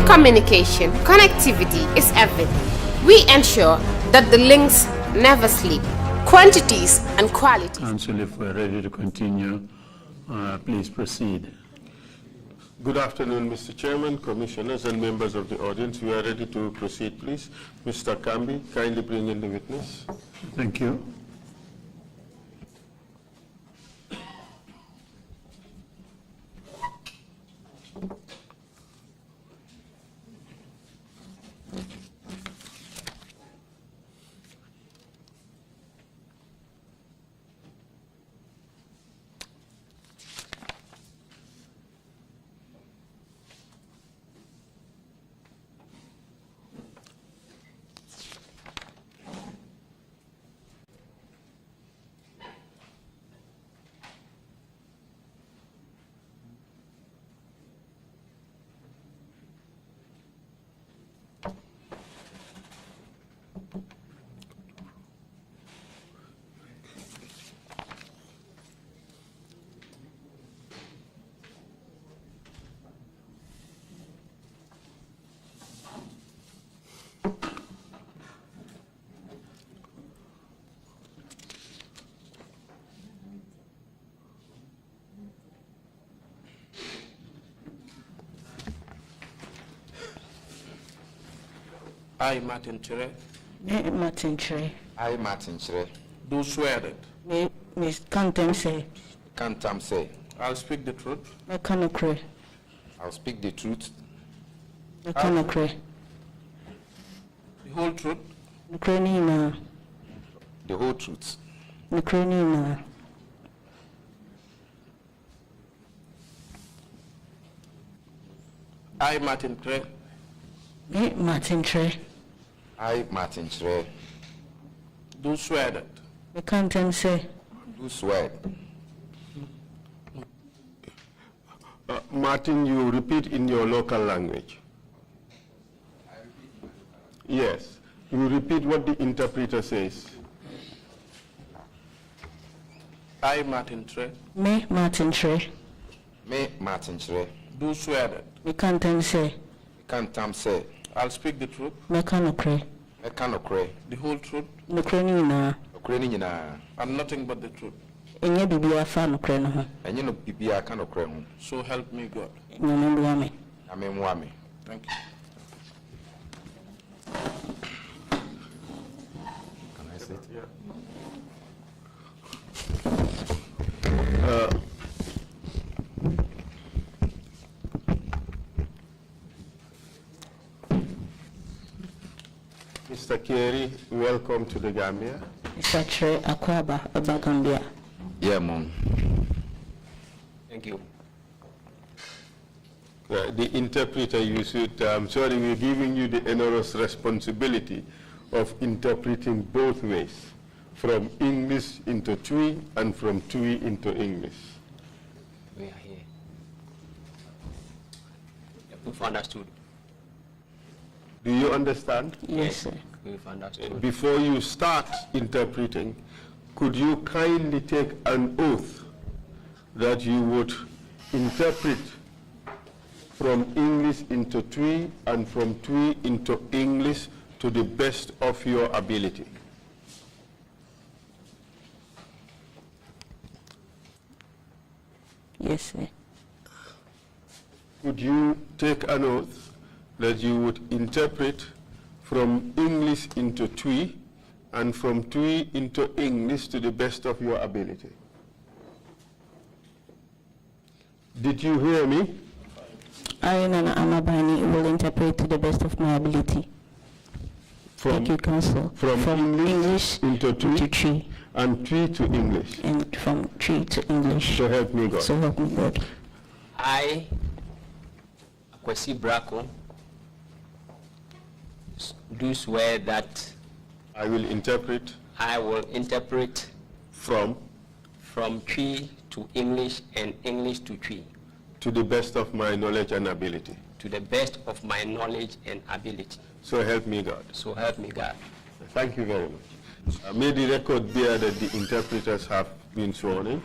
In communication, connectivity is everything. We ensure that the links never sleep. Quantities and qualities. Council, if we're ready to continue, please proceed. Good afternoon, Mr. Chairman, commissioners, and members of the audience. We are ready to proceed, please. Mr. Kambi, kindly bring in the witness. Thank you. I, Martin Kyere. Me, Martin Kyere. I, Martin Kyere. Do swear that. Me, Miss Cantam say. Cantam say. I'll speak the truth. Me cannot cry. I'll speak the truth. Me cannot cry. The whole truth. Me cry na. The whole truth. Me cry na. I, Martin Kyere. Me, Martin Kyere. I, Martin Kyere. Do swear that. Me Cantam say. Do swear. Martin, you repeat in your local language. Yes, you repeat what the interpreter says. I, Martin Kyere. Me, Martin Kyere. Me, Martin Kyere. Do swear that. Me Cantam say. Cantam say. I'll speak the truth. Me cannot cry. Me cannot cry. The whole truth. Me cry na. Cry ni na. And nothing but the truth. Enye bibi afa no cry no ho. Enye no bibi aka no cry ho. So help me God. Nyame mboa me. Ame mwa me. Thank you. Can I sit? Yeah. Mr. Kyere, welcome to the Gambia. Mr. Kyere akwaba aba Gambia. Yeah, Mom. Thank you. The interpreter, you should, I'm sorry, we're giving you the enormous responsibility of interpreting both ways, from English into Twi and from Twi into English. We are here. We've understood. Do you understand? Yes, sir. We've understood. Before you start interpreting, could you kindly take an oath that you would interpret from English into Twi and from Twi into English to the best of your ability? Yes, sir. Could you take an oath that you would interpret from English into Twi and from Twi into English to the best of your ability? Did you hear me? I, Nana Amabani, will interpret to the best of my ability. Thank you, Council. From English into Twi and Twi to English. And from Twi to English. So help me God. So help me God. I, Akwesi Brako, do swear that I will interpret from Twi to English and English to Twi. To the best of my knowledge and ability. To the best of my knowledge and ability. So help me God. So help me God. Thank you very much. May the record bear that the interpreters have been sworn in.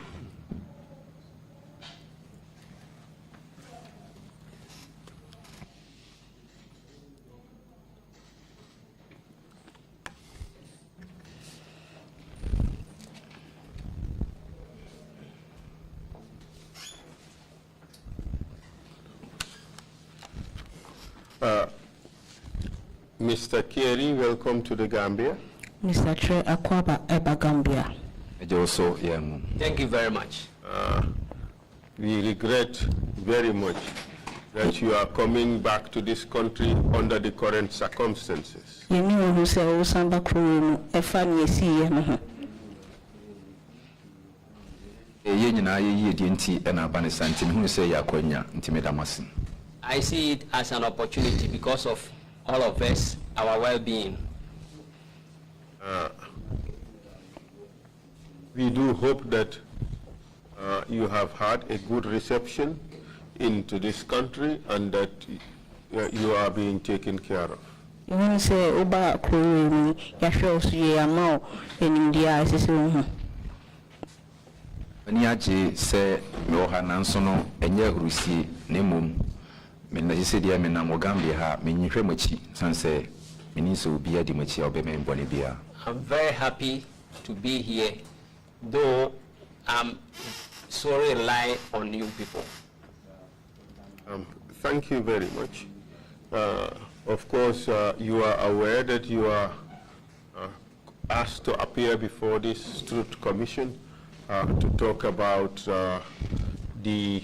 Mr. Kyere, welcome to the Gambia. Mr. Tre Akwaba Eba Gambia. Also, yeah, Mom. Thank you very much. We regret very much that you are coming back to this country under the current circumstances. You know who say Osamba Kuru, a family see. I see it as an opportunity because of all of us, our well-being. We do hope that you have had a good reception into this country and that you are being taken care of. You want to say Oba Kuru, Yasho, Yamao, in India, is his own. Niaji say Moha Nansono, and Yagusi, Nemum, Menajisidia Menamogambia, Minifremochi, Sanse, Miniso Bia Dimachi, Obeme, Bonibia. I'm very happy to be here, though I'm sorry rely on you people. Thank you very much. Of course, you are aware that you are asked to appear before this Truth Commission to talk about the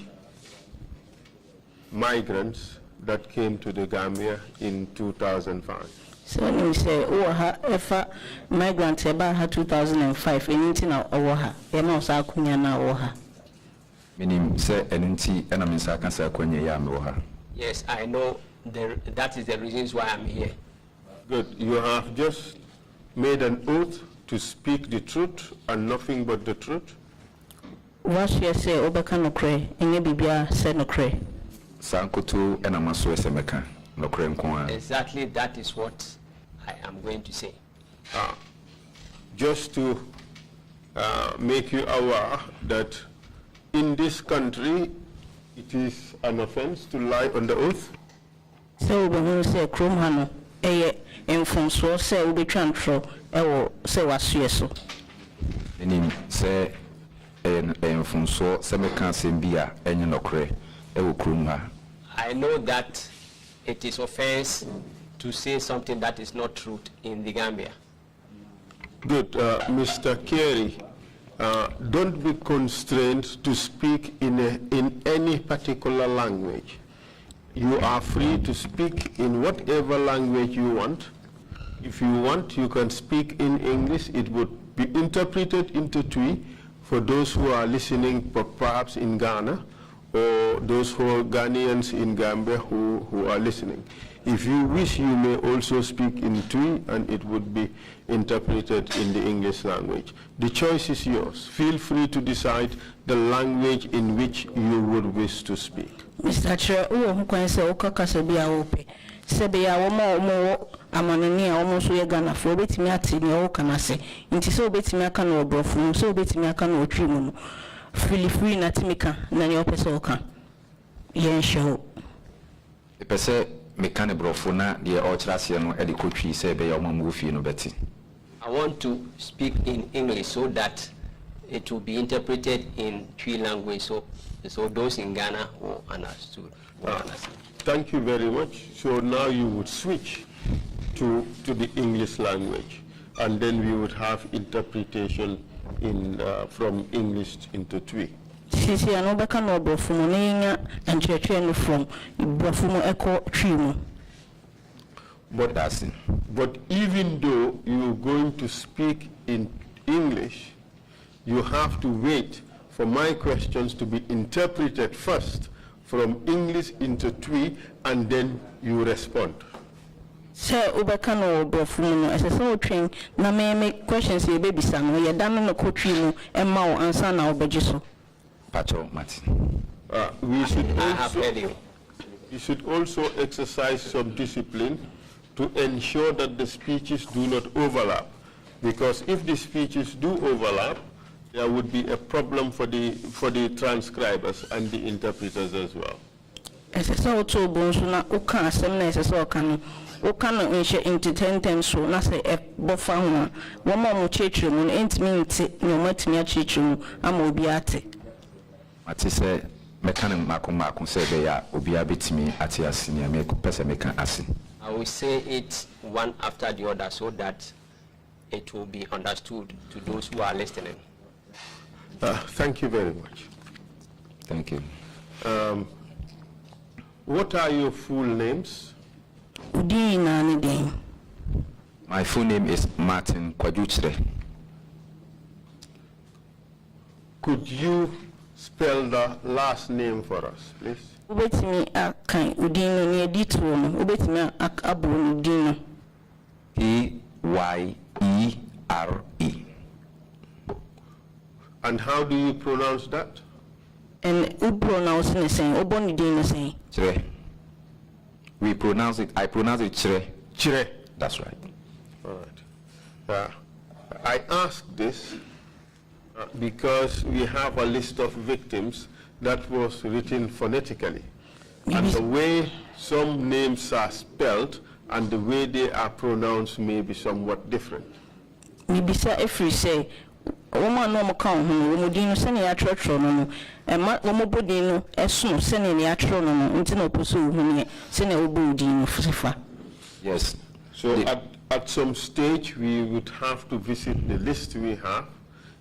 migrants that came to the Gambia in 2005. So you say, oh, if a migrant about 2005, anything now over her, Yamasa Kunyana or her. Meaning, say, NNT, and I'm in Sakansa Konya Yamoha. Yes, I know that is the reasons why I'm here. Good. You have just made an oath to speak the truth and nothing but the truth. What she say, Obeka no cray, and Yabibia said no cray. Sankoto and Amaso Semeka, no crank. Exactly, that is what I am going to say. Just to make you aware that in this country, it is an offense to lie on the oath. So we say Kromhano, and from so say we transfer, say was yeso. And say, and from so Semeka Sembia, and no cray, I know that it is offense to say something that is not true in the Gambia. Good. Mr. Kyere, don't be constrained to speak in any particular language. You are free to speak in whatever language you want. If you want, you can speak in English. It would be interpreted into Twi for those who are listening perhaps in Ghana, or those who are Ghanaians in Gambia who are listening. If you wish, you may also speak in Twi and it would be interpreted in the English language. The choice is yours. Feel free to decide the language in which you would wish to speak. Mr. Chair, who can say Okakasabia Ope? Sebia Omo Amanini almost we Ghana for bit me at in your canase. Inti so bit me a can or brofum, so bit me a can or trimun. Free natimika, Nanyo Pesoka. Yen show. The Pese Mekane Brofuna, the Ultrasiano, Eddie Coachy, say, by your movie, no Betty. I want to speak in English so that it will be interpreted in Twi language, so those in Ghana will understood. Thank you very much. So now you would switch to the English language, and then we would have interpretation in from English into Twi. Sisi anobeka no brofumo ninga and church from brofumo echo trimu. But even though you're going to speak in English, you have to wait for my questions to be interpreted first from English into Twi, and then you respond. Sir, ubeka no brofumo no as a so train na make questions ye baby sam ye dan no ko trimu e ma o answer na obejiso. We should also exercise some discipline to ensure that the speeches do not overlap, because if the speeches do overlap, there would be a problem for the transcribers and the interpreters as well. As a so to bonsuna uka semna as so can ukano into 10 times so na say e bofa ho wo ma mo chechu mu entimi no matimi a chechu mu ama obi ate. Ati say mekane mako say be ya obi abetimi ate asini me pese meka ase. I will say it one after the other so that it will be understood to those who are listening. Thank you very much. Thank you. What are your full names? My full name is Martin Kwajuchre. Could you spell the last name for us, please? Pyere. And how do you pronounce that? And who pronounce the same? Chre. We pronounce it, I pronounce it Chre. Chire. That's right. All right. I ask this because we have a list of victims that was written phonetically. And the way some names are spelled and the way they are pronounced may be somewhat different. Mibisa every say, woman no account, Mudino send a trono, and Momobodino, as soon sending the atrono, until no pursue, send a budino for. Yes. So at some stage we would have to visit the list we have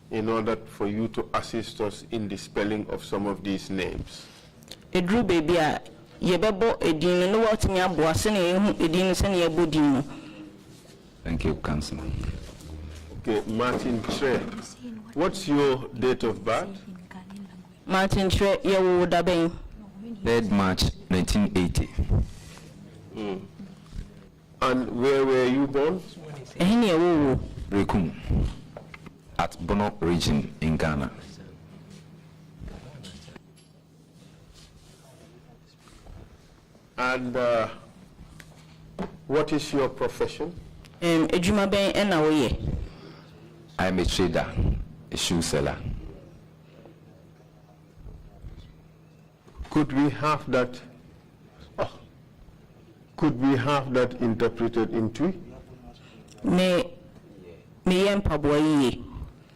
in order for you to assist us in the spelling of some of these names. A drew baby, Yebebo, a dino, no what me up was sending a dino, sending a budino. Thank you, Councillor. Okay, Martin Tre, what's your date of birth? Martin Tre, you would have been 3rd March 1980. And where were you born? Rekum, at Bono region in Ghana. And what is your profession? I'm a trader, a shoe seller. Could we have that? Could we have that interpreted into?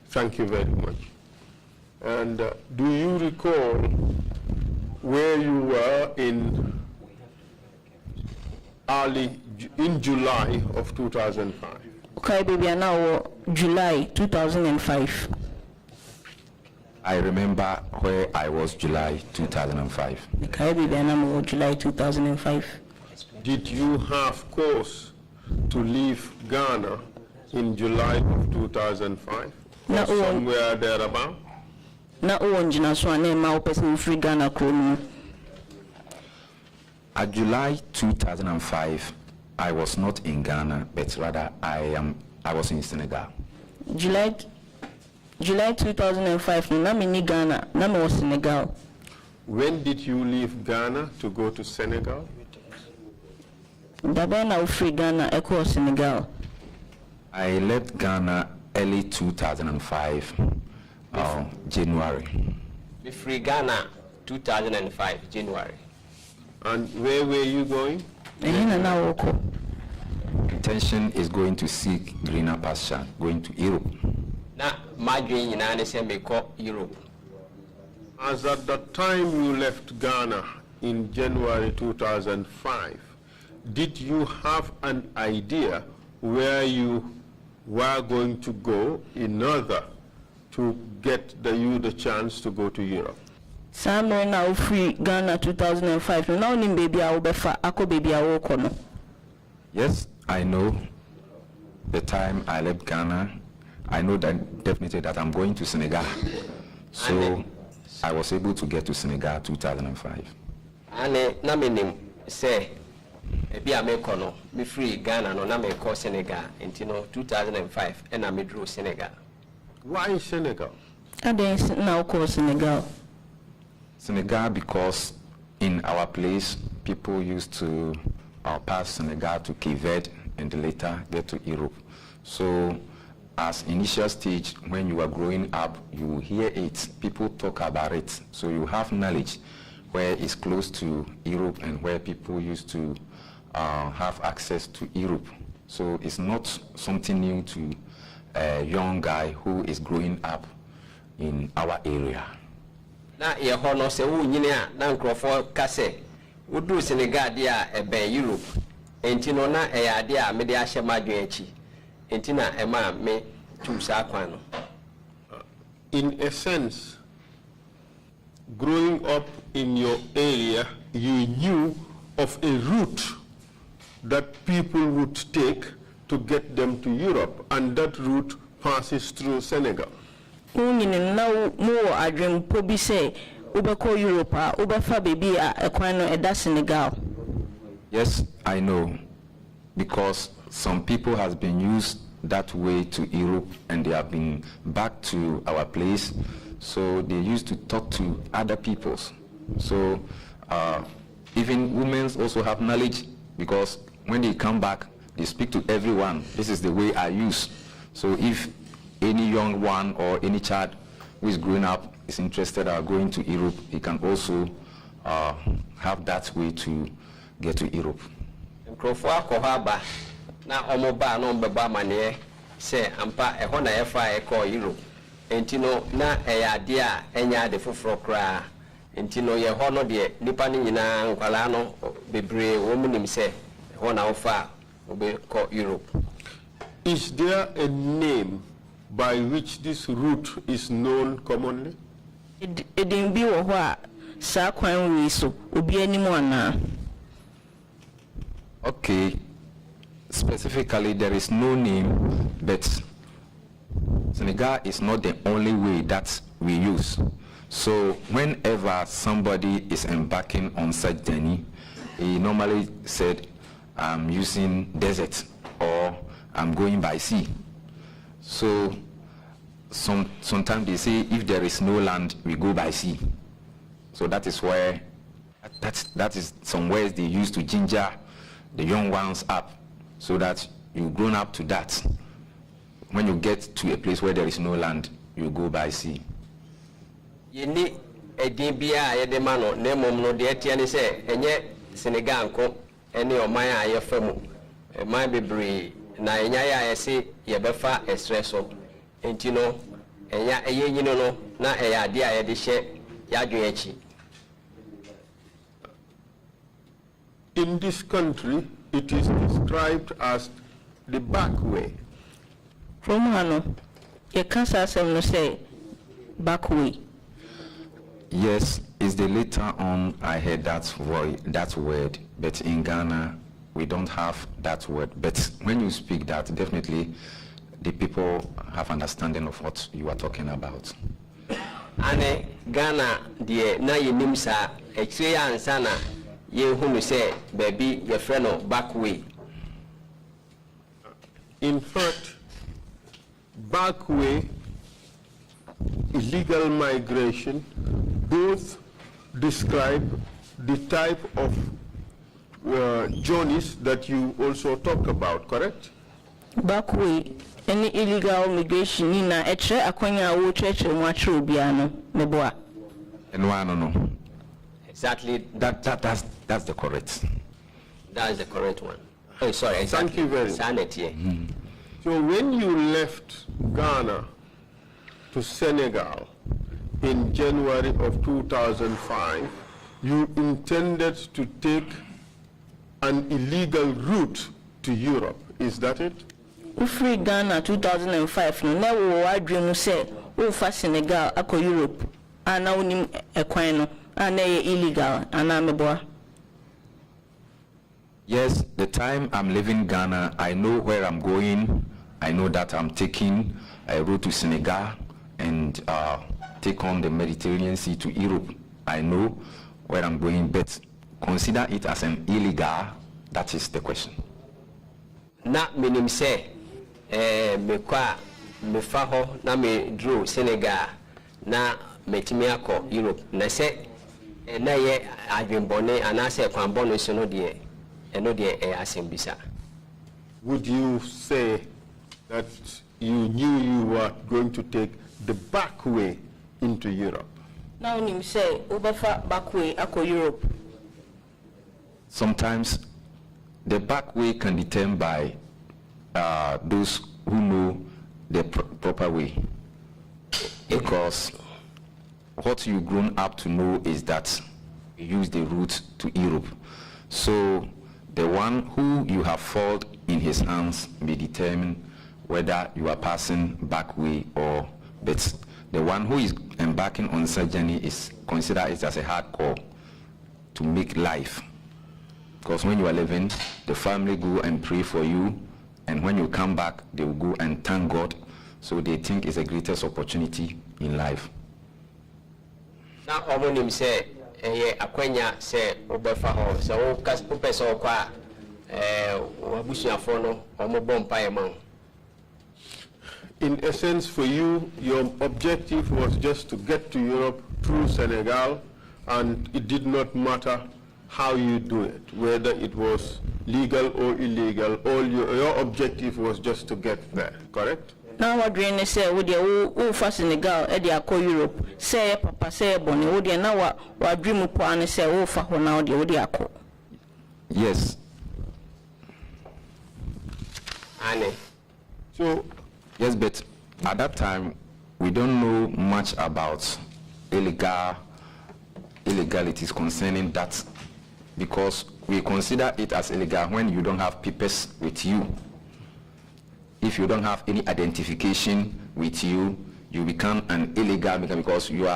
Thank you very much. And do you recall where you were in July of 2005? Okay, baby, now July 2005. I remember where I was July 2005. Okay, baby, now July 2005. Did you have cause to leave Ghana in July of 2005? Or somewhere thereabout? Na uonjina so ane ma person free Ghana krono. At July 2005, I was not in Ghana, but rather I was in Senegal. July 2005, na me ni Ghana, na me was Senegal. When did you leave Ghana to go to Senegal? Dabena free Ghana, echo Senegal. I left Ghana early 2005, January. We free Ghana 2005, January. And where were you going? Detention is going to seek greener pasture, going to Europe. Na Madrid in Europe. As at the time you left Ghana in January 2005, did you have an idea where you were going to go in order to get you the chance to go to Europe? Somewhere now free Ghana 2005. Now nim baby I will be ako baby I will kono. Yes, I know. The time I left Ghana, I know that definitely that I'm going to Senegal. So I was able to get to Senegal 2005. And na menim say ebi amekono me free Ghana no na me call Senegal until 2005 and I me drew Senegal. Why Senegal? And then now call Senegal. Senegal because in our place people used to pass Senegal to Kyere and later get to Europe. So as initial stage, when you are growing up, you hear it, people talk about it. So you have knowledge where it's close to Europe and where people used to have access to Europe. So it's not something new to a young guy who is growing up in our area. Na ye hono se wu nyine a na nkrofo kase wodu Senegal dia ebe Europe enti no na ade a me de ahye madwen echi enti na ema me tu sa kwan no. In a sense, growing up in your area, you knew of a route that people would take to get them to Europe, and that route passes through Senegal. Yes, I know, because some people has been used that way to Europe and they have been back to our place, so they used to talk to other peoples. So even women also have knowledge, because when they come back they speak to everyone. This is the way I use. So if any young one or any child who is growing up is interested in going to Europe, he can also have that way to get to Europe. Na omoba no mbeba mane se ampa eho na efa eko Europe entino na eyade a enya de foforo kra entino ye ho no de nipa ni nyina nkwala no bebre wo munim se eho na ofa obe ko Europe. Is there a name by which this route is known commonly? Edin bi wo ho a sa kwan wi so obi animu ana. Okay. Specifically, there is no name, but Senegal is not the only way that we use. So whenever somebody is embarking on such journey, he normally said, I'm using desert or I'm going by sea. So sometimes they say if there is no land, we go by sea. So that is where, that is some ways they use to ginger the young ones up, so that you've grown up to that. When you get to a place where there is no land, you go by sea. Yeni edibia yedemano ne momno de etiane se enye Senegal ko ene oman a yefemu man bebre na enya ya yese yebefa espresso entino enya eyenyino no na eyade a yede hye yadwen achi. In this country, it is described as the back way. From Hano, you can't say back way. Yes, it's the later on I heard that word, but in Ghana we don't have that word. But when you speak that, definitely the people have understanding of what you are talking about. Ane Ghana die na yenim sa ekire ya ansana ye hunu say baby your friend back way. In fact, back way, illegal migration, both describe the type of journeys that you also talk about, correct? Back way, any illegal migration in a akonya wo church nwachre obiano meboa. No. Exactly. That's the correct. That is the correct one. Oh, sorry. Exactly. Thank you very much. So when you left Ghana to Senegal in January of 2005, you intended to take an illegal route to Europe. Is that it? Free Ghana 2005 no na wo adwemu say wo fa Senegal akọ Europe ana onim ekwan no ana illegal ana meboa. Yes, the time I'm leaving Ghana, I know where I'm going. I know that I'm taking a route to Senegal and take on the Mediterranean Sea to Europe. I know where I'm going, but consider it as an illegal. That is the question. Na minim say me kwa me fa ho na me draw Senegal na metimi akọ Europe na say na ye adwenbone anase kwanbone so no de eno de asembisa. Would you say that you knew you were going to take the back way into Europe? Now him say ubefa back way akọ Europe. Sometimes the back way can be determined by those who know the proper way, because what you've grown up to know is that you use the route to Europe. So the one who you have fallen in his hands may determine whether you are passing back way or but the one who is embarking on such journey is considered it as a hard call to make life. Because when you are living, the family go and pray for you, and when you come back, they will go and thank God. So they think it's the greatest opportunity in life. Now, omonim say, akwenya say obefa ho, so upeso kwa wabushi afono omobompa emang. In essence, for you, your objective was just to get to Europe through Senegal, and it did not matter how you do it, whether it was legal or illegal. All your objective was just to get there, correct? Now what dream say we dey for Senegal e dey akọ Europe say papa say boni we dey na wa dream plan say we for ho now dey we dey akọ. Yes. Annie. So yes, but at that time we don't know much about illegalities concerning that, because we consider it as illegal when you don't have papers with you. If you don't have any identification with you, you become an illegal because you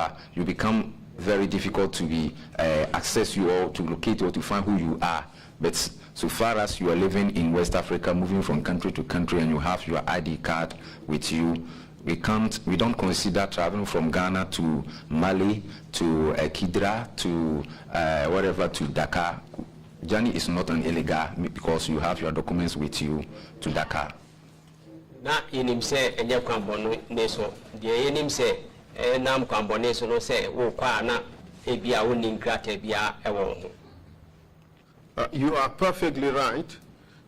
become very difficult to be access you or to locate or to find who you are. But so far as you are living in West Africa, moving from country to country, and you have your ID card with you, we don't consider traveling from Ghana to Mali to Kidra to whatever to Dakar. Journey is not an illegal because you have your documents with you to Dakar. Na inim se enye kwambono neso die inim se nam kwambone so no se wo kwa na ebia woni nkrata bia ewo ho. You are perfectly right.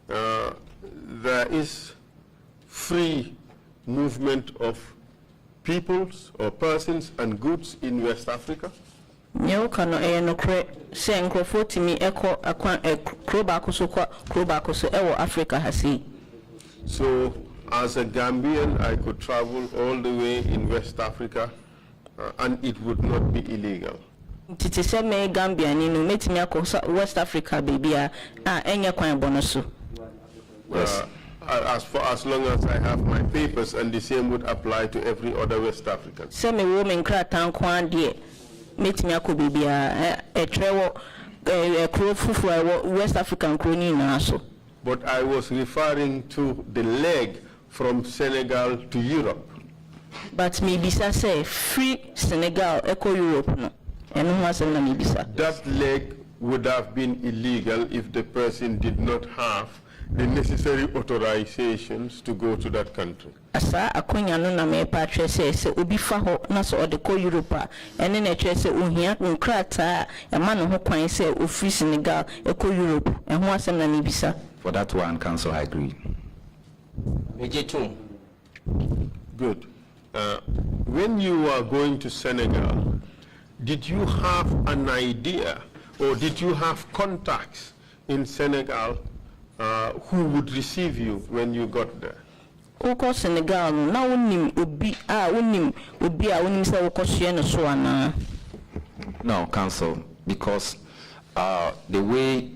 There is free movement of peoples or persons and goods in West Africa. Nyo kano no kre se nkrofo timi eko akwan kroba akoso kwa kroba akoso ewo Africa hasi. So as a Gambian, I could travel all the way in West Africa and it would not be illegal. Titi se me Gambia ni no metimi akoso West Africa bibia enye kwan bonoso. Yes. As long as I have my papers, and the same would apply to every other West African. Se me wo me nkrata nkwan de metimi akobibia trewo kro fufu West African kroni na so. But I was referring to the leg from Senegal to Europe. But me bisa say free Senegal eco Europe no. That leg would have been illegal if the person did not have the necessary authorizations to go to that country. Asa akonya no na me pa tre se obi fa ho na so ode ko Europe ene na tre se ohia nkrata e ma no ho kwan se ofri Senegal eco Europe e ho asem na ne bisa. For that one, Council, I agree. Good. When you were going to Senegal, did you have an idea or did you have contacts in Senegal who would receive you when you got there? Oko Senegal na wonim obi wonim se woko hye no so ana. No, Council, because the way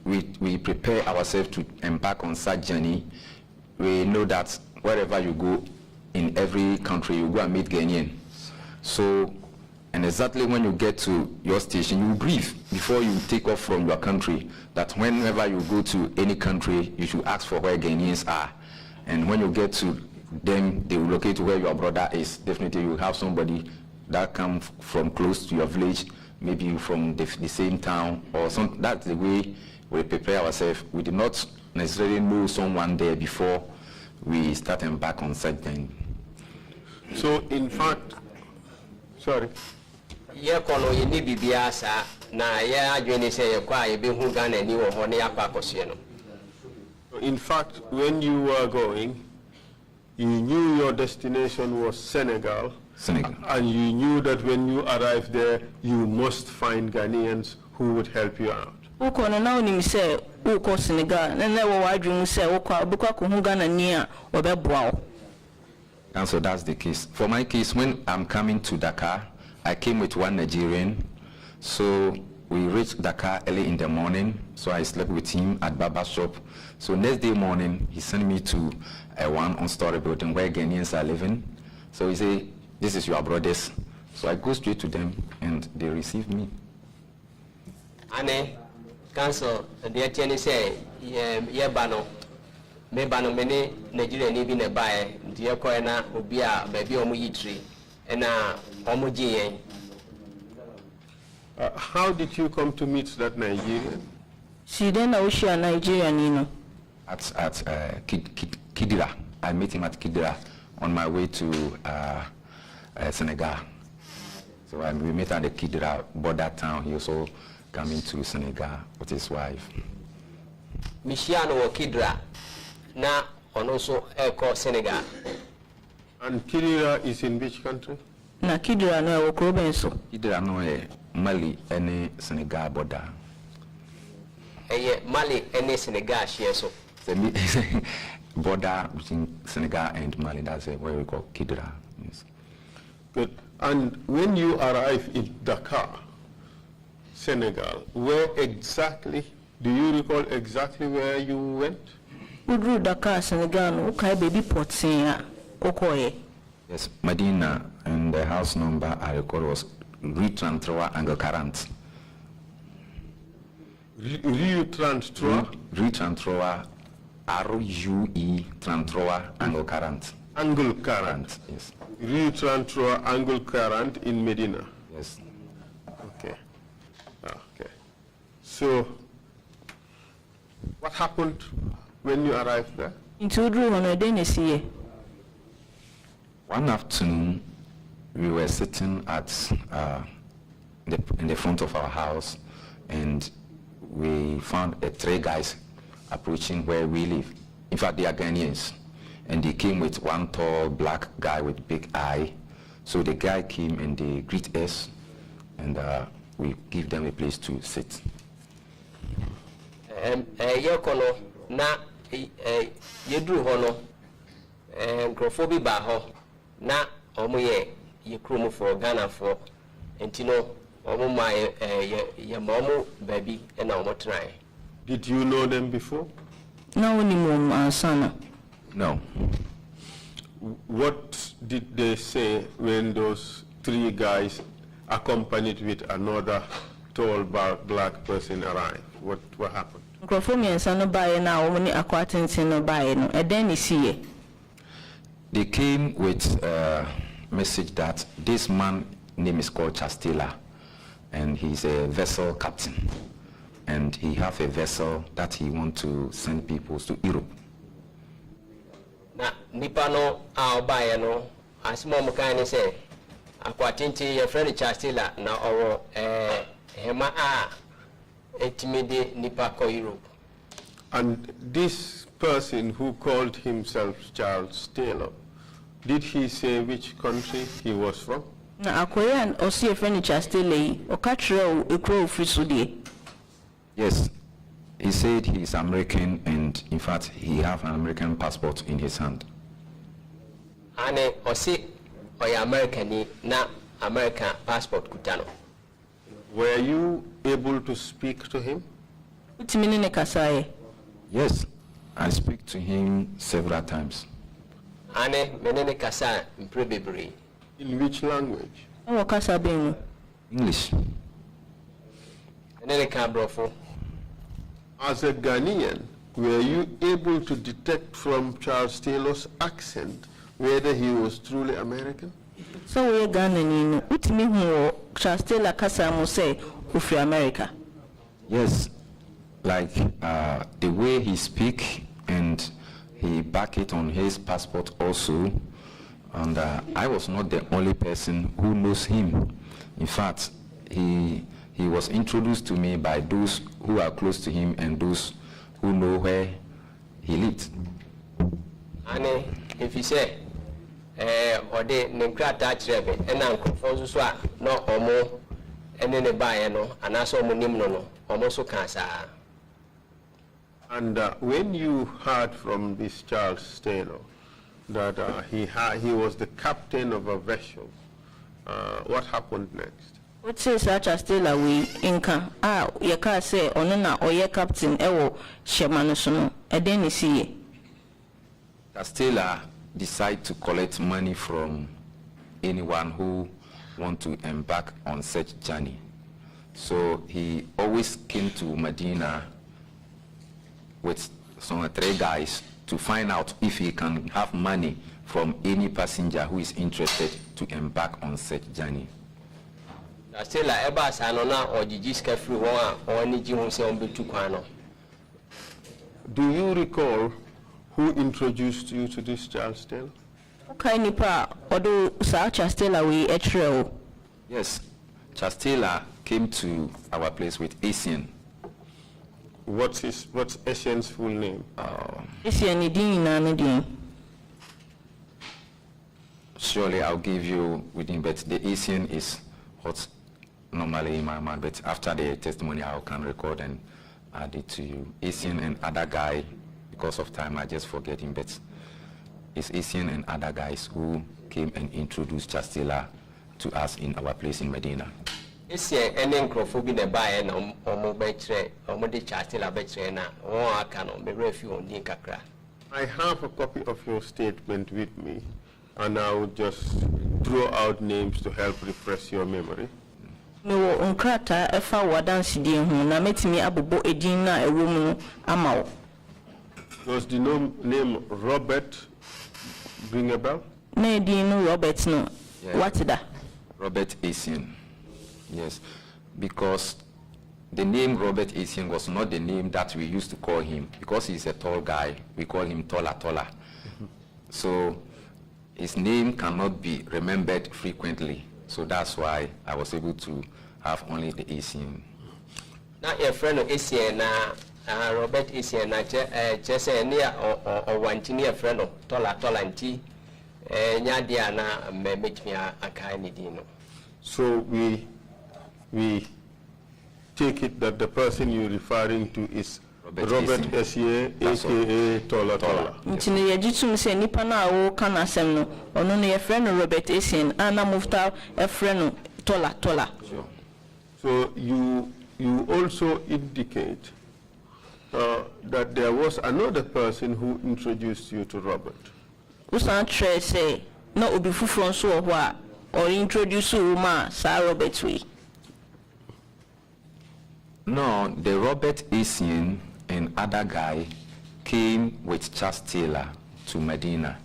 we prepare ourselves to embark on such journey, we know that wherever you go in every country, you go and meet Ghanaian. So, and exactly when you get to your station, you brief before you take off from your country that whenever you go to any country, you should ask for where Ghanaians are. And when you get to them, they will locate where your brother is. Definitely you have somebody that comes from close to your village, maybe from the same town or some. That's the way we prepare ourselves. We do not necessarily know someone there before we start embark on such thing. So in fact, sorry. Ye kono ye ni bibia sa na ye adwene se ye kwa ye be hu Ghana ni wo ho ne yakwa akose no. In fact, when you were going, you knew your destination was Senegal. And you knew that when you arrived there, you must find Ghanaians who would help you out. Uko no na onim se uko Senegal na wo wadwum se uko obekwa ko hu Ghana ni a obeboa wo. And so that's the case. For my case, when I'm coming to Dakar, I came with one Nigerian. So we reached Dakar early in the morning, so I slept with him at Barra shop. So next day morning, he sent me to a one-story building where Ghanaians are living. So he said, "This is your brothers." So I go straight to them, and they receive me. Ane council the attorney say ye bano me bano many Nigerian ni bi na bae die ko na obi a ba bi omo yitri na omo giyen. How did you come to meet that Nigerian? Si then I wish you a Nigerian, you know. At Kidira. I met him at Kidira on my way to Senegal. So we met at the Kidira border town. He also coming to Senegal with his wife. Michiano wa Kidira na also eko Senegal. And Kidira is in which country? Na Kidira no Okrobenso. Kidira no Mali any Senegal border. Mali any Senegal share so. Border between Senegal and Mali, that's where we call Kidira. Yes. Good. And when you arrive in Dakar, Senegal, where exactly, do you recall exactly where you went? Udru Dakar, Senegal, okay, baby port saying, Okoye. Yes, Medina, and the house number I recall was Rue 33 Angle 40. Rue 33? Rue 33, RUE 33 Angle 40. Angle 40. Yes. Rue 33 Angle 40 in Medina. Yes. Okay. Okay. So, what happened when you arrived there? Into Udru on a Dennis. One afternoon, we were sitting at in the front of our house, and we found 3 guys approaching where we live. In fact, they are Ghanaians, and they came with one tall black guy with big eye. So the guy came and they greet us, and we give them a place to sit. Yekono na yedru hono nkrofobi ba ho na omo ye krumo for Ghana for entino omo ma ye momo baby na omo try. Did you know them before? No, anymore, son. No. What did they say when those 3 guys accompanied with another tall black person arrived? What happened? They came with a message that this man name is called Chastela, and he's a vessel captain, and he have a vessel that he want to send people to Europe. Na nipano aobaye no asimo mukani say akwatinti your friend Chastela na owo hema etimide nipa ko Europe. And this person who called himself Charles Taylor, did he say which country he was from? Na akoyan osi e friend Chastela o katre ekro free sudie. Yes, he said he's American, and in fact he have an American passport in his hand. Ane osi oya American na American passport kutano. Were you able to speak to him? Utimini kasaye. Yes, I speak to him several times. Ane menene kasa mprebebri. In which language? O kasa benu. English. Menene kabrofo. As a Ghanaian, were you able to detect from Charles Taylor's accent whether he was truly American? So we Ghanaian, utimi hu Charles Taylor kasa mo say ufri America. Yes, like the way he speak, and he back it on his passport also. And I was not the only person who knows him. In fact, he was introduced to me by those who are close to him and those who know where he lived. Ane, if you say, ode nemkrata chirebe, ena nkrofo so a no omo ene ne bae no anaso omo nim no omo so kansa. And when you heard from this Charles Taylor that he was the captain of a vessel, what happened next? What says such as still away inka? Ah, you can't say onena or ye captain ewo shemanosono. And then you see Castella decide to collect money from anyone who want to embark on such journey. So he always came to Medina with some 3 guys to find out if he can have money from any passenger who is interested to embark on such journey. Castella eba sanona or jijiska free one or any jimu se on betu kwano. Do you recall who introduced you to this child still? okay nipa odo such as still away etreo. Yes, Chastela came to our place with Asian. What's Asian's full name? Asian idin na nidin. Surely I'll give you within, but the Asian is what's normally in my mind, but after the testimony I can record and add it to you. Asian and other guy, because of time I just forget him, but it's Asian and other guys who came and introduced Chastela to us in our place in Medina. Is there any microphone in buy and omo betre omo de Castella betre na one akano me refu on din kakra. I have a copy of your statement with me, and I will just throw out names to help refresh your memory. No unkrata efa wadansi di hu na metimi abobo edin na ewo mu amawo. Does the name Robert ring a bell? Na edin no Robert no. Yeah. What da? Robert Asian. Yes, because the name Robert Asian was not the name that we used to call him, because he's a tall guy. We call him Tola. So his name cannot be remembered frequently. So that's why I was able to have only the Asian. Now your friend Asian na Robert Asian na just near or one near friend of Tola nti nyadia na me me aka ni dino. So we take it that the person you're referring to is Robert Essien, aka Tola. Ntini ye jitum se nipa na wo kana asem no ono no ye friend Robert Essien ana mufta e friend Tola. Sure. So you also indicate that there was another person who introduced you to Robert. Usan tre say no obi fufuro nso wo ho a or introduce you ma sa Robert we. No, the Robert Asian and other guy came with Chastela to Medina.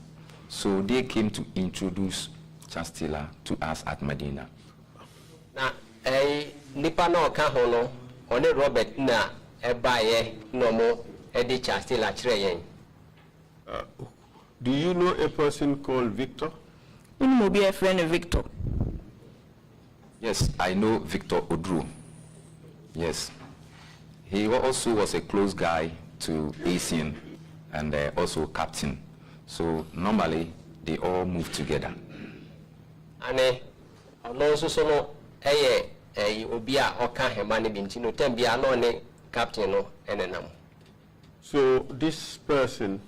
So they came to introduce Chastela to us at Medina. Na nipa na oka ho no one Robert na ebaye no mo edi Chastela kire yen. Do you know a person called Victor? Unu mo be a friend Victor. Yes, I know Victor Odru. Yes. He also was a close guy to Asian and also captain. So normally they all move together. Ane also so no obi a oka hema ne binti no tembia no ne captain no enenam. So this person,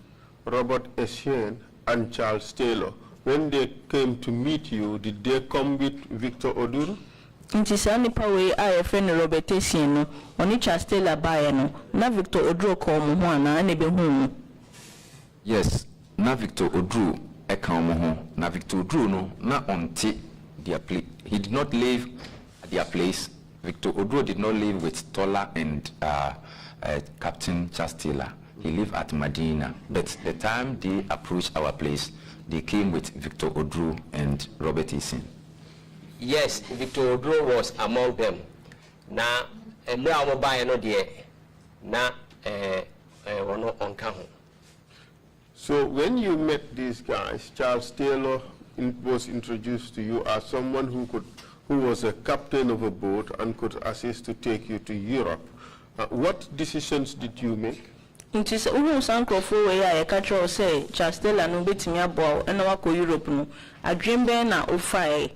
Robert Essien and Charles Taylor, when they came to meet you, did they come with Victor Oduru? Nti sa nipa we a friend Robert Essien no oni Charles Taylor bae no na Victor Oduru ko mo ho ana na be hu. Yes, na Victor Oduru e kan mo ho. Na Victor Oduru no na onte their place. He did not live at their place. Victor Oduru did not live with Tola and Captain Charles Taylor. He lived at Medina. But the time they approached our place, they came with Victor Oduru and Robert Essien. Yes, Victor Oduru was among them. Na no amobaye no de na wono onka ho. So when you met these guys, Charles Taylor was introduced to you as someone who was a captain of a boat and could assist to take you to Europe. What decisions did you make? Nti se uhu sankrofo we ya ka tro say Charles Taylor no betimi abo ena wako Europe no adwembe na ofae.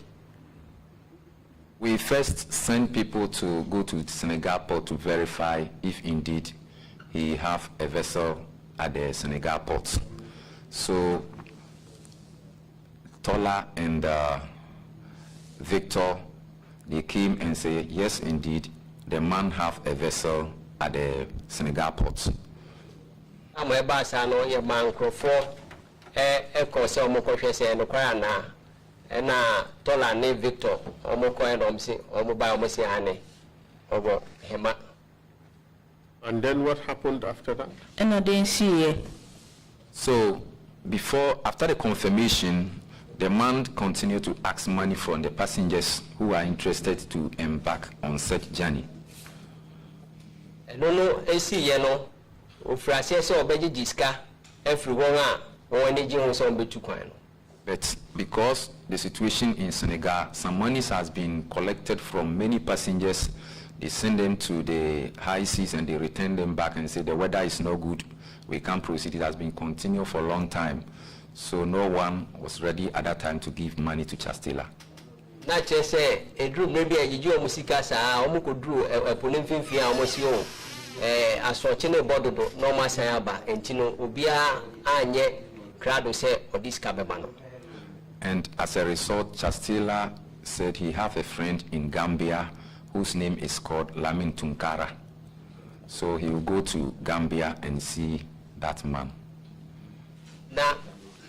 We first sent people to go to Senegal port to verify if indeed he have a vessel at the Senegal port. So Tola and Victor they came and said, yes, indeed, the man have a vessel at the Senegal port. I'm a basano, your man crofo, a course of Mokoshe and Okorana, and Tola ne Victor, Omoko and Omsi, Omoba Omosiane, over Hema. And then what happened after that? And I didn't see it. So, after the confirmation, the man continued to ask money from the passengers who are interested to embark on such journey. No, I see, you know, Francis or Beji Jiska, everyone, or any Jones on Betuquan. But because the situation in Senegal, some money has been collected from many passengers. They send them to the high seas and they return them back and say the weather is no good. We can't proceed. It has been continued for a long time. So no one was ready at that time to give money to Chastela. Not just say a group maybe a Jujua Musicasa, Omuko drew a Pulimfia Mosio, a Swachino Bodo, no Masayaba, and Tino Ubia, Anye, Crado say, or this Cababano. And as a result, Chastela said he have a friend in Gambia whose name is called Lamin Tunkara. So he will go to Gambia and see that man. Now,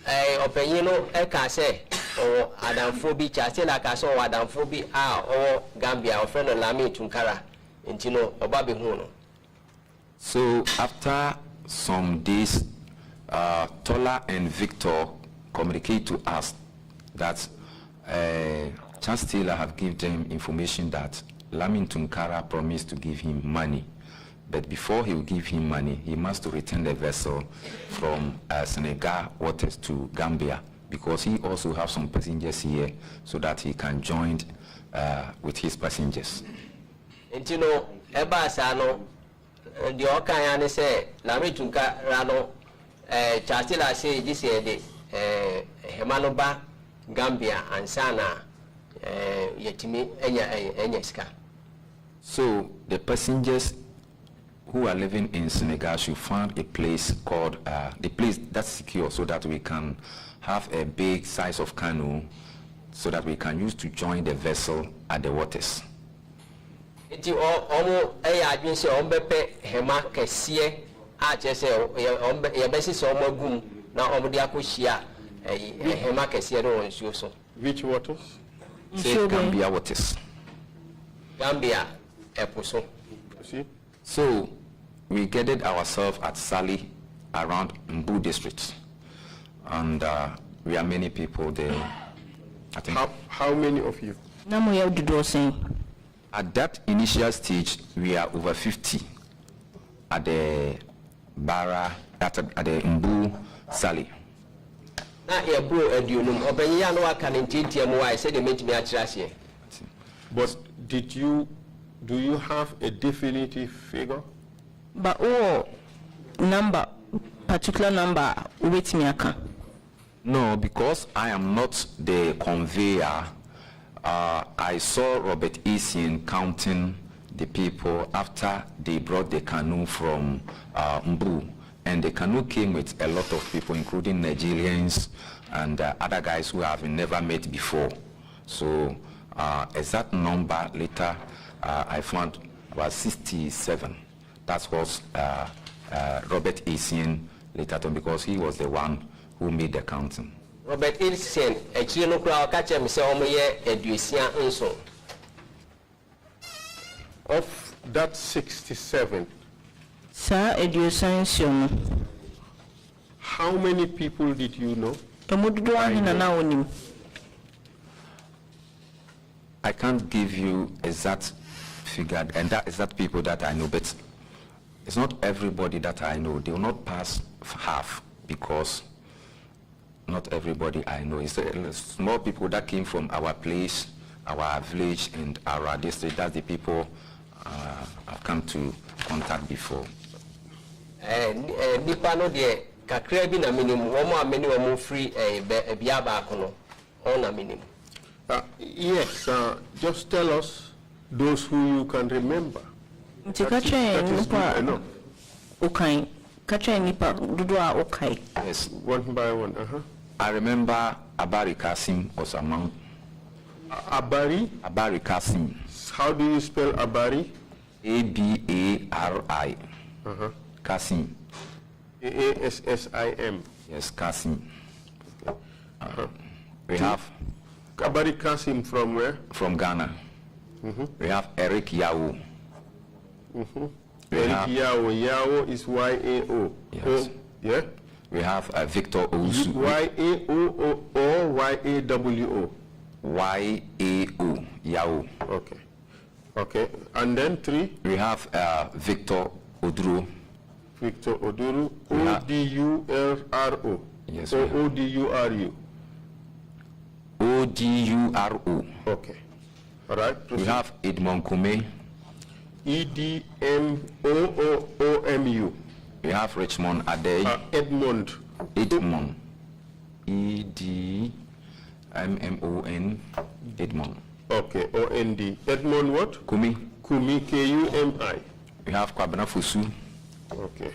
Opinino, Eka say, or Adamphobia, Chastela Caso, Adamphobia, or Gambia, or friend of Lamin Tunkara, and Tino, or Babi Huno. So after some days, Tola and Victor communicate to us that Chastela have given them information that Lamin Tunkara promised to give him money. But before he will give him money, he must return the vessel from Senegal waters to Gambia, because he also has some passengers here, so that he can join with his passengers. And you know, Eba Sano, the Okayane say, Lamin Tunkara, Chastela say this year, Hemanoba, Gambia, and Sana, Yetimi, Enyeska. So the passengers who are living in Senegal should find a place called, the place that's secure, so that we can have a big size of canoe, so that we can use to join the vessel at the waters. Iti omo adwin se ombepe hema kese a chese yebesi se omo gum na omo de akohia hema kese no nsuo so. Which waters? Say Gambia waters. Gambia eposo. See? So we gathered ourselves at Saly around Mbu district, and we are many people there. I think. How many of you? At that initial stage, we are over 50 at the Barra, at the Mbu Saly. Na e bro edunum obenya no aka ne ntintiam why say they meet me akyerase. But do you have a definitive figure? But particular number with me aka? No, because I am not the conveyor. I saw Robert Essien counting the people after they brought the canoe from Mbu, and the canoe came with a lot of people, including Nigerians and other guys who have never met before. So exact number later I found was 67. That was Robert Essien later on, because he was the one who made the counting. Robert Essien, actually no crowd catch him say omoye edusia nso. Of that 67, Sir edusia nso. How many people did you know? I can't give you exact figure, and that is that people that I know, but it's not everybody that I know. They will not pass half, because not everybody I know. It's small people that came from our place, our village, and our district. That's the people I've come to contact before. Nipa no de kakra bi na minimum wo mo ameni wo mo free bia ba kono on na minimum. Yes, just tell us those who you can remember. That is good enough. Okay. Yes. One by one. I remember Abari Kasim was among Abari? Abari Kasim. How do you spell Abari? A-B-A-R-I. Kasim. A-A-S-S-I-M. Yes, Kasim. We have Abari Kasim from where? from Ghana. We have Eric Yao. Eric Yao. Yao is Y-A-O. Yes. O, yeah? We have Victor Owusu. Y-A-O-O or Y-A-W-O? Y-A-O. Yao. Okay. Okay. And then 3? We have Victor Oduro. Victor Oduru. O-D-U-R-R-O. Yes, Or we have. O-D-U-R-U. O-D-U-R-O. Okay. All right. We Proceed. have Edmond Kume. E-D-M-O-O-M-U. We have Richmond Adey. Edmond. Edmond. E-D-M-M-O-N. Edmond. Okay. O-N-D. Edmond what? Kumi. Kumi. K-U-M-I. We have Kwabena Fusu. Okay.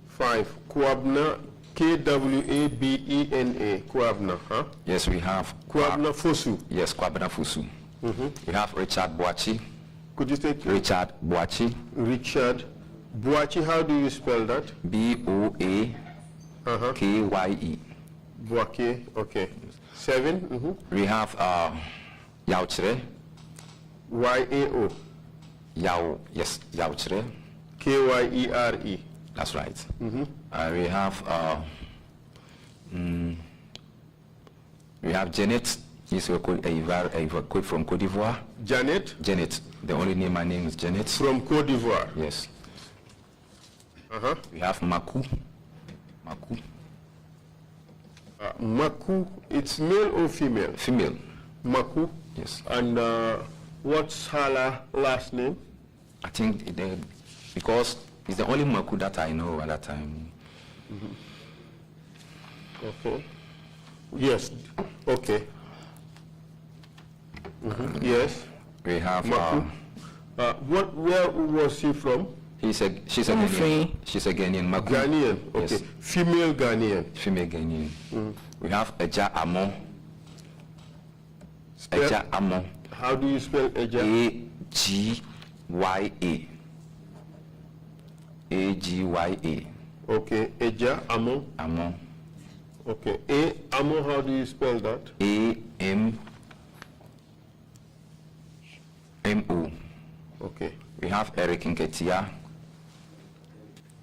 5. Kwabna. K-W-A-B-E-N-A. Kwabna. Huh? Yes, we have Kwabna Fosu. Yes, Kwabena Fusu. We have Richard Boachi. Could you take Richard Boachi. Richard Boachi? How do you spell that? B-O-A-K-Y-E. Boachi. Okay. 7. We have Yauchre. Y-A-O. Yao, yes, Yauchre. K-Y-E-R-E. That's right. We have Janet. He's a quote from Cote d'Ivoire. Janet Janet. The only name I name is Janet. from Cote d'Ivoire. Yes. We have Maku. Maku. Maku. It's male or female? Female. Maku. Yes. And what's her last name? I think because it's the only Maku that I know at that time. Okay. Yes. Okay. Yes. We have Maku. Where was she from? she's a Ghanaian. She's a Ghanaian. Maku. Ghanaian. Okay. Yes. Female Ghanaian. Female Ghanaian. We have Eja Amon. Spell- Eja Amon. How do you spell Eja? A-G-Y-A. A-G-Y-A. Okay. Eja Amon. Amon. Okay. Amon. How do you spell that? A-M-M-O. Okay. We have Eric Nketia.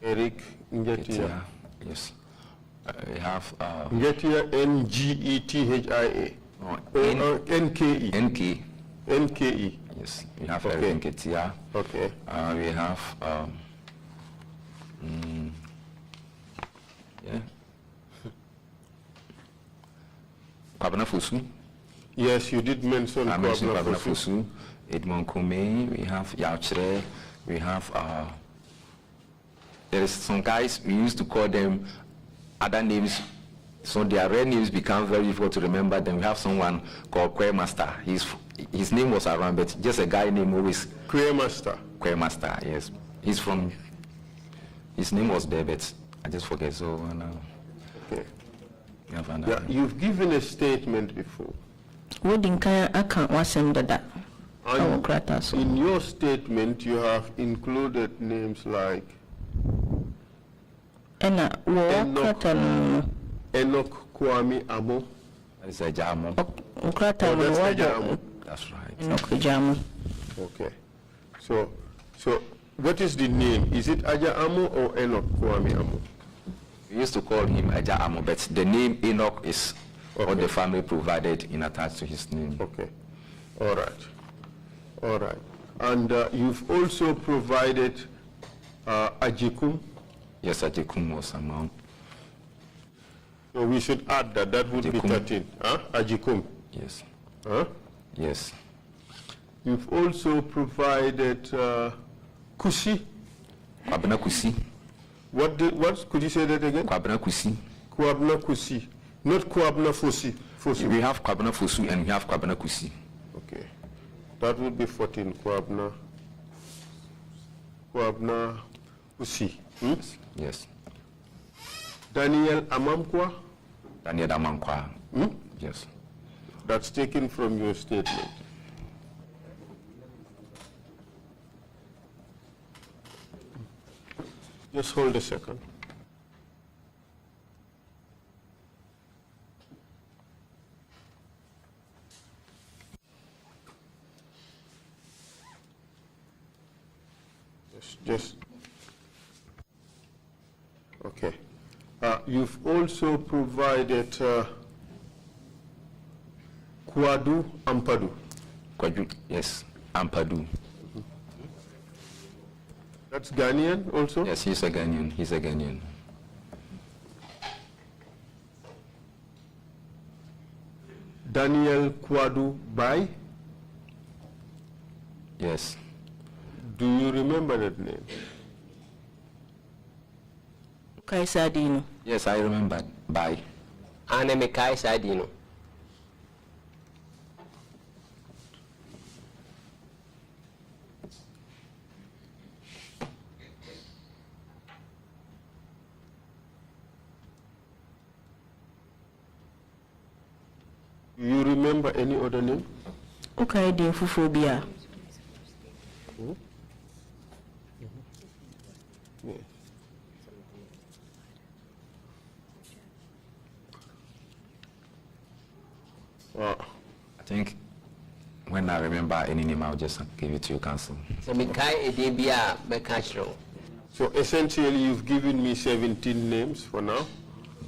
Eric Ngetia. Yes. We have Ngetia. N-G-E-T-H-I-A. N-K-E. NK. N-K-E. Yes. We have Okay. Eric Nketia. Okay. We have Kwabena Fusu. Yes, you did mention I mentioned Kwabena Kwabena Fosu. Fusu. Edmond Kume. We have Yauchre. We have there is some guys we used to call them other names. So their real names become very difficult to remember. Then we have someone called Kerr Master. His name was around, but just a guy named always Queer Master. Kerr Master. Yes, he's from. His name was there, but I just forget. So Okay. you have another. Yeah, you've given a statement before. Wodinkan aka wasem dada. Awo krata so. In your statement, you have included names like Ena wo krata no. Enoch Kwame Amo. That is a Jamo. Krata Oh, no that's wo. Eja Amo. That's right. Enoch jamu. Okay. So what is the name? Is it Aja Amo or Enoch Kwame Amo? We used to call him Eja Amo, but the name Enoch is what Okay. the family provided in attached to his name. Okay. All right. All right. And you've also provided Ajikum. Yes, Ajekum was among. So we should add that. That would be Ajikum. 13. Huh? Ajikum. Yes. Huh? Yes. You've also provided Kusi. Kwabena Kusi. What could you say that again? Kwabena Kusi. Kwabna Kusi. Not Kwabna Fosi. Fosi. We have Kwabena Fusu and we have Kwabena Kusi. Okay. That would be 14. Kwabna Kusi. Yes. Daniel Amamkwa. Daniel Damankwa. Yes. That's taken from your statement. Just hold a second. Just okay. You've also provided Kwadu Ampadu. Kwadu, yes, Ampadu. That's Ghanaian also? Yes, he's a Ghanaian. He's a Ghanaian. Daniel Kwadu Bai? Yes. Do you remember that name? Kaisadino. Yes, I remember. Bye. Aneme Kaisadino. Do you remember any other name? Okay, the Fufobia. Yeah. I think when I remember any name, I'll just give it to you, Council. So essentially, you've given me 17 names for now.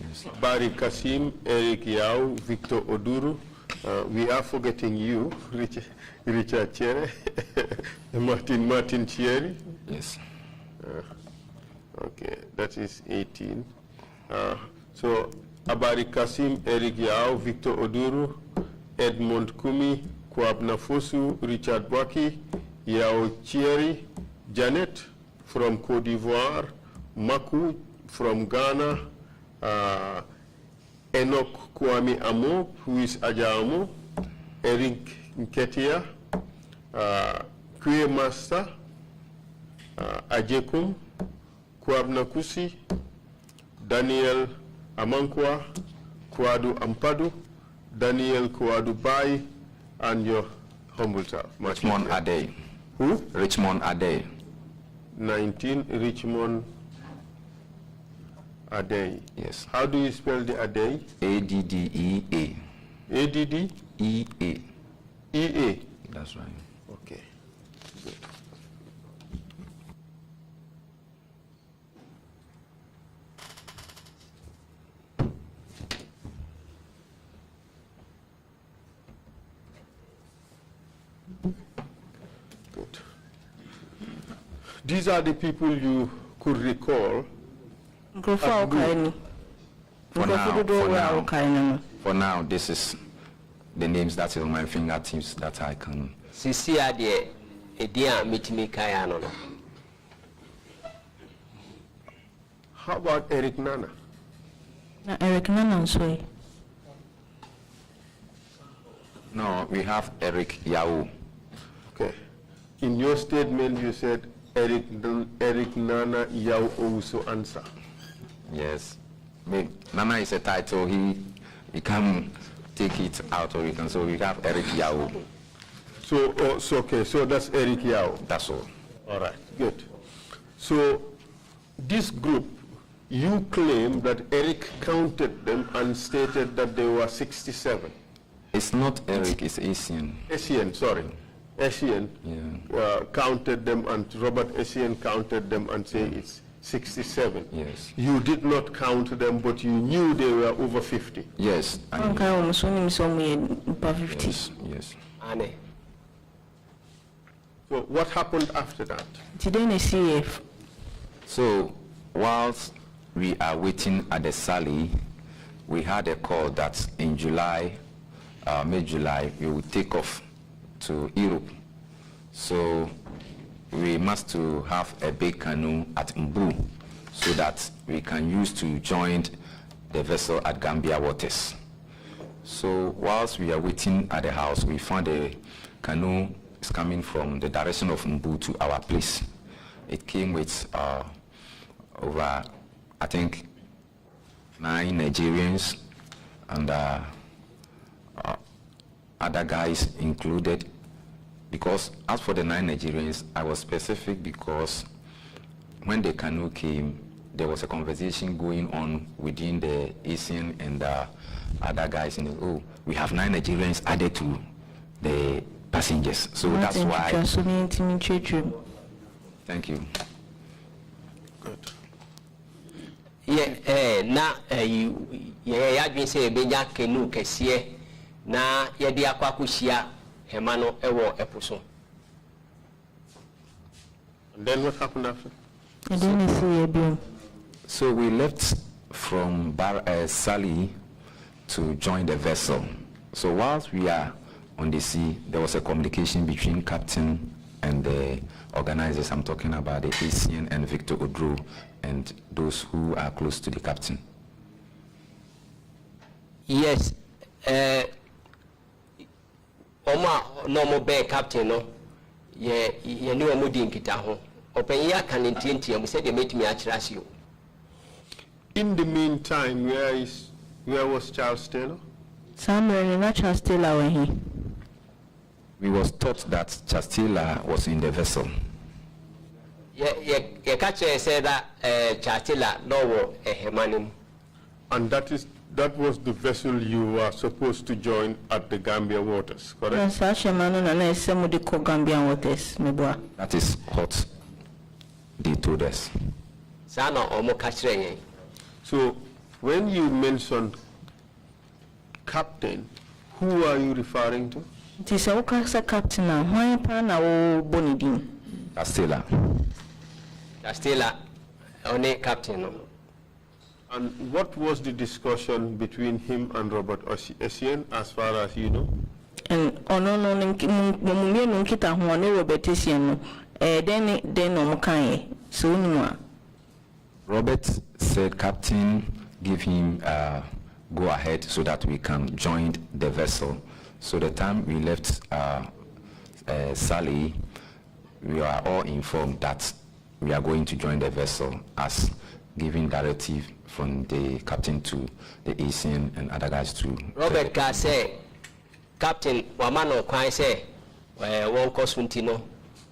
Yes. Barry Kasim, Eric Yao, Victor Oduru. We are forgetting you, Richard Kyere, Martin Kyere. Yes. Okay, that is 18. So Abari Kasim, Eric Yao, Victor Oduru, Edmond Kumi, Kwabna Fosu, Richard Bwaki, Yao Kyere, Janet from Cote d'Ivoire, Maku from Ghana, Enoch Kwame Amo, who is Aja Amo, Eric Nketia, Kyere Master, Ajekum, Kwabna Kusi, Daniel Amankwa, Kwadu Ampadu, Daniel Kwadu Bai, and your humble self. Richmond Ade. Who? Richmond Ade. 19, Richmond Ade. Yes. How do you spell the Ade? A-D-D-E-A. A-D-D? E-A. E-A. That's right. Okay. Good. Good. These are the people you could recall. For now, this is the names that are on my fingertips that I can. Sisi ade edia mitimi kaya no. How about Eric Nana? Eric Nana, sorry. No, we have Eric Yao. Okay. In your statement, you said Eric Nana Yao also answer. Yes. Nana is a title. He can take it out, or he can. So we have Eric Yao. So, okay. So that's Eric Yao. That's all. All right. Good. So this group, you claim that Eric counted them and stated that there were 67. It's not Eric. It's Asian. Asian, sorry. Asian counted them, and Robert Asian counted them and say it's 67. Yes. You did not count them, but you knew they were over 50. Yes. Yes. Yes. Ane. So what happened after that? So whilst we are waiting at the Saly, we had a call that in July, mid-July, we will take off to Europe. So we must to have a big canoe at Mbu so that we can use to join the vessel at Gambia waters. So whilst we are waiting at the house, we found a canoe is coming from the direction of Mbu to our place. It came with over, I think, 9 Nigerians and other guys included. Because as for the 9 Nigerians, I was specific because when the canoe came, there was a conversation going on within the ASEAN and the other guys. And oh, we have 9 Nigerians added to the passengers. So that's why. Thank you. Good. Yeah, na ya dwen say beja canoe kese na ye de akwa kuhia hema no ewo eposo. And then what happened after? I didn't see a beam. So we left from Barra, Saly to join the vessel. So whilst we are on the sea, there was a communication between captain and the organizers. I'm talking about the ASEAN and Victor Odro and those who are close to the captain. Yes, Oma normal bear captain no, ye knew a moody in Kitaho. Open ya can intend you said they made me actually you. In the meantime, where was Charles Taylor? Somewhere in Charles Taylor when he. We was taught that Charles Taylor was in the vessel. Yeah, catcher said that Charles Taylor no a hemanim. And that was the vessel you were supposed to join at the Gambia waters, correct? Yes, such a man and I said the Gambian waters, my boy. That is what they told us. Sana omo catcher. So when you mentioned captain, who are you referring to? It is a captain now. Why pan our Bonidin? Castilla. Castilla, only captain. And what was the discussion between him and Robert Essien, as far as you know? And no kita huane Robert Essien. Then no makaye. So no. Robert said, Captain, give him go ahead so that we can join the vessel. So the time we left Saly, we are all informed that we are going to join the vessel as giving directive from the captain to the ASEAN and other guys to. Robert ka say, Captain, wamano kwa say, one kosuntino,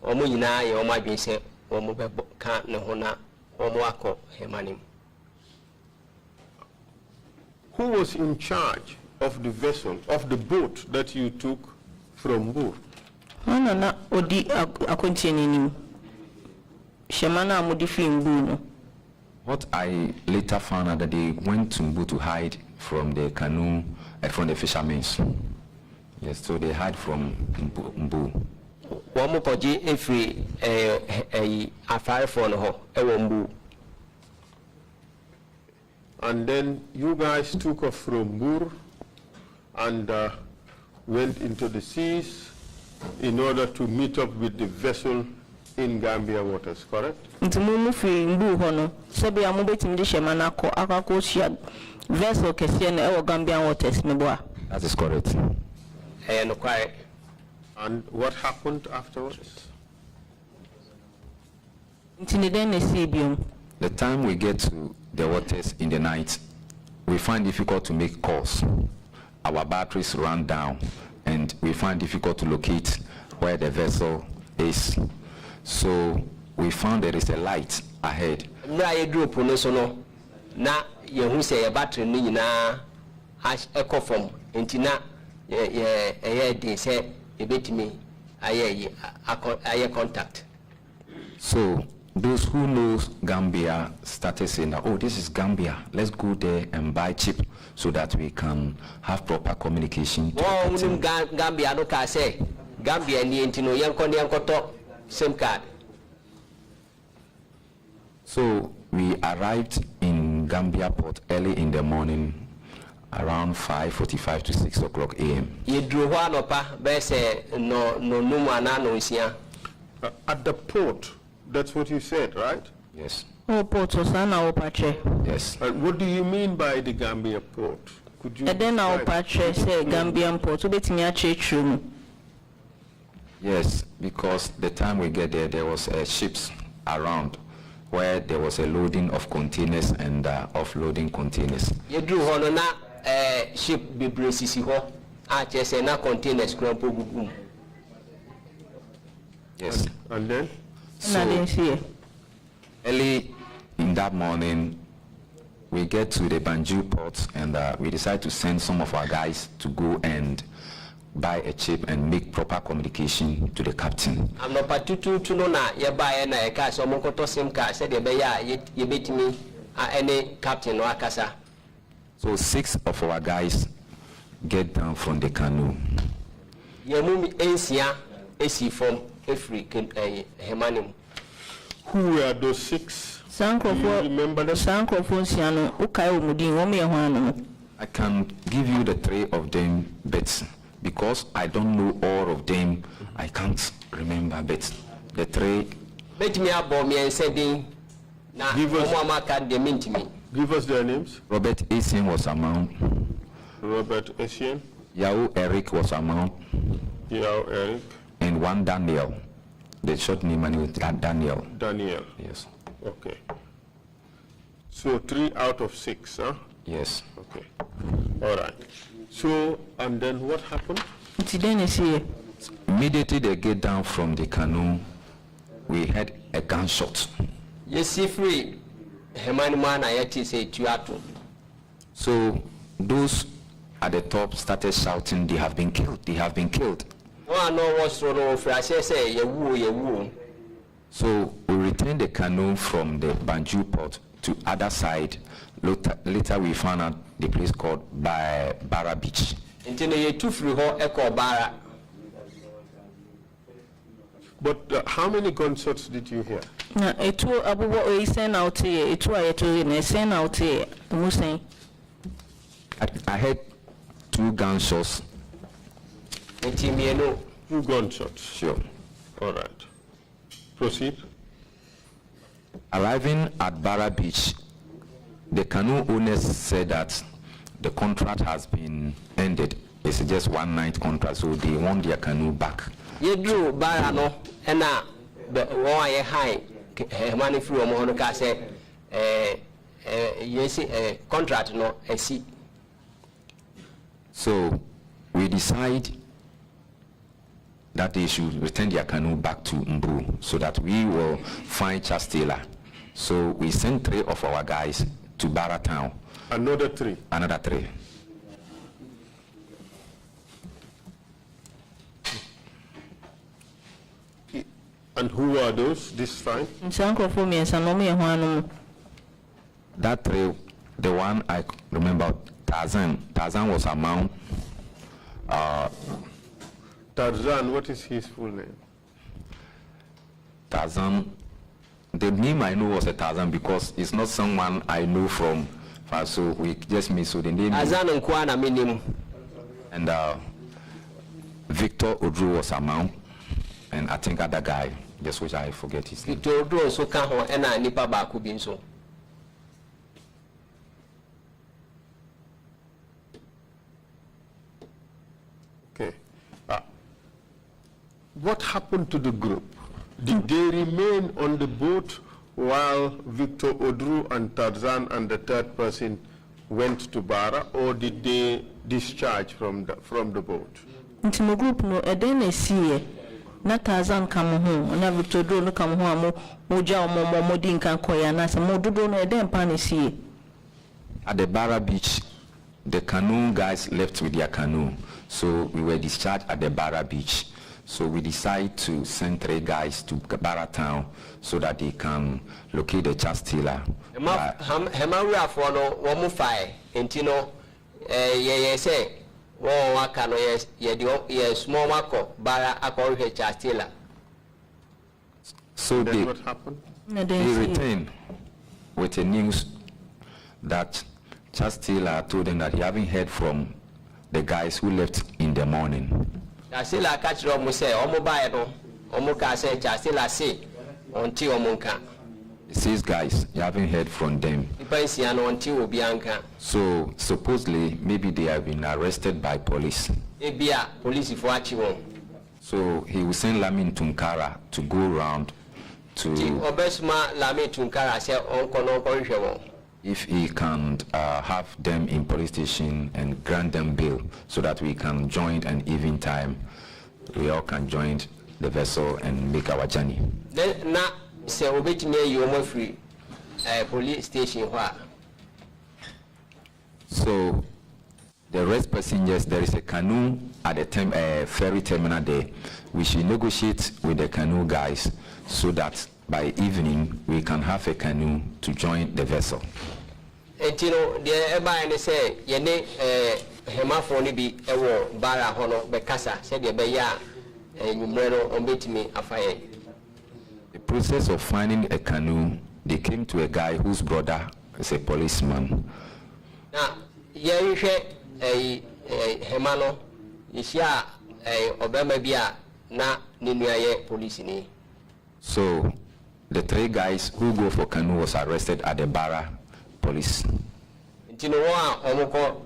omu yina ye oma bin say, omu be ka ne hona, omu ako hemanim. Who was in charge of the vessel, of the boat that you took from Bur? Na odi akontini Shemana amudi Mbu. What I later found out that they went to Mbu to hide from the canoe, from the fishermen. Yes, so they hide from Mbu. Wamu koji every affair for no ewo Mbu. And then you guys took off from Bur and went into the seas in order to meet up with the vessel in Gambia waters, correct? Ntimumu fi Mbu hono. Sebi amubeti mdishe manako akako shia vessel kesiene ewo Gambia waters meboa. That is correct. No quiet. And what happened afterwards? The time we get to the waters in the night, we find difficult to make calls. Our batteries run down and we find difficult to locate where the vessel is. So we found there is a light ahead. Na yehu say battery ni na echo from entina dey say ebetimi aye contact. So those who know Gambia started saying that, oh, this is Gambia, let's go there and buy chip so that we can have proper communication. Gambia no ka say Gambia ni entino yanko SIM card. So we arrived in Gambia port early in the morning, around 5:45 to 6 o'clock a.m. At the port, that's what you said, right? Yes. Yes. And what do you mean by the Gambia port? Could you? And then our patche say Gambian port. Yes, because the time we get there was ships around where there was a loading of containers and offloading containers. You drew on ship be bracing ho chese na containers krampo gugu. Yes. And then? So, early in that morning, we get to the Banjul port and we decide to send some of our guys to go and buy a chip and make proper communication to the captain. I'm not patutu to know na ye buy na e ka so mo koto sim ka said ye be ya ye betimi any captain or akasa. So 6 of our guys get down from the canoe. Ye mumi ensia esi from African Hemanim. Who were those 6? Sanko for remember them? Sanko for Siano, Ukai Mudi, Womi. I can give you the 3 of them, but because I don't know all of them, I can't remember. But the 3. Bet me about me and said, "Na Mama can they mean to me." Give us their names. Robert Essien was among. Robert Essien. Yao Eric was among. Yao Eric. And 1 Daniel. The short name and it was Daniel. Daniel. Yes. Okay. So 3 out of 6, huh? Yes. Okay. All right. So, and then what happened? Immediately they get down from the canoe, we had a gunshot. Yes, free. Hemanima na yeti say tuatu. So those at the top started shouting, "They have been killed! They have been killed!" No, no, what's wrong? I say, "You woo." So we returned the canoe from the Banjul port to other side. Later we found out the place called Barra Beach. But how many gunshots did you hear? I heard 2 gunshots. 2 gunshots? Sure. All right. Proceed. Arriving at Barra Beach, the canoe owners said that the contract has been ended. It's just 1 night contract, so they want their canoe back. You drew Barra no, and now the one I high money through a monoca say, yes, contract no, I see. So we decide that they should return their canoe back to Mbru so that we will find Charles Taylor. So we sent 3 of our guys to Barra town. Another 3? Another 3. And who are those this time? That 3, the one I remember, Tarzan. Tarzan was among. Tarzan, what is his full name? Tarzan. The name I know was a Tarzan because it's not someone I know from. So we just made so the name. Tarzan and Kwana minim. And Victor Odru was among, and I think other guy, just which I forget his name. Victor Odru so kaho ena nipa ba kubinso. Okay. What happened to the group? Did they remain on the boat while Victor Odru and Tarzan and the 3rd person went to Barra, or did they discharge from the boat? Intimo group no edene sie na Tarzan come home na Victor Odru no come home mo ja mo din kan koya na se mo dodo no eden pa ne sie. At the Barra Beach, the canoe guys left with their canoe, so we were discharged at the Barra Beach. So we decided to send 3 guys to Barra town so that they can locate the Charles Taylor. Hemaria for no one fire, intino, ye say, one wakano, yes, small Marco, Barra, according to Charles Taylor. So then what happened? They returned with the news that Charles Taylor told them that he haven't heard from the guys who left in the morning. Chastela catch up say omo no omo say Chastela say until omonka. It says guys, you haven't heard from them. Until Bianca. So supposedly maybe they have been arrested by police. Police for so he will send Lamin Tunkara to go around to Obesma Lamin Tunkara say if he can have them in police station and grant them bail so that we can join an even time, we all can join the vessel and make our journey. Then na say obetime you mo free police station where. So the rest passengers, there is a canoe at the ferry terminal there. We should negotiate with the canoe guys so that by evening we can have a canoe to join the vessel. You know, the everybody say ye ne hemafo ni bi ewo Barra hono bekasa said the beya numero ombetimi afaye. The process of finding a canoe, they came to a guy whose brother is a policeman. Now, ye hemano ishia obema bia na ninuaye police ni. So the 3 guys who go for canoe was arrested at the Barra police. Ntino wa omoko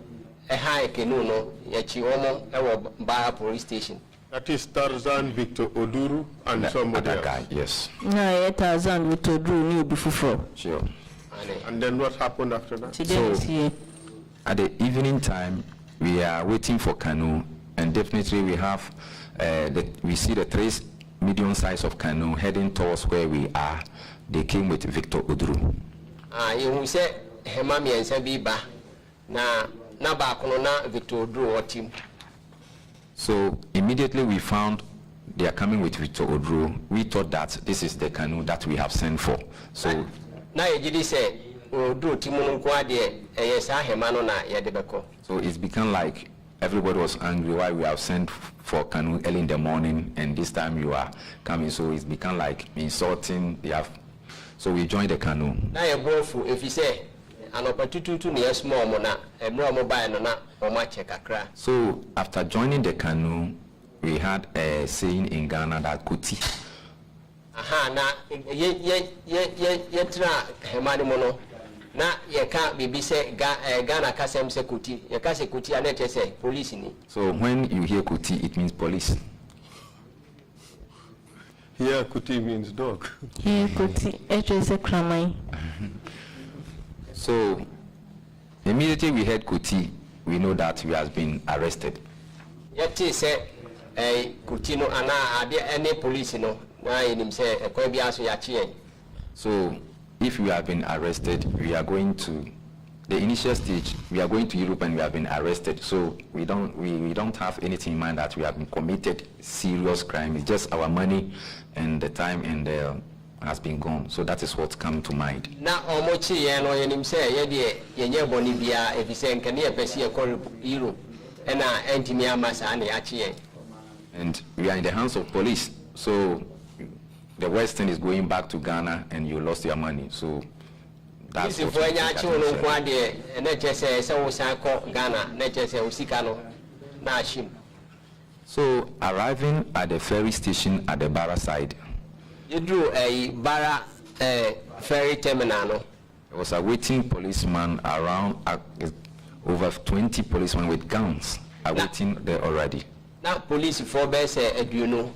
high canoe no yachi omo ewo Barra police station. That is Tarzan, Victor Oduru, and somebody else. Guy, yes. No, Tarzan with Oduru new before. Sure. And then what happened after that? So, at the evening time, we are waiting for canoe, and definitely we have, we see the 3 medium size of canoe heading towards where we are. They came with Victor Oduru. You say hemami and Sabiba na ba kono na Victor Oduru or team. So immediately we found they are coming with Victor Oduru. We thought that this is the canoe that we have sent for. So now you say Oduru timu nkwa de eyesa hemano na yedebeko. So it's become like everybody was angry why we have sent for canoe early in the morning and this time you are coming. So it's become like insulting. They have. So we joined the canoe. Now you bofu if you say an opportunity to near small mona a more mobile na or my check akra. So after joining the canoe, we had a saying in Ghana that kuti. Aha na ye tra hemani mono na ye ka bibi say Ghana kasem se kuti ye ka se kuti anete say police ni. So when you hear kuti, it means police. Here kuti means dog. Here kuti it is a crime. So immediately we heard kuti, we know that we have been arrested. Yet say a kutino ana any police no na him say a kwabiaso yachi. So if we have been arrested, we are going to the initial stage, we are going to Europe and we have been arrested. So we don't have anything in mind that we have been committed serious crime. It's just our money and the time and has been gone. So that is what's come to mind. Na omochi ye no yenim say ye de yenye boni bia if say nkane ye pese ye call Europe and entimi amasa na yachi. And we are in the hands of police. So the Western is going back to Ghana and you lost your money. So that's what So arriving at the ferry station at the Barra side, you drew a Barra ferry terminal. There was a waiting policeman around over 20 policemen with guns are waiting there already. Now police for best you know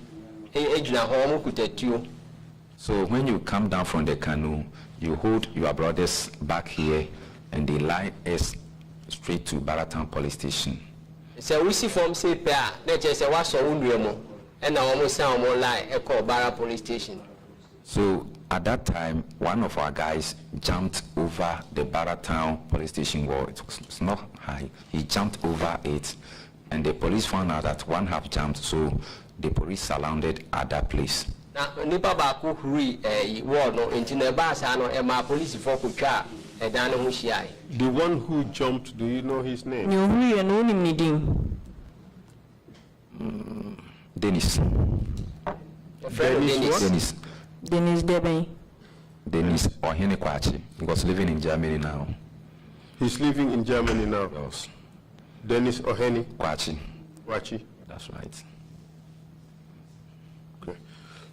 so when you come down from the canoe, you hold your brothers back here and they line us straight to Barra Town Police Station. So we see from say pair, let's just say what's our own and now almost sound more like a call Barra Police Station. So at that time, one of our guys jumped over the Barra Town Police Station wall. It was not high. He jumped over it and the police found out that one have jumped, so the police surrounded at that place. Now, nipa baako huri wall no nti na ba sa no e ma police for kutwa e dan ho hia. The one who jumped, do you know his name? You huri no ni midin. Dennis. Dennis Deben. Dennis Ohene Kwachi. He was living in Germany now. He's living in Germany now. Yes. Dennis Ohene Kwachi. Kwachi. That's right. Okay.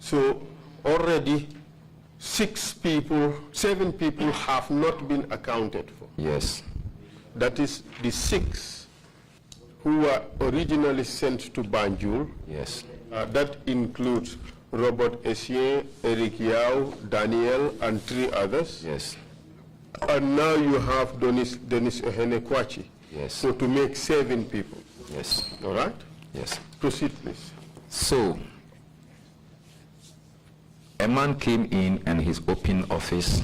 So already 7 people have not been accounted for. Yes. That is the 6 who were originally sent to Banjul. Yes. That includes Robert Essien, Eric Yao, Daniel, and 3 others. Yes. And now you have Dennis Ehenekwachi. Yes. So to make 7 people. Yes. All right? Yes. Proceed, please. So, a man came in and he's open office,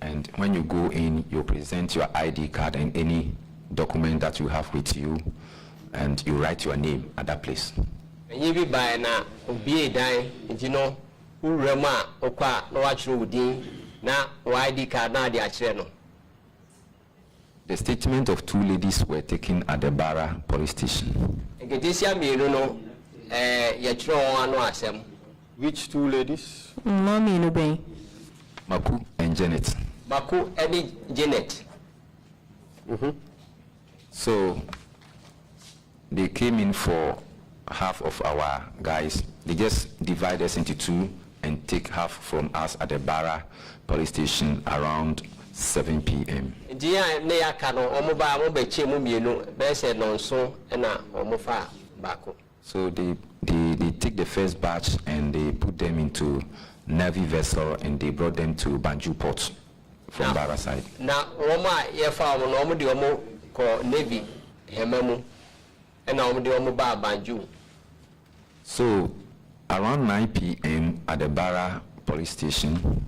and when you go in, you present your ID card and any document that you have with you, and you write your name at that place. You be by na obi dan you know urema okwa no wachiro udin na ID card na de achire no. The statement of 2 ladies were taken at the Barra police station. Egedisia miru no ya chiro won anu asem. Which 2 ladies? Mommy no ben. Maku and Janet. Maku and Janet. So they came in for half of our guys. They just divide us into 2 and take half from us at the Barra police station around 7 p.m. Dia ne yakano omoba mo beche mu mienu be se nonso na omofa bako. So they take the first batch and they put them into Navy vessel and they brought them to Banjul port from Barra side. Na oma yefa no omo de omo ko Navy hemamu na omo de omo ba Banjul. So around 9 p.m. at the Barra police station,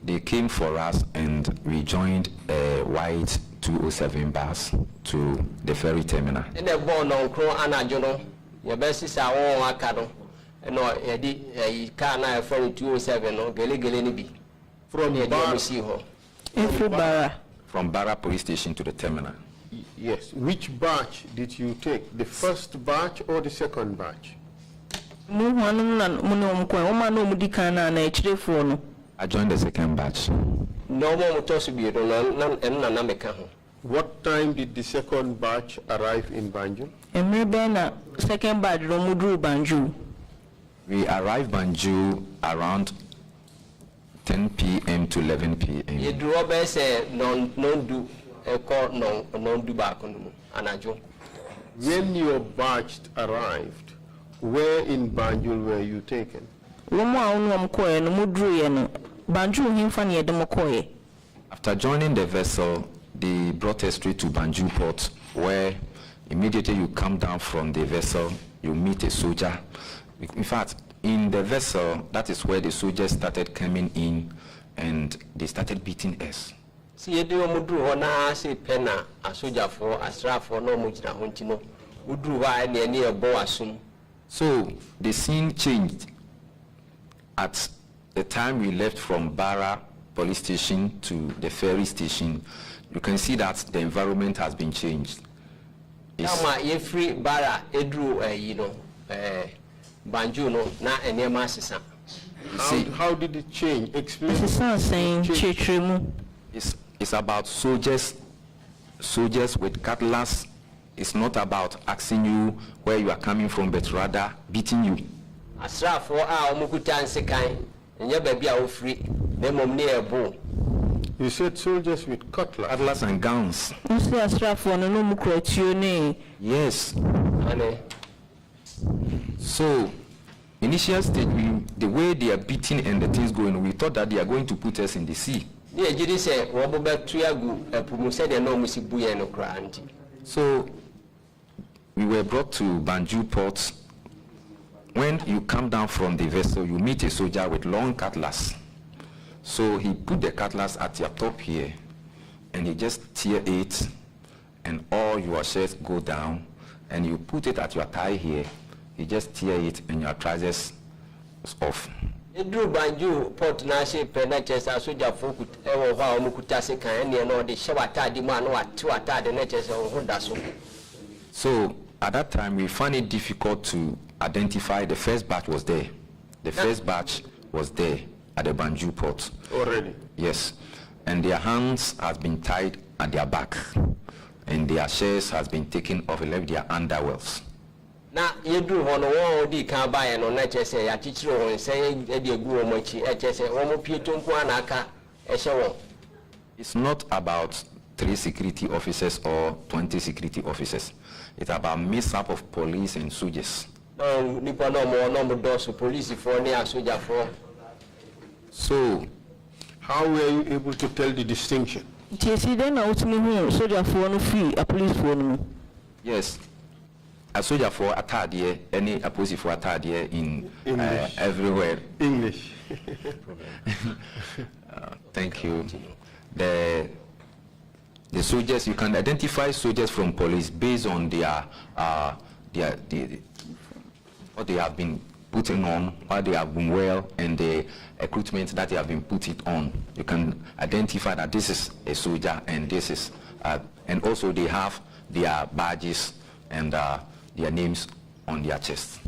they came for us and we joined a white 207 bus to the ferry terminal. In the born on Crow Anajono, your best is our own Akado, and no, a car now ferry 207 or Gilly from the Barra. Barra. From Barra police station to the terminal. Yes. Which batch did you take? The first batch or the second batch? I joined the second batch. No more to be and What time did the second batch arrive in Banjul? Second batch Banjul. We arrived Banjul around 10 p.m. to 11 p.m. You draw best non do a call non do back on Anajo. When your batch arrived, where in Banjul were you taken? After joining the vessel, they brought us straight to Banjul port, where immediately you come down from the vessel, you meet a soldier. In fact, in the vessel, that is where the soldiers started coming in and they started beating us. See, you do a say penna, a soldier for a strap for no much na huntino. Would do why near Boasum. So the scene changed. At the time we left from Barra police station to the ferry station, you can see that the environment has been changed. You free Barra, Edru, Banjul, no, na any massisa. How did it change? Explain. It's about soldiers with cutlass. It's not about asking you where you are coming from, but rather beating you. Asra for our Mukutan Sekai, and your baby are free. They mom near bull. You said soldiers with cutlass and guns. Yes. So, initial stage, the way they are beating and the things going, we thought that they are going to put us in the sea. So, we were brought to Banjul port. When you come down from the vessel, you meet a soldier with long cutlass. So he put the cutlass at your top here, and he just tear it, and all your shirts go down, and you put it at your thigh here. He just tear it, and your trousers is off. Drew Banjul port Nashi Penatches are soldier folk ever while Mukutasi and no the Shawata demand what 2 attack the natures of Hondaso. So at that time, we found it difficult to identify the first batch was there. The first batch was there at the Banjul port. Already? Yes. And their hands has been tied at their back. And their shirts has been taken off and left their underwears. Now, you do one or the can buy and on natures say, I teach you and say, Eddie Guomochi, HSA, Homo Piton Puanaka, Eshaw. It's not about 3 security officers or 20 security officers. It's about mix-up of police and soldiers. No, no more number doors police for near soldier for. So, How were you able to tell the distinction? then out me who soldier for no free a police for no. Yes. A soldier for a third year, any a police for a third year in everywhere. English. Thank you. The soldiers, you can identify soldiers from police based on their what they have been putting on, what they have been well, and the equipment that they have been put it on. You can identify that this is a soldier and this is, and also they have their badges and their names on their chest.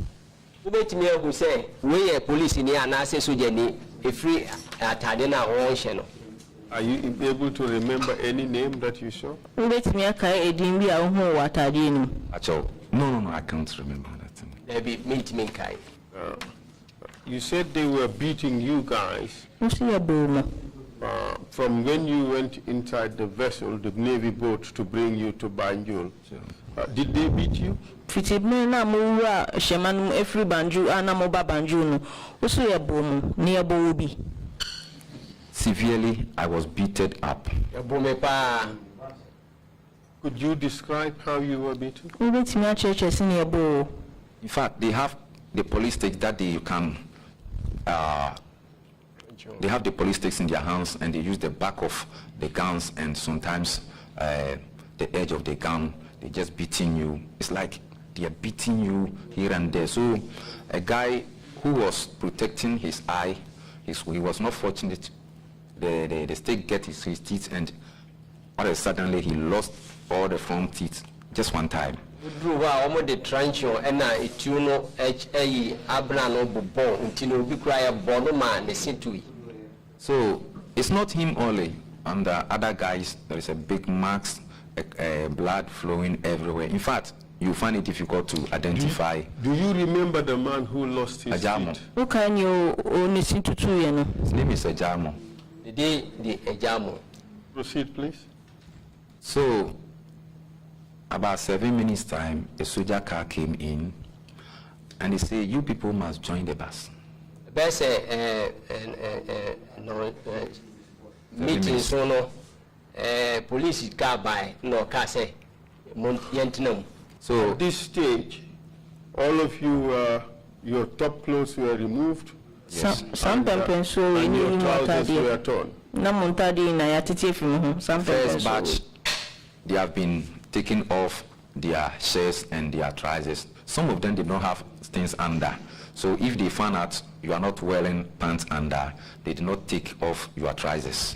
Who say we are police in here and I say soldier ni free atadena or Are you able to remember any name that you saw? Actually, no, I can't remember that. You said they were beating you guys from when you went inside the vessel, the Navy boat, to bring you to Banjul. Did they beat you? Severely, I was beaten up. Could you describe how you were beaten? In fact, they have the police sticks that they can. They have the police sticks in their hands, and they use the back of the guns, and sometimes the edge of the gun. They're just beating you. It's like they are beating you here and there. So, a guy who was protecting his eye, he was not fortunate. The stick get his teeth, and all of a sudden he lost all the front teeth just one time. So it's not him only. On the other guys, there is a big marks, blood flowing everywhere. In fact, you find it difficult to identify. Do you remember the man who lost his teeth? Who can you listen to? His name is Ajamo. Proceed, please. So, about 7 minutes time, a soldier car came in, and he said, "You people must join the bus." Meeting so no police car by no car say So at this stage, all of you, your top clothes were removed. Yes. Some people so And your trousers were torn. First batch, they have been taking off their shirts and their trousers. Some of them did not have things under. So if they found out you are not wearing pants under, they did not take off your trousers.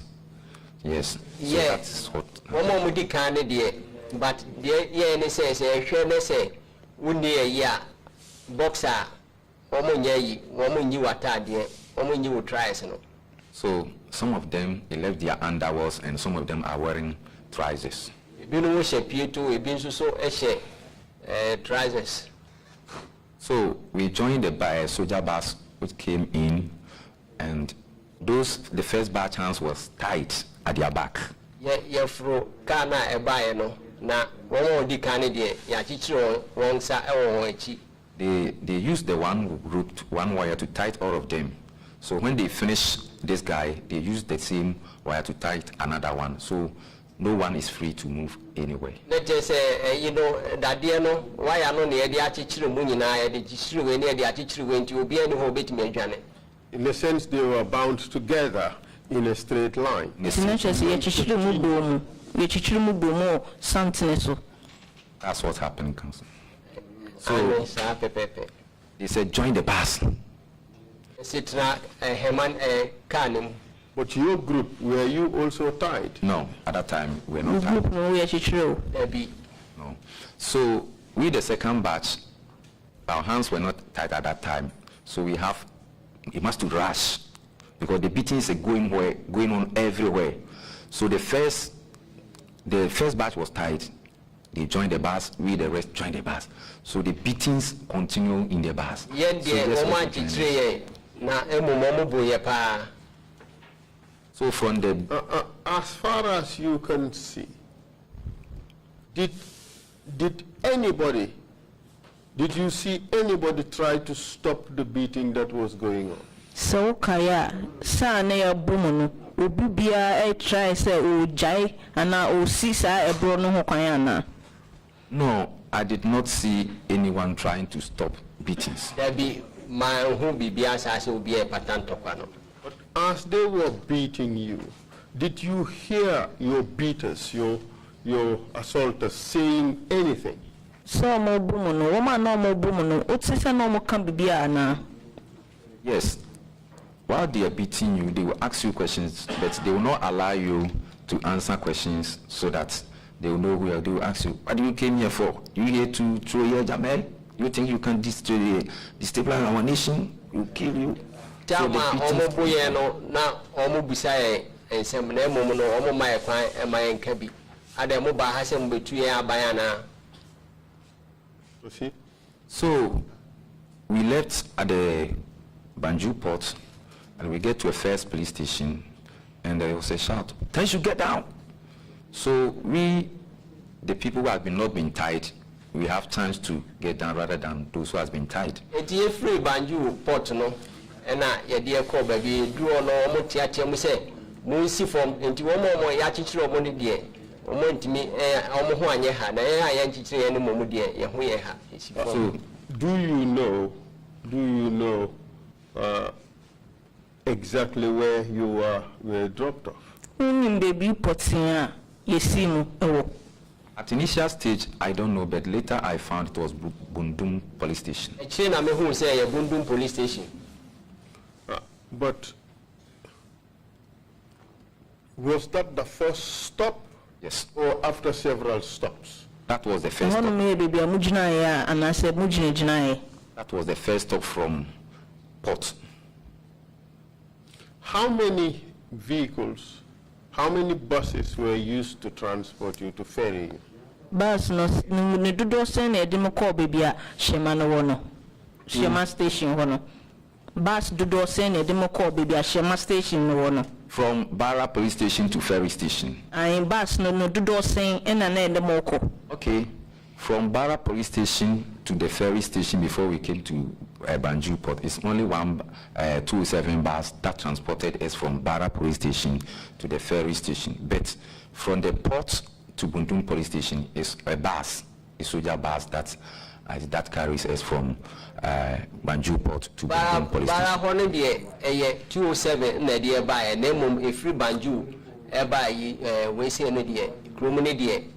Yes. So yeah. That's what. One more with the candidate, but the yeah, say boxer, woman you attire, woman you try. So some of them they left their underwears, and some of them are wearing trousers. Trousers. So we joined the soldier bus which came in, and the first batch hands was tight at their back. Yeah, fro kana e buy no na one di candidate ya chichiro one sa e They used the one rope, one wire to tie all of them. So when they finish this guy, they use the same wire to tie another one. So no one is free to move anywhere. Let's just say, you know, that dear no, why are no near the attitude munina, the chichiro near the attitude when you be any bit me, Janet. In a sense, they were bound together in a straight line. That's what happened, Council. So they said, join the bus. But your group, were you also tied? No, at that time we were not tied. No. So we, the second batch, our hands were not tied at that time. So we must rush because the beatings are going on everywhere. So the first batch was tied. They joined the bus, we the rest joined the bus. So the beatings continue in the bus. So from the as far as you can see, did you see anybody try to stop the beating that was going on? So Kaya sa na ya bumu no obi bia try say o jai ana o see sa ebro no ho kwan ana. No, I did not see anyone trying to stop beatings. There be my who be biasa will be a pattern to Quano. But as they were beating you, did you hear your beaters, your assaulters saying anything? So mo bumu no, woman no mo bumu no, otse no mo kan bibia na. Yes. While they are beating you, they will ask you questions, but they will not allow you to answer questions so that they will know who you are. They will ask you, what do you came here for? You here to throw your Jamel? You think you can destabilize our nation? You kill you. Tama omo boye no na omo bisaye ensem na emom no omo mai kwan e mai nka bi. Ade mo ba ha se mbetu ye aban na. So we left at the Banjul port and we get to a first police station and there was a shout, "Then you get down." So we, the people who have not been tied, we have chance to get down rather than those who has been tied. Eti free Banjul port no na ye de call baby do no omo tiatia mu se mu si form enti wo mo ya chichiro mo ne de omo ntimi omo ho anye ha na ya chichiro ye ne mo mu de ye ho ye ha. So do you know exactly where you were dropped off? Baby potia yesimu ewo. At initial stage, I don't know, but later I found it was Bundum police station. China me who say Bundum police station. But was that the first stop? Yes. Or after several stops? That was the first stop. That was the first stop from port. How many vehicles, how many buses were used to transport you, to ferry you? Bus no ne dodo sen e dem call baby a Shema no wono. Shema station wono. Bus dodo sen e dem call baby a Shema station no wono. From Barra police station to ferry station. And bus no dodo sen e na dem call. Okay. From Barra police station to the ferry station before we came to Banjul port, it's only one 207 bus that transported us from Barra police station to the ferry station. But from the port to Bundum police station is a bus, a soldier bus that carries us from Banjul port to Bundum police station. Barra de 207 na de ba e na mom e free Banjul e ba yi we say no de kromuni de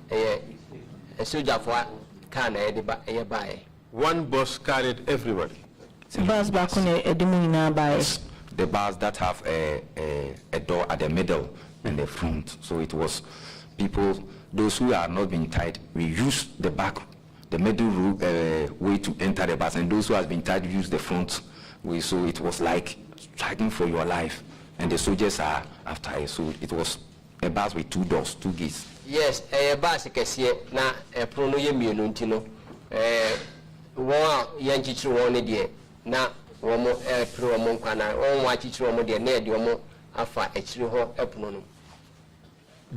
a soldier for can e ba e. One bus carried everybody. Bus back on a demuna by the bus that have a door at the middle and the front. So it was people, those who are not being tied, we use the back, the middle way to enter the bus, and those who have been tied use the front way. So it was like striking for your life, and the soldiers are after it. So it was a bus with 2 doors, 2 gates. Yes, a bus kesiye na prono ye mienu ntino wo yanchichi wo ne de na wo mo pro mo nkwana wo wa chichi wo mo de na de wo afa echiri ho epono no.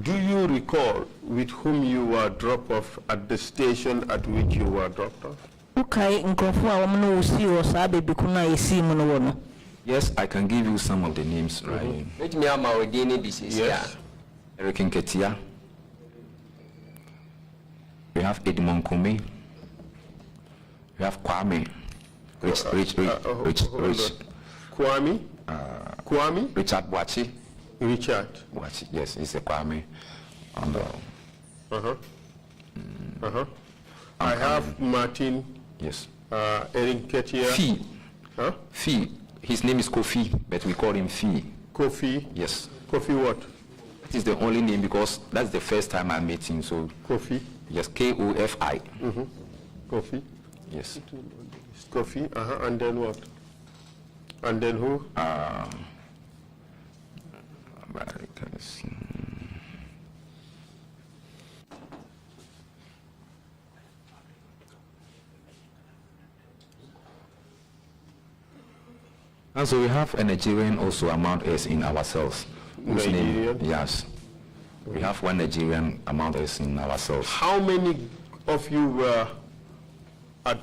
Do you recall with whom you were dropped off at the station at which you were dropped off? Okay, nkofo a wo no usi wo sa baby kuna yesi mu no wo no. Yes, I can give you some of the names, right? Let me am our DNA disease. Yes. Eric Nketia. We have Edmond Kumi. We have Kwame. Rich. Kwame? Kwame? Richard Boachi. Richard. Boachi, yes, it's a Kwame. And, I have Martin. Yes. Eric Ketia. Fee. Huh? Fee. His name is Kofi, but we call him Fee. Kofi? Yes. Kofi what? That is the only name because that's the first time I met him. So Kofi? yes, Kofi. Kofi? Yes. Kofi, and then what? And then who? And so we have a Nigerian also among us in our cells. Whose name? Nigerian? Yes. We have one Nigerian among us in our cells. How many of you were at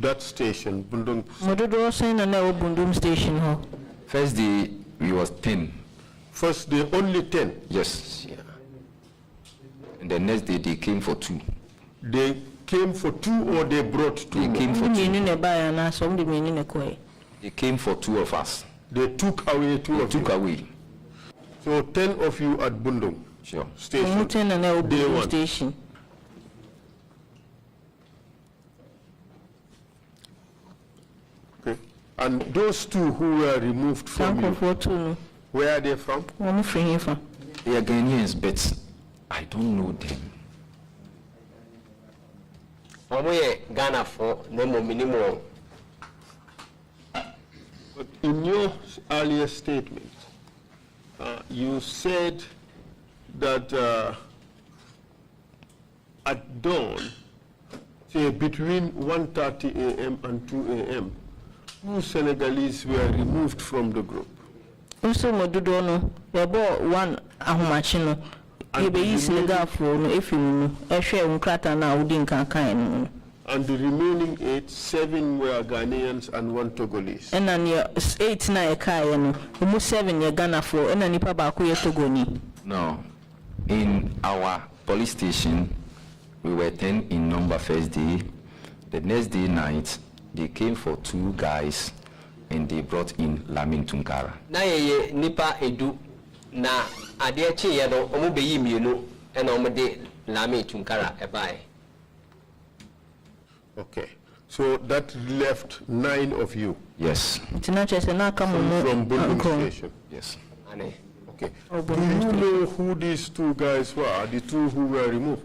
that station, Bundum? Mododo sen na wo Bundum station ho. First day we was 10. First day, only 10. Yes. And the next day, they came for 2. They came for 2 or they brought 2? They came for 2. They came for 2 of us. They took away 2 of you? Took away. So 10 of you at Bundung station. Day 1. Station. Okay. And those 2 who were removed from you, where are they from? They are Ghanaians, but I don't know them. Ghana for minimum. But in your earlier statement, you said that at dawn, say between 1:30 a.m. and 2 a.m., 2 Senegalese were removed from the group. Also, Modudono, they bought one Ahumachino. You be Senegal for no if you a share Uncrata now, Udinka. And the remaining 8, 7 were Ghanaians and 1 Togolese. And then 8 na Kayan, almost 7 year Ghana for, and then Nipa Bakuya Togoni. No. In our police station, we were 10 in number first day. The next day night, they came for 2 guys and they brought in Lamin Tunkara. Na ye Nipa Edu na Adechi Yado, Omube Yimino, and Omode Lamin Tunkara Ebai. Okay, so that left 9 of you. Yes. From Bundung Station. Yes. Okay. Do you know who these 2 guys were? The 2 who were removed?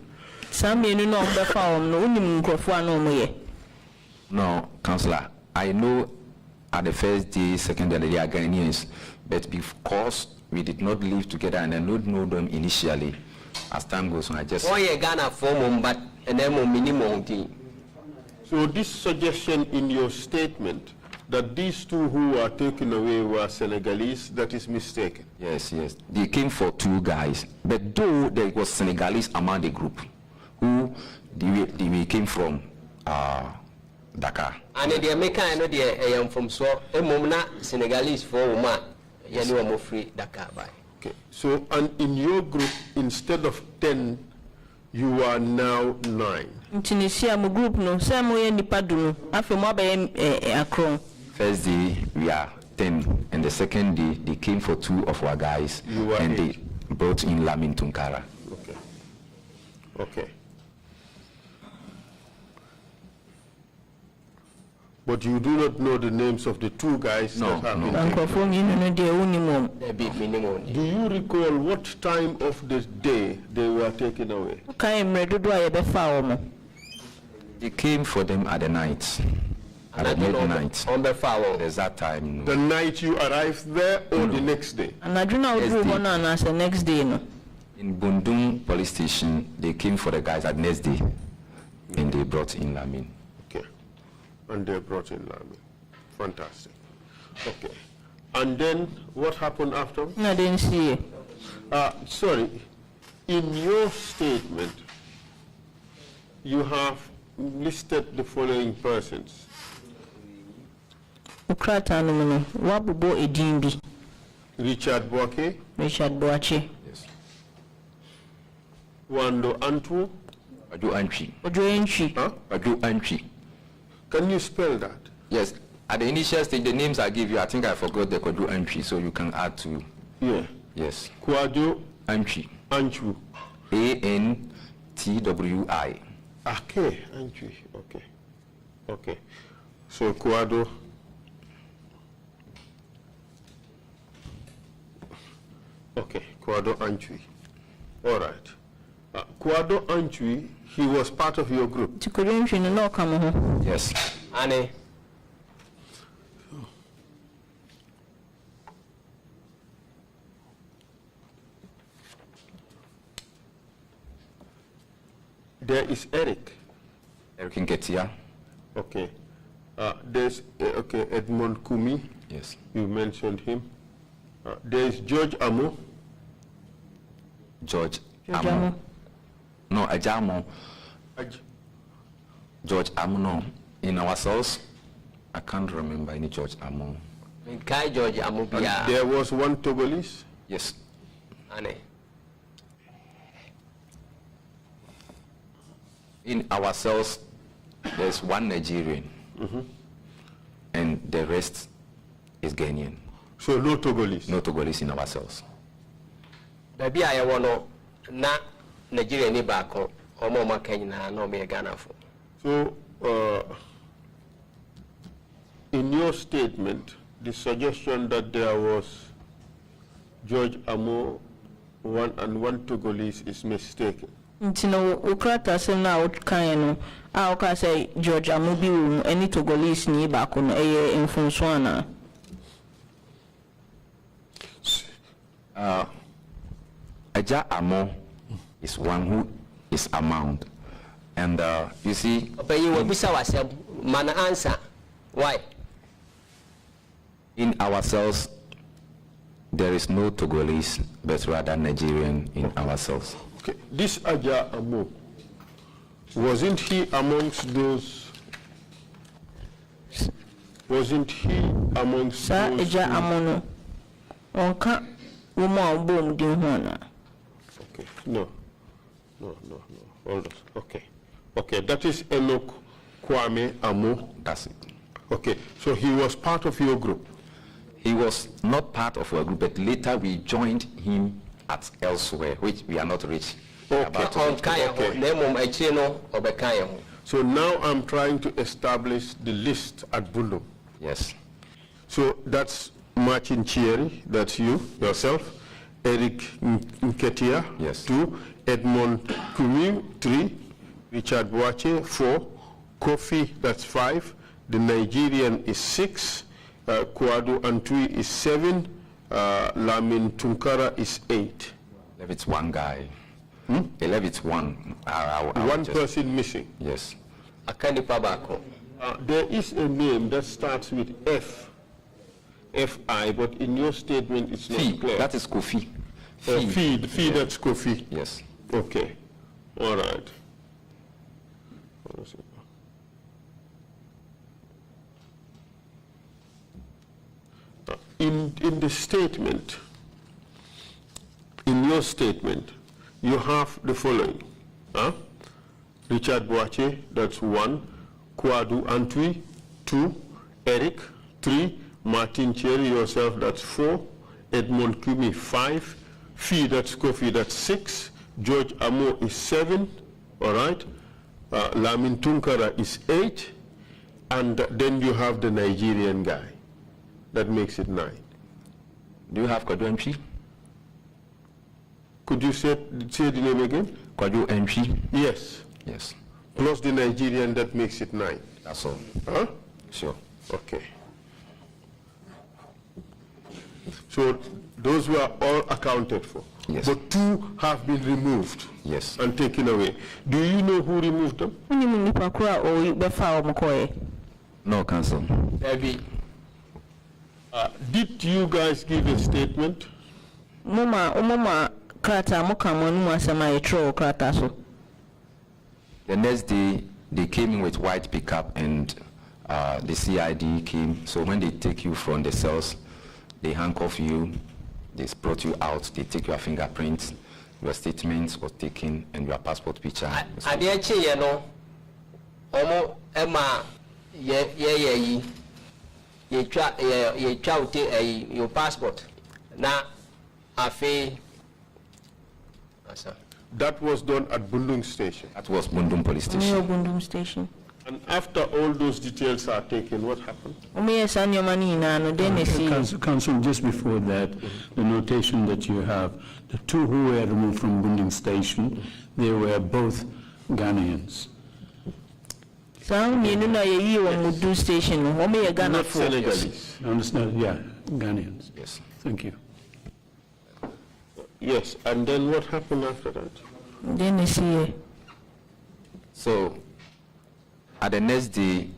No, Councillor. I know at the first day, second day, they are Ghanaians, but because we did not live together and I don't know them initially, as time goes on, I just. Oh, yeah, Ghana for but and then minimum thing. So this suggestion in your statement that these 2 who were taken away were Senegalese, that is mistaken. Yes, yes. They came for 2 guys, but though there was Senegalese among the group, who they came from Dakar. And the American, I know I am from so a moment Senegalese for woman, you are free Dakar by. Okay. So and in your group, instead of 10, you are now 9. Tunisia mo group no say mo ye nipa dunu afi mo be akron. First day we are 10 and the second day they came for 2 of our guys and 8. They brought in Lamin Tunkara. Okay. Okay. But you do not know the names of the 2 guys that have been taken. Do you recall what time of the day they were taken away? They came for them at the night, at the midnight. There's that time. The night you arrived there or the next day? Next day. In Bundung police station, they came for the guys at next day and they brought in Lamin. Okay. And they brought in Lamin. Fantastic. Okay. And then what happened after? I didn't see it. Sorry. In your statement, you have listed the following persons. Richard Boake. Richard Boache. Yes. Wando Antwu. Adu Antwi. Huh? Adu Antwi. Can you spell that? Yes. At the initial stage, the names I give you, I think I forgot the Kwadu Antwi, so you can add to. Yeah. Yes. Kwadu Antwi. Antwu. A-N-T-W-I. Okay, Antwi. Okay. Okay. So Kwadu. Okay, Kwadu Antwi. All right. Kwadu Antwi, he was part of your group. Yes. Annie. There is Eric. Eric Nketia. Okay. There's Edmond Kumi. Yes. You mentioned him. There's George Amo. George Amo. No, Ajamo. George Amo, no. In our source, I can't remember any George Amo. Kai George Amo. There was one Togolese. Yes, Ane. In our cells, there's one Nigerian, and the rest is Ghanaian. So no Togolese? No Togolese in our cells. Baby, I want na Nigerian ni bako, omo makeni na no me Ghana for. So, in your statement, the suggestion that there was George Amo, one Togolese is mistaken. Ntino ukrata se na utkan no a oka say George Amo bi wo any Togolese ni ba ko no eye mfunso ana. Aja Amo is one who is amount, and you see. But you will be so man answer. Why? In our cells, there is no Togolese, but rather Nigerian in our cells. Okay, this Aja Amo, wasn't he amongst those? Wasn't he amongst Sa those? Aja Amo no. Onka woman boom din ho na. Okay, no. Hold on. Okay, that is Enoch Kwame Amo. That's it. Okay, so he was part of your group. He was not part of our group, but later we joined him at elsewhere, which we are not rich. about Okay. So now I'm trying to establish the list at Bundum. Yes. So that's Martin Kyere, that's you, yourself, Eric Nketia, Yes. 2, Edmond Kumi, 3, Richard Boache, 4, Kofi, that's 5, the Nigerian is 6, Kouadou Antwi is 7, Lamin Tunkara is 8. It's one guy. It's one. One person missing. Yes. There is a name that starts with F, F-I, but in your statement it's not clear. That is Kofi. Fee, that's Kofi. Yes. Okay, all right. In the statement, in your statement, you have the following. Richard Boache, that's 1. Kouadou Antwi, 2. Eric, 3. Martin Kyere, yourself, that's 4. Edmond Kumi, 5. Fee, that's Kofi, that's 6. George Amo is 7. All right. Lamin Tunkara is 8. And then you have the Nigerian guy. That makes it 9. Do you have Kouadou Antwi? Could you say the name again? Kouadou Antwi? Yes. Yes. Plus the Nigerian, that makes it 9. That's all. Huh? Sure. Okay. So those were all accounted for. Yes. But 2 have been removed. Yes. And taken away. Do you know who removed them? No, Council. Did you guys give a statement? Mama krata mukamonu asema yetro krata so. The next day, they came in with white pickup and the CID came. So when they take you from the cells, they handcuff you, they brought you out, they take your fingerprints, your statements was taken, and your passport picture. Your passport. Now, that was done at Bundung Station. That was Bundung Police Station. Bundung Station. And after all those details are taken, what happened? Council, just before that, the notation that you have, the 2 who were removed from Bundung Station, they were both Ghanaians. Not Senegalese. Understand? Yeah, Ghanaians. Yes. Thank you. Yes, and then what happened after that? So, at the next day,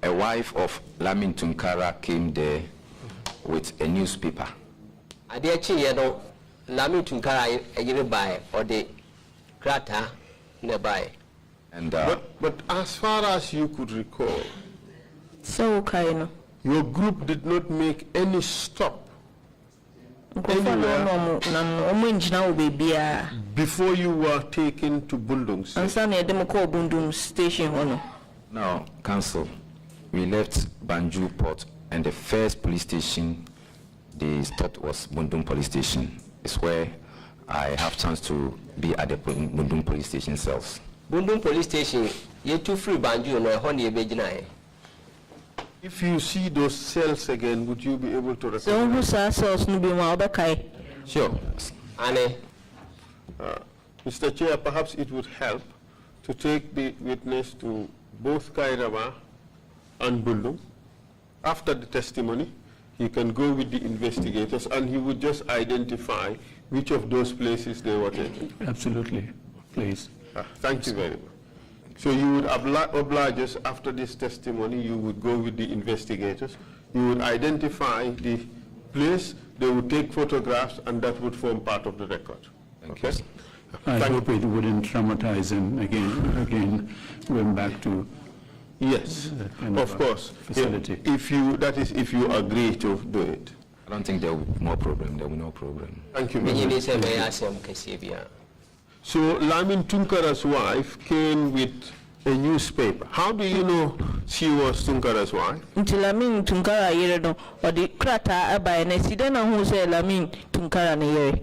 a wife of Lamin Tunkara came there with a newspaper. Lamin Tunkara buy or the krata nearby. And but as far as you could recall, so Kaino, your group did not make any stop before you were taken to Bundung Station? Now, Council, we left Banjul Port, and the first police station they stopped was Bundung Police Station. It's where I have chance to be at the Bundung Police Station cells. Bundung Police Station, you too free Banjul no honey bejina. If you see those cells again, would you be able to recognize? So who cells no be Maobekai? Sure. Anne. Mr. Chair, perhaps it would help to take the witness to both Kyere and Bundung. After the testimony, he can go with the investigators and he would just identify which of those places they were taken. Absolutely, please. Thank you very much. So you would oblige us after this testimony, you would go with the investigators, you would identify the place, they would take photographs, and that would form part of the record. Okay? I hope it wouldn't traumatize him again going back to yes, of course. Facility. If you agree to do it. I don't think there will be more problem. There will be no problem. Thank you very much. So Lamin Tunkara's wife came with a newspaper. How do you know she was Tunkara's wife? Until Lamin Tunkara yeredo or the krata abai ne sidena who say Lamin Tunkara ne yere.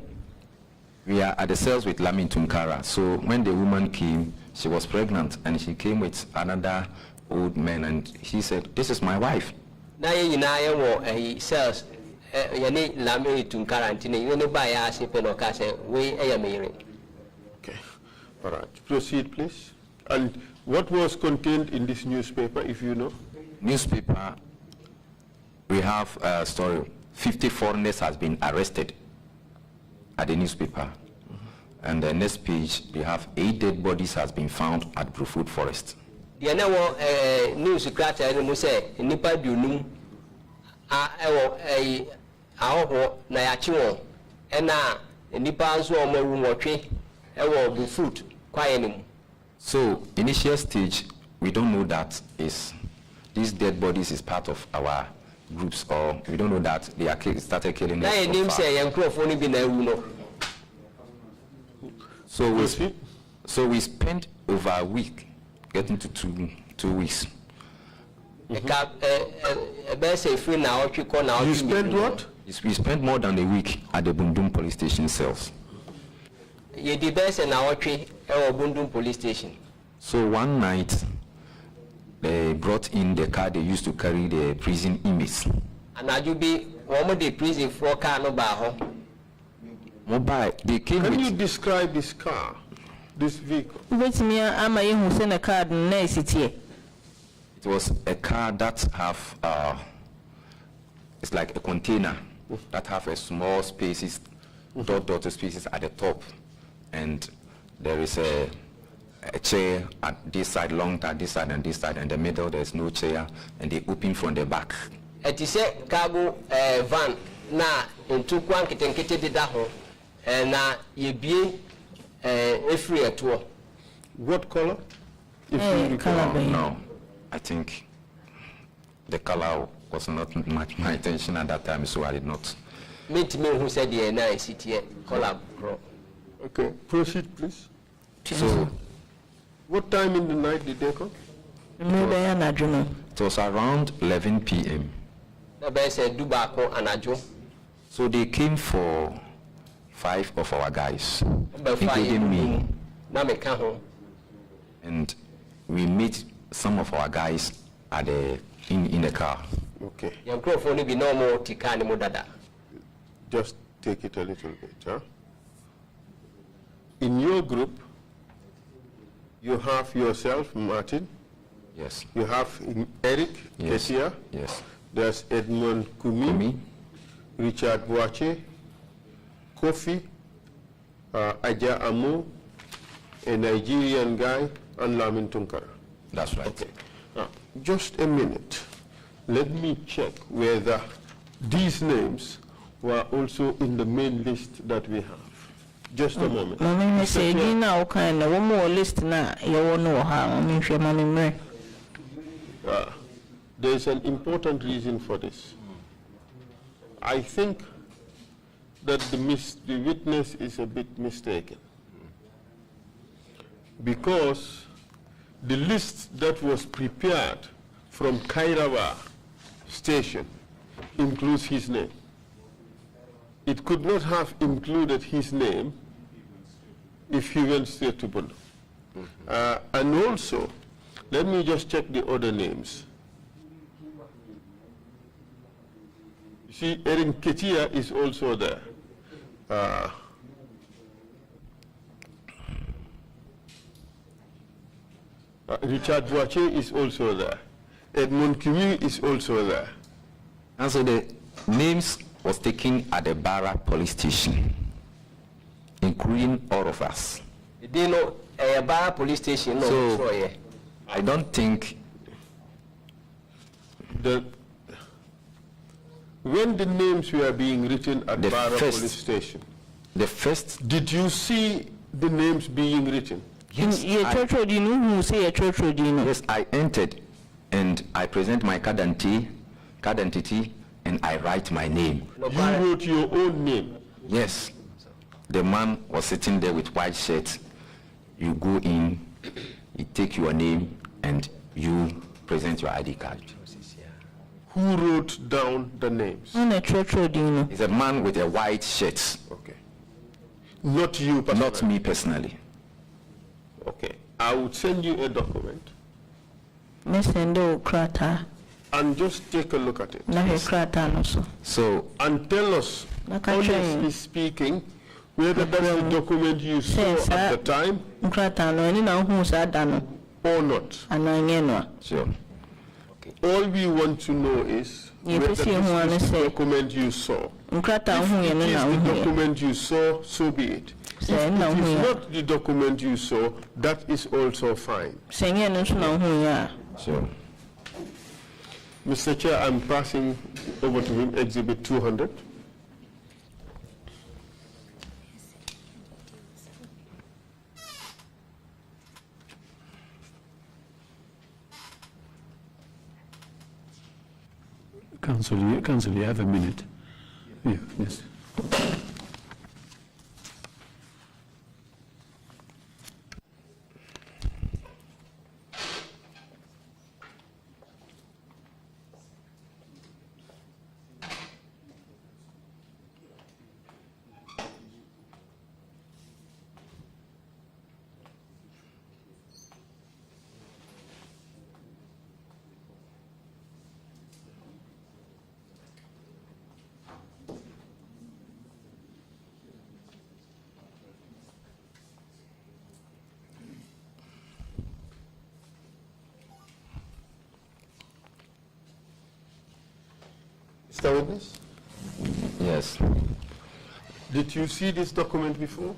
We are at the cells with Lamin Tunkara. So when the woman came, she was pregnant and she came with another old man and he said, "This is my wife." Na ye wo cells yani Lamin Tunkara ntine you ne ba ya se pe no ka se we eyamere. Okay. All right. Proceed, please. And what was contained in this newspaper, if you know? Newspaper, we have a story. 50 foreigners has been arrested at the newspaper. And the next page, we have 8 dead bodies has been found at Brufut Forest. The news secretary mu say nipa dunum na ya chi won na nipa nso o maru nwotwe Brufut kwaye nim. So, initial stage, we don't know that these dead bodies is part of our groups, or we don't know that they are started killing us. So we spent over a week, getting to two weeks. You spent what? We spent more than a week at the Bundung police station cells. Police station. So one night, they brought in the car they used to carry the prison inmates. And I be one of the prison for car no bar. Mobile. They came. Can you describe this car, this vehicle? Wait me, I'm a young who sent a card nice here. It was a car that have it's like a container that have a small spaces, dot spaces at the top. And there is a chair at this side, long at this side, and this side. In the middle, there's no chair, and they open from the back. It is a cargo van na into kwan kitenkete de daho na ye be free at all. What color? If you color. No, I think the color was not much my attention at that time, so I did not. Meet me who said the nice city color. Okay, proceed, please. So, what time in the night did they come? It was around 11 p.m. So they came for 5 of our guys, including me. And we met some of our guys at in the car. Okay. Just take it a little bit, huh? In your group, you have yourself, Martin. Yes. You have Eric, yes. Kesia. Yes. There's Edmund Kumi, Richard Boache, Kofi, Aja Amu, a Nigerian guy, and Lamin Tunkara. That's right. Okay. Now, just a minute. Let me check whether these names were also in the main list that we have. Just a moment. There's an important reason for this. I think that the witness is a bit mistaken. Because the list that was prepared from Kyere station includes his name. It could not have included his name if he went straight to Banjul. And also, let me just check the other names. You see, Erin Ketia is also there. Richard Boache is also there. Edmond Kimi is also there. And so the names was taken at the Barra police station, including all of us. They know a Barra police station. So I don't think when the names were being written at Barra police station, did you see the names being written? Yes, yes, I entered and I present my card identity and I write my name. You wrote your own name? Yes. The man was sitting there with white shirt. You go in, you take your name and you present your ID card. Who wrote down the names? It's a man with a white shirt. Okay. Not you personally? Not me personally. Okay. I would send you a document. And just take a look at it. So, and tell us, honestly speaking, whether that's the document you saw at the time or not. Sure. Okay. All we want to know is whether this is the document you saw. If it is the document you saw, so be it. If it is not the document you saw, that is also fine. Sure. Mr. Chair, I'm passing over to him, Exhibit 200. Council, you have a minute. Yeah, yes. Mr. Witness? Yes. Did you see this document before?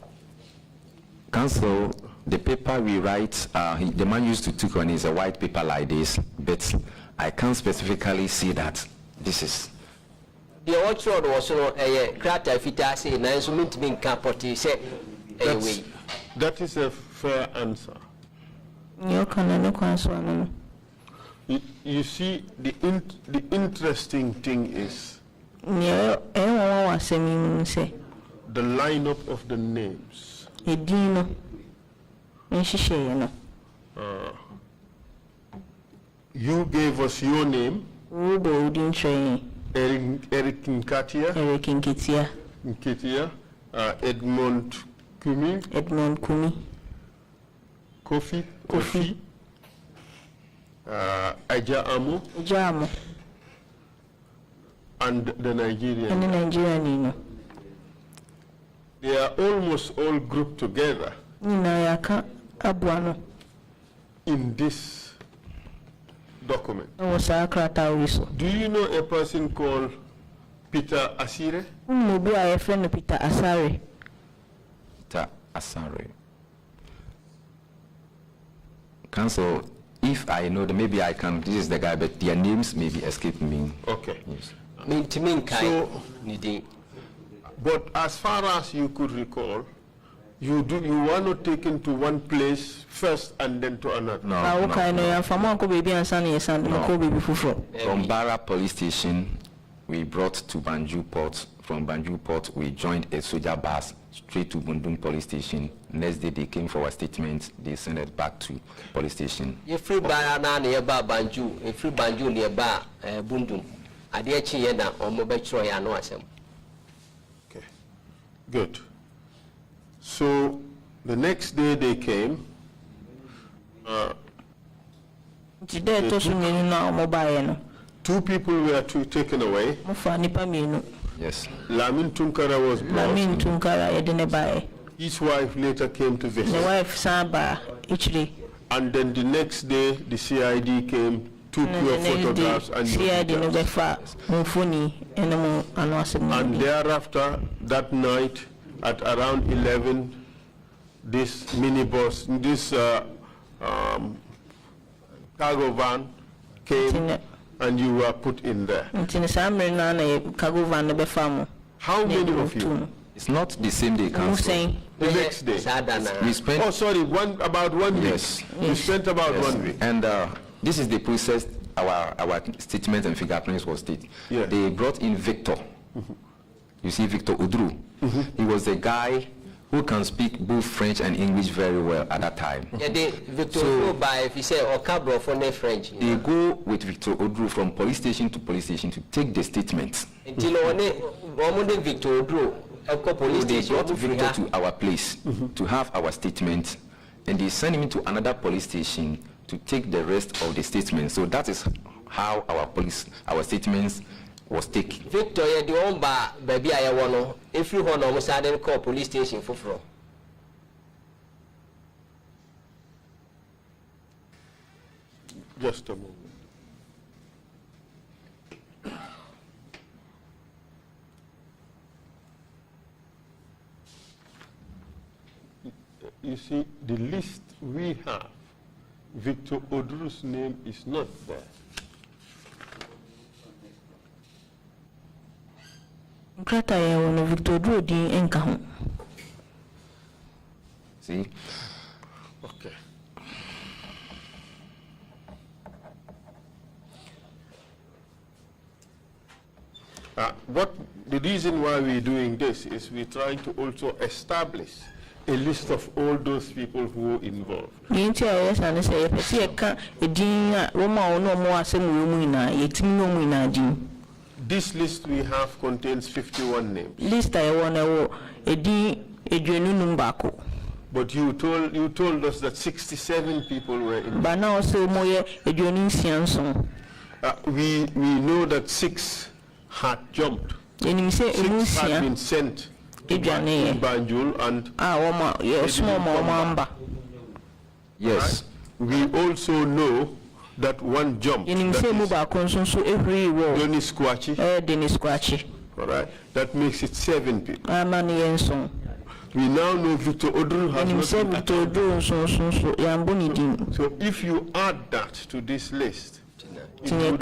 Council, the paper we write, the man used to take on is a white paper like this, but I can't specifically see that this is. The outward was a crater fita say, nice meant being capoti say, anyway. That is a fair answer. You see, the interesting thing is the lineup of the names. You gave us your name, Eric Nkatia, Edmond Kumi, Kofi. Aja Amo, and the Nigerian. They are almost all grouped together in this document. Do you know a person called Peter Asire? Peter Asare. Council, if I know that maybe I can, this is the guy, but their names maybe escape me. Okay. Yes. So, but as far as you could recall, you were not taken to one place first and then to another. No. From Barra police station, we brought to Banjul port. From Banjul port, we joined a soldier bus straight to Bundung police station. Next day, they came for a statement. They sent it back to police station. If free Barra nearby Banjul, if free Banjul nearby Bundung, I dare Chiena or Mobetro Yanoasem. Okay, good. So the next day they came. Two people were taken away. Yes. Lamin Tunkara was brought. His wife later came to visit. The wife Saba actually. And then the next day the CID came, took your photographs and and thereafter that night at around 11 this minibus, this cargo van came and you were put in there. How many of you? It's not the same day, Council. The next day. We spent. Oh, sorry, about 1 week. Yes. You spent about 1 week. And this is the process our statement and fingerprints was did. Yeah. They brought in Victor. You see Victor Odru. He was the guy who can speak both French and English very well at that time. Yeah, Victor Odru by if you say or Cabro for the French. They go with Victor Odru from police station to take the statements. Until Victor Odru. They brought Victor to our place to have our statement, and they sent him to another police station to take the rest of the statements. So that is how our statements was taken. Victor, you the one baby I want if you want almost I call police station for fraud. Just a moment. You see, the list we have, Victor Odru's name is not there. See? Okay. What the reason why we're doing this is we're trying to also establish a list of all those people who were involved. This list we have contains 51 names. But you told us that 67 people were involved. We know that 6 had jumped. 6 had been sent to Banjul and yes. Right? We also know that one jumped. Dennis Squatchy. All right. That makes it 7 people. We now know Victor Odru has not been. So if you add that to this list, it would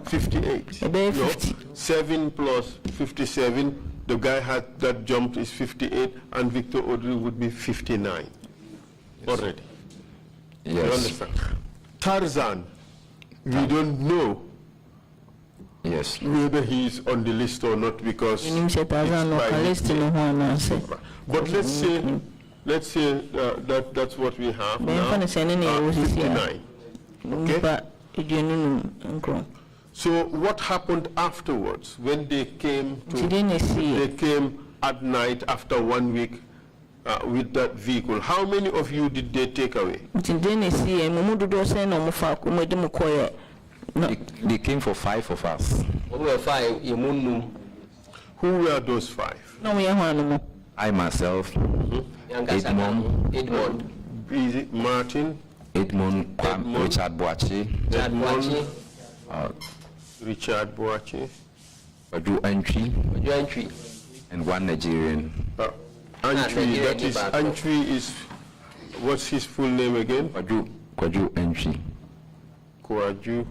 be 58. No, 7 plus 57. The guy that jumped is 58, and Victor Odru would be 59 already. Yes. You understand? Tarzan, we don't know whether he is on the list or not because it's but let's say that's what we have now. 59. Okay. So what happened afterwards when they came they came at night after 1 week with that vehicle? How many of you did they take away? They came for 5 of us. Who were those 5? I myself, Edmond, Martin, Richard Boachi, Richard Boachi, Entry, and one Nigerian. Entry is, what's his full name again? Kwaju Entry. Kwaju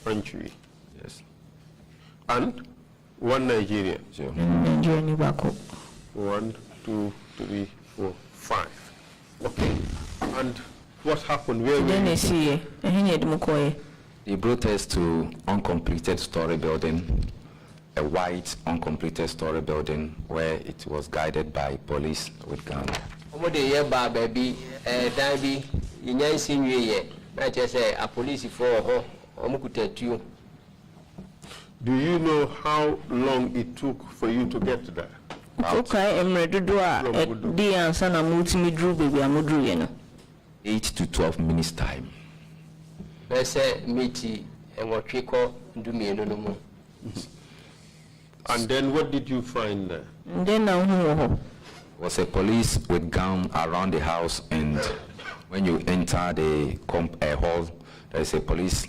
Entry. Yes. And one Nigerian. Sure. 1, 2, 3, 4, 5. Okay. And what happened? Where were you? They brought us to uncompleted story building, a white uncompleted story building where it was guided by police with guns. Do you know how long it took for you to get there? Okay, I'm ready to do the answer. I'm multi drew baby. I'm doing 8 to 12 minutes time. And then what did you find there? Then Was a police with gun around the house, and when you enter the hall, there's a police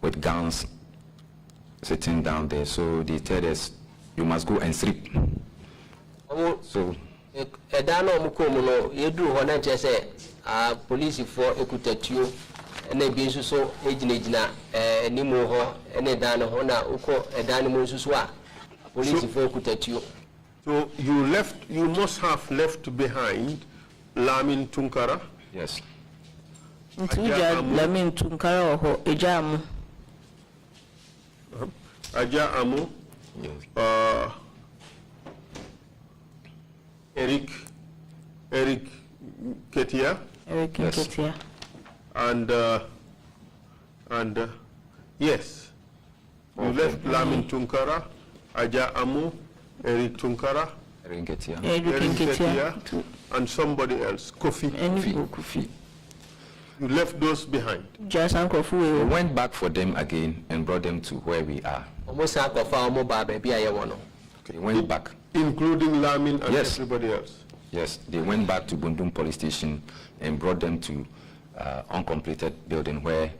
with guns sitting down there. So they tell us you must go and sleep. So police for ekutatio ene bi nso so ejinejina enimo ho ene dan ho na uko edan mo nso so a police for ekutatio. So you must have left behind Lamin Tunkara? yes. Lamin Tunkara ho ejamu. Aja Amu, Yes. Eric Ketia, Eric Yes. Ketia. and yes, you left Lamin Tunkara, Aja Amu, Eric Tunkara, Ringetia. Eric Eric Ketia. Ketia, and somebody else, Kofi. Kofi. You left those behind. Just Uncle We Fu. went back for them again and brought them to where we are. They went back. Including Lamin and Yes. everybody else. Yes, they went back to Bundum police station and brought them to uncompleted building where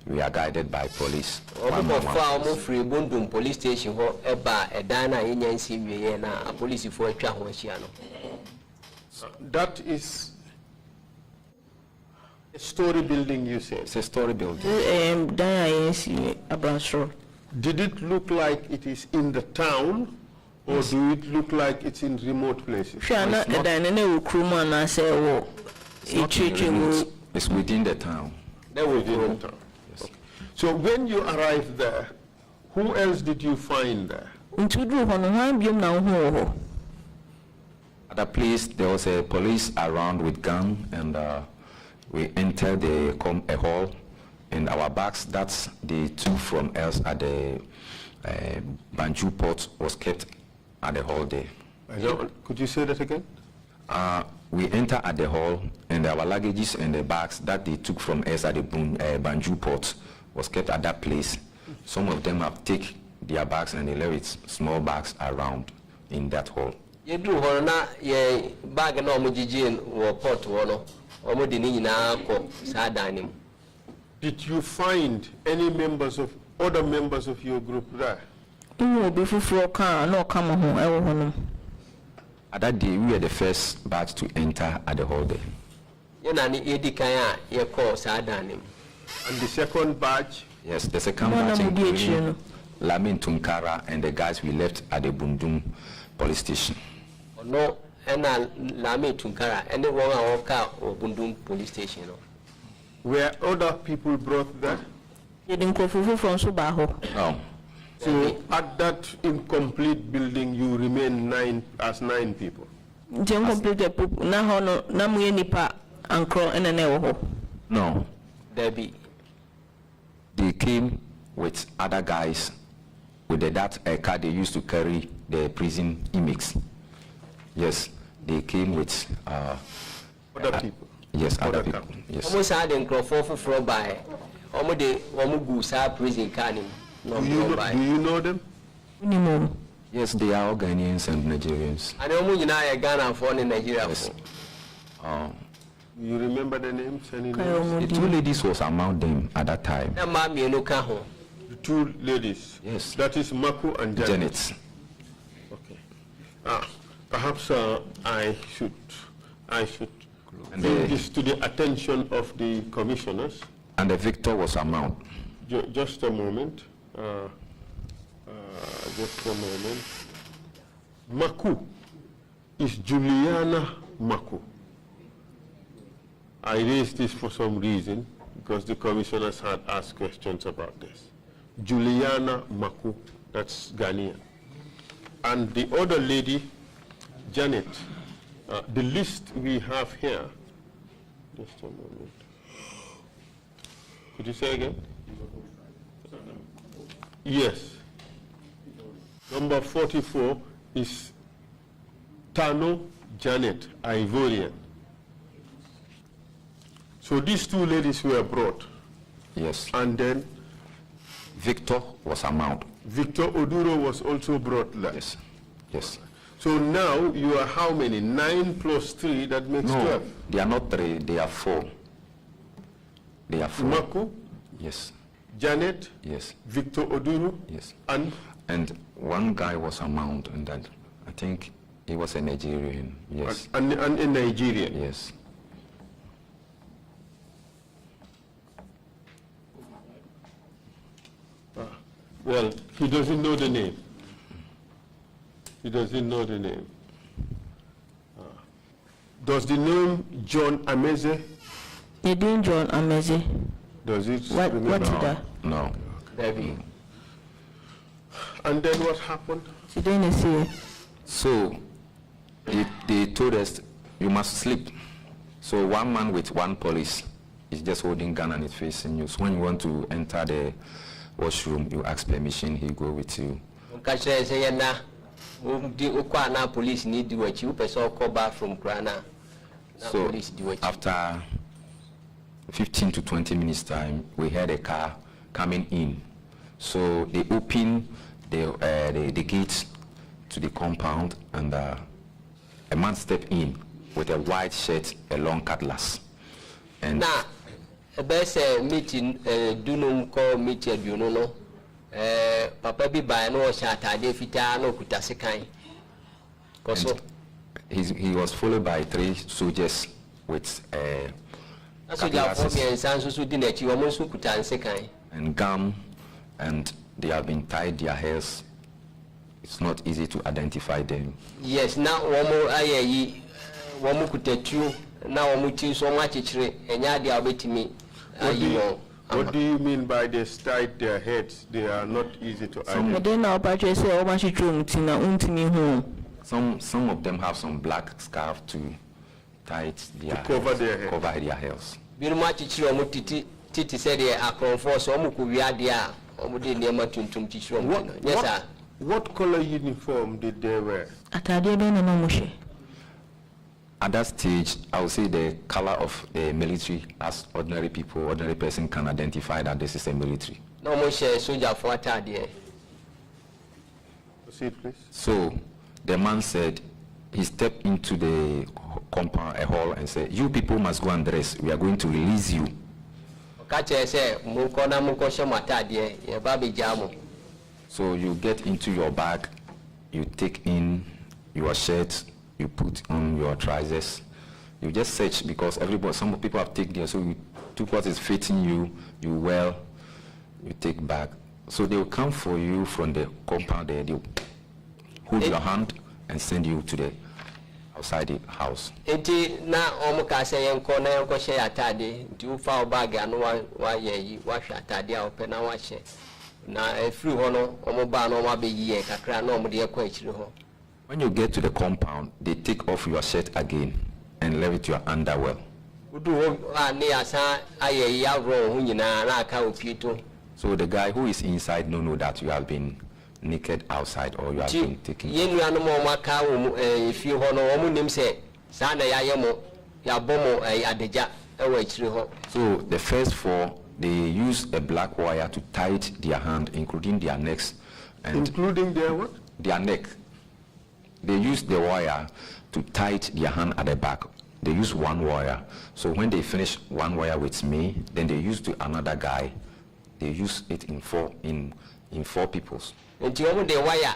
we are guided by police. Free Bundum police station ho eba edana yenyansi wiye na police for atwa ho ahia no. That is a story building, you said. It's a story building. Did it look like it is in the town, or do it look like it's in remote places? It's not in remote. It's within the town. Within the town. Yes. Okay. So when you arrived there, who else did you find there? At a place, there was a police around with gun, and we entered the hall, and our bags that they took from us at the Banjul port was kept at the hall there. Could you say that again? We entered at the hall, and our luggages and the bags that they took from us at the Banjul port was kept at that place. Some of them have taken their bags and they left small bags around in that hall. You do na ye bag na omujijin wo port wo no omudi ni nyina ko sa danim. Did you find any other members of your group there? At that day, we were the first batch to enter at the hall there. And the second batch? Yes, the second batch including Lamin Tunkara and the guys we left at the Bundum police station. No, and Lamin Tunkara and the one or Bundum police station. Were other people brought there? No. So at that incomplete building, you remain as nine people? No. Debbie. They came with other guys with that car they used to carry the prison inmates. Yes, they came with other people? Yes, other people. Yes. Almost had in from by prison canning. Do you know them? Yes, they are all Ghanaians and Nigerians. And Ghana for in Nigeria. Yes. You remember the names? Any names? The two ladies was among them at that time. The two ladies? Yes. That is Maku and Janet. Okay. Perhaps I should bring this to the attention of the commissioners. And the victor was among. Just a moment. Just a moment. Maku is Juliana Maku. I raised this for some reason. because the commissioners had asked questions about this. Juliana Maku, that's Ghanaian. And the other lady, Janet, the list we have here, just a moment. Could you say again? Yes. Number 44 is Tano Janet, Ivorian. So these two ladies were brought. Yes. And then Victor was amount. Victor Oduro was also brought last. Yes. Yes. So now you are how many? 9 plus 3, that makes 12. They are not 3, they are 4. They are 4. Maku? Yes. Janet? Yes. Victor Oduro? Yes. And one guy was amount, and that I think he was a Nigerian. Yes. And a Nigerian? Yes. Well, he doesn't know the name. He doesn't know the name. Does the name John Ameze? The name John Ameze. Does it? What is that? No. Baby. And then what happened? She didn't see it. So they told us you must sleep. So one man with one police is just holding gun and is facing you. So when you want to enter the washroom, you ask permission, he go with you. Police need to watch you, person call back from Grana. So after 15 to 20 minutes time, we heard a car coming in. So they opened the gates to the compound, and a man stepped in with a white shirt, a long cutlass. And now, a best meeting, do no call meeting, you know. Papa be by no shot, I did fit no kutasekai. He was followed by 3 soldiers with cutlasses and gum, and they have been tied their hairs. It's not easy to identify them. Yes, now one more aye, one more could take you. Now one more so much and ya the abet me. What do you mean by they tied their heads? They are not easy to identify. Some of them have some black scarf to tie their cover their heads. Cover their hairs. Titi said they are for some who we are there. Yes, sir. What color uniform did they wear? At that stage, I would say the color of the military, as ordinary people, ordinary person can identify that this is a military. No more soldier for a Proceed, please. So the man said, he stepped into the compound, a hall, and said, "You people must go and dress. We are going to release you." So you get into your bag, you take in your shirt, you put on your trousers. You just search because some people have taken there, so you took what is fitting you, you wear, you take back. So they will come for you from the compound there, they will hold your hand and send you to the outside the house. Na omuka say enko na enko share atade nti u fa bag anu wa ye wa hwa atade a ope na wa hye na efiri ho no omo ba na omo abeyi e kakra na omo de ekwa akiri ho. When you get to the compound, they take off your shirt again and leave it your underwear. So the guy who is inside don't know that you have been naked outside or you have been taken. So the first 4, they use a black wire to tie their hand, including their necks. And including their what? Their neck. They use the wire to tie their hand at the back. They use one wire. So when they finish one wire with me, then they use to another guy. They use it in 4 peoples. The wire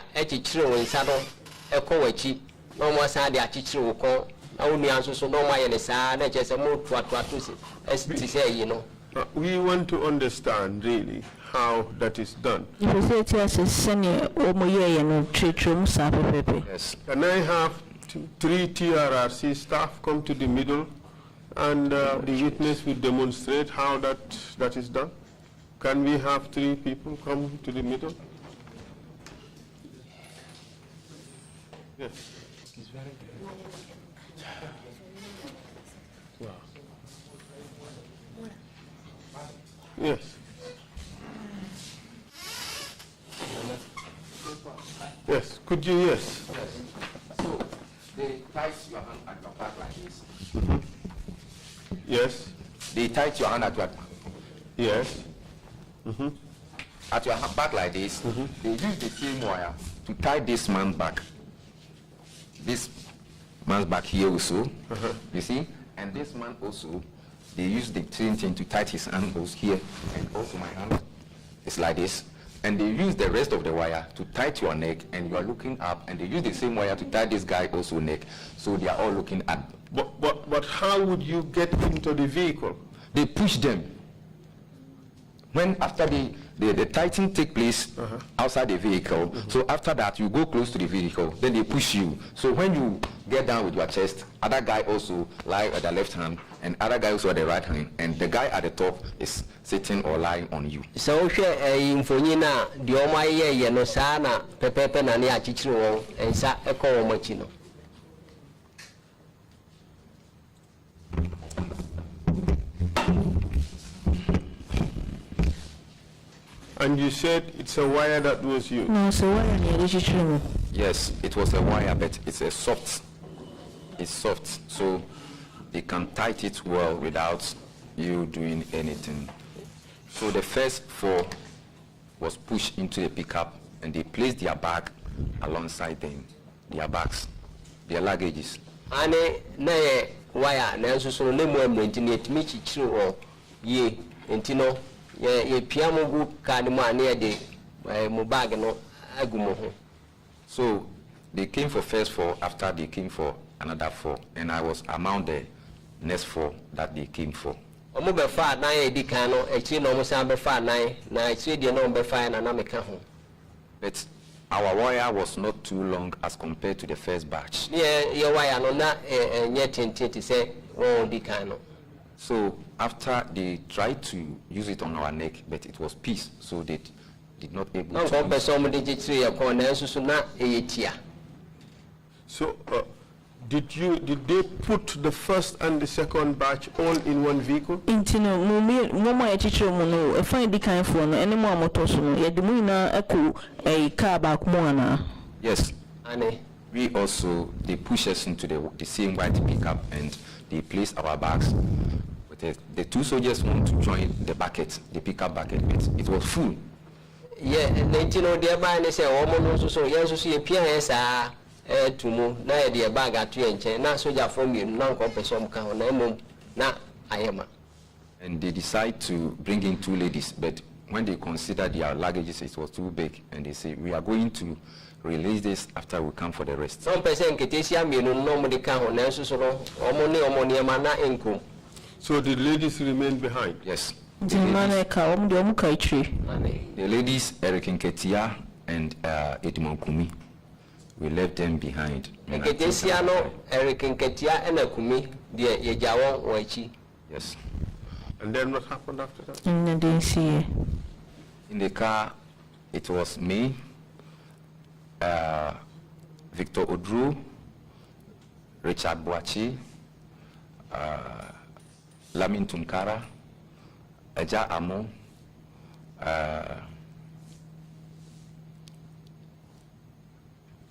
we want to understand really how that is done. Yes. Can I have 3 TRRC staff come to the middle and the witness will demonstrate how that is done. Can we have 3 people come to the middle? Yes. Yes. Yes. Could you? Yes. So they tie your hand at your back like this. Yes. They tie your hand at your Yes. at your back like this. They use the same wire to tie this man's back. This man's back here also. You see, and this man also. They use the same thing to tie his ankles here, and also my hand. It's like this. And they use the rest of the wire to tie to your neck, and you are looking up, and they use the same wire to tie this guy also neck. So they are all looking at. But how would you get into the vehicle? They push them. When after the tightening take place outside the vehicle, so after that you go close to the vehicle, then they push you. So when you get down with your chest, other guy also lie at the left hand, and other guy also at the right hand, and the guy at the top is sitting or lying on you. So infonina the oma ye no sana pepepe na ne achichiri won ensa eko wo machi no. And you said it's a wire that was used? No, so wire near the Yes, it was a wire, but it's a soft. It's soft, so they can tight it well without you doing anything. So the first 4 was pushed into the pickup, and they placed their bag alongside them, their bags, their luggages. Ane na ye wire na nso so ne mo amrenti ne etimi chichiri wo ye entino ye piamo gu card mo ane de mo bag no agumo ho. So they came for first 4, after they came for another 4, and I was among the next 4 that they came for. Omo be fa na ye di kan no echi no mo san be fa na echi de no be fa na meka ho. But our wire was not too long as compared to the first batch. Ye wire no na nye tententi say won di kan no. So after they tried to use it on our neck, but it was peace, so they did not able to. No person mo di chichiri ye ko na nsusu na eyetia. So did they put the first and the second batch all in one vehicle? Intino mama ya chichiro mu no e fan di kan fo no ene mo amoto so no ye de mu na eko e car back mo ana. Yes. Ane. We also, they push us into the same white pickup, and they placed our bags. But the 2 soldiers want to join the bucket, the pickup bucket, but it was full. Yeah, intino de ba ne say omo no so ye so ye pia esa tumu na ye de bag atu enche na soldier from you na nko person ka ho na emom na ayema. And they decide to bring in 2 ladies, but when they considered their luggages, it was too big, and they say, we are going to release this after we come for the rest. Some person ketesia mienu no mo de ka ho na nso no omo ne ma na enko. So the ladies remained behind? Yes. The ladies, Eric Nketia and Edmond Kumi, we left them behind. Ketesia no Eric Nketia and Kumi de ye jawo wachi. Yes. And then what happened after that? In the car, it was me, Victor Odru, Richard Boachi, Lamin Tunkara, Eja Amo,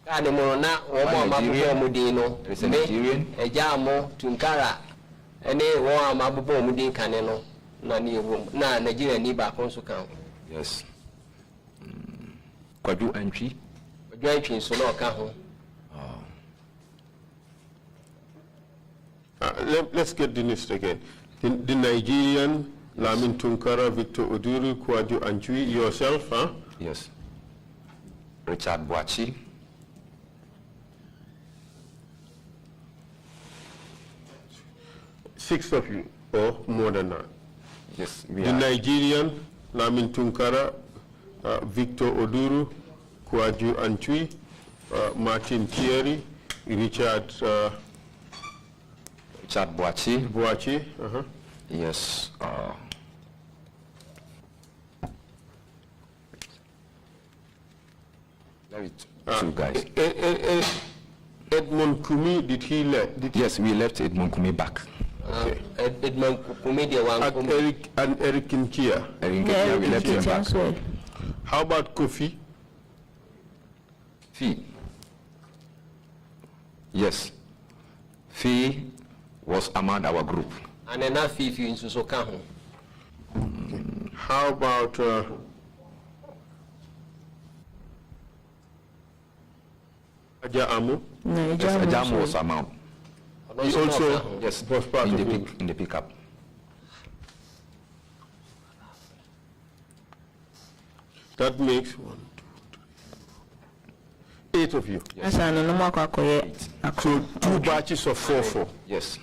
na omo mabubo mudino. Nigerian, Eja Amo Tunkara. Ene wo amabubo mudin kane no na ni ewo na Nigerian ni ba konso kan. Yes. Kwaju entry. Kwaju entry so no ka ho. Let's get the list again. The Nigerian, Lamin Tunkara, Victor Oduru, Kwaju Anchui, yourself, huh? Yes. Richard Boachi. Six of you, or more than that? Yes, we the are. Nigerian, Lamin Tunkara, Victor Oduru, Kwaju Anchui, Martin Kyere, Richard Chad Boachi. Boachi. Yes. Two guys. Edmond Kumi, did he left? Yes, we left Edmond Kumi back. Okay. Edmond Kumi, the one. And Eric Nkia. Eric Nkia, we left him back. How about Kofi? Fee. Yes. Fee was among our group. And enough Fee in Susokahu. How about Aja Amu? Yes, Ajamu was among. He also Yes, was part of in the pickup. That makes 1, 2, 3, 4, 8 of you. Yes. So 2 batches of 4. Yes.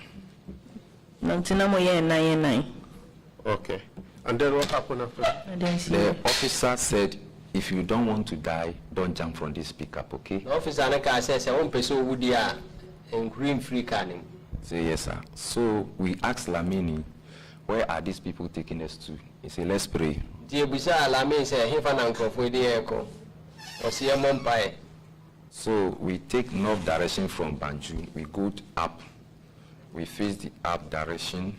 Okay. And then what happened after that? The officer said, if you don't want to die, don't jump from this pickup, okay? The officer says, I won't pay so woody and green free canning. Say yes, sir. So we asked Lamini, where are these people taking us to? He said, let's pray. So we take north direction from Banjul. We go up. We face the up direction.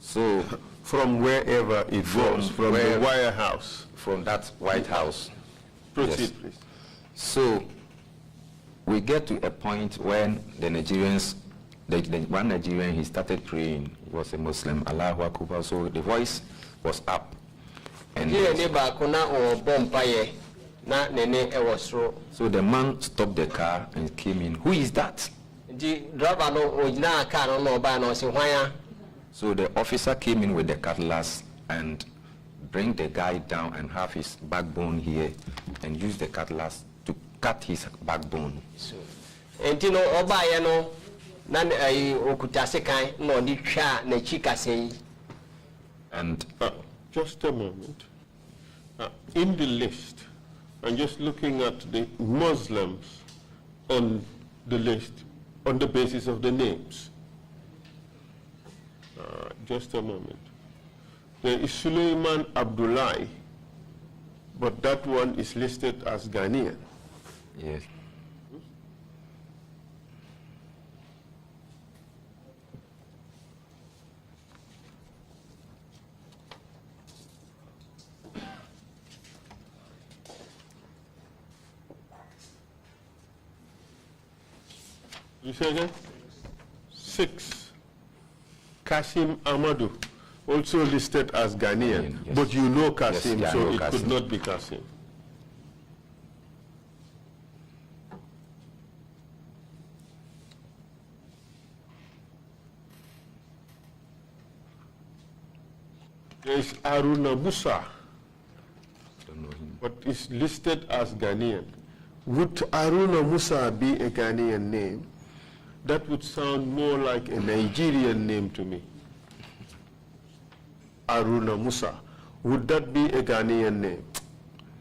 So from wherever it goes, from the White House. From that White House. Proceed, Yes. please. So we get to a point when the Nigerians, the one Nigerian, he started praying. He was a Muslim, Allahu Akbar. So the voice was up. And so the man stopped the car and came in. Who is that? So the officer came in with the cutlass and bring the guy down and have his backbone here and use the cutlass to cut his backbone. And just a moment. In the list, I'm just looking at the Muslims on the list on the basis of the names. Just a moment. There is Suleiman Abdullahi, but that one is listed as Ghanaian. Yes. You say again? 6. Kasim Amadou, also listed as Ghanaian, Yes. but you know Kasim, Yes, yeah, I so know it Kasim. could not be Kasim. There is Aruna Musa, Don't know him. but is listed as Ghanaian. Would Aruna Musa be a Ghanaian name? That would sound more like a Nigerian name to me. Aruna Musa. Would that be a Ghanaian name?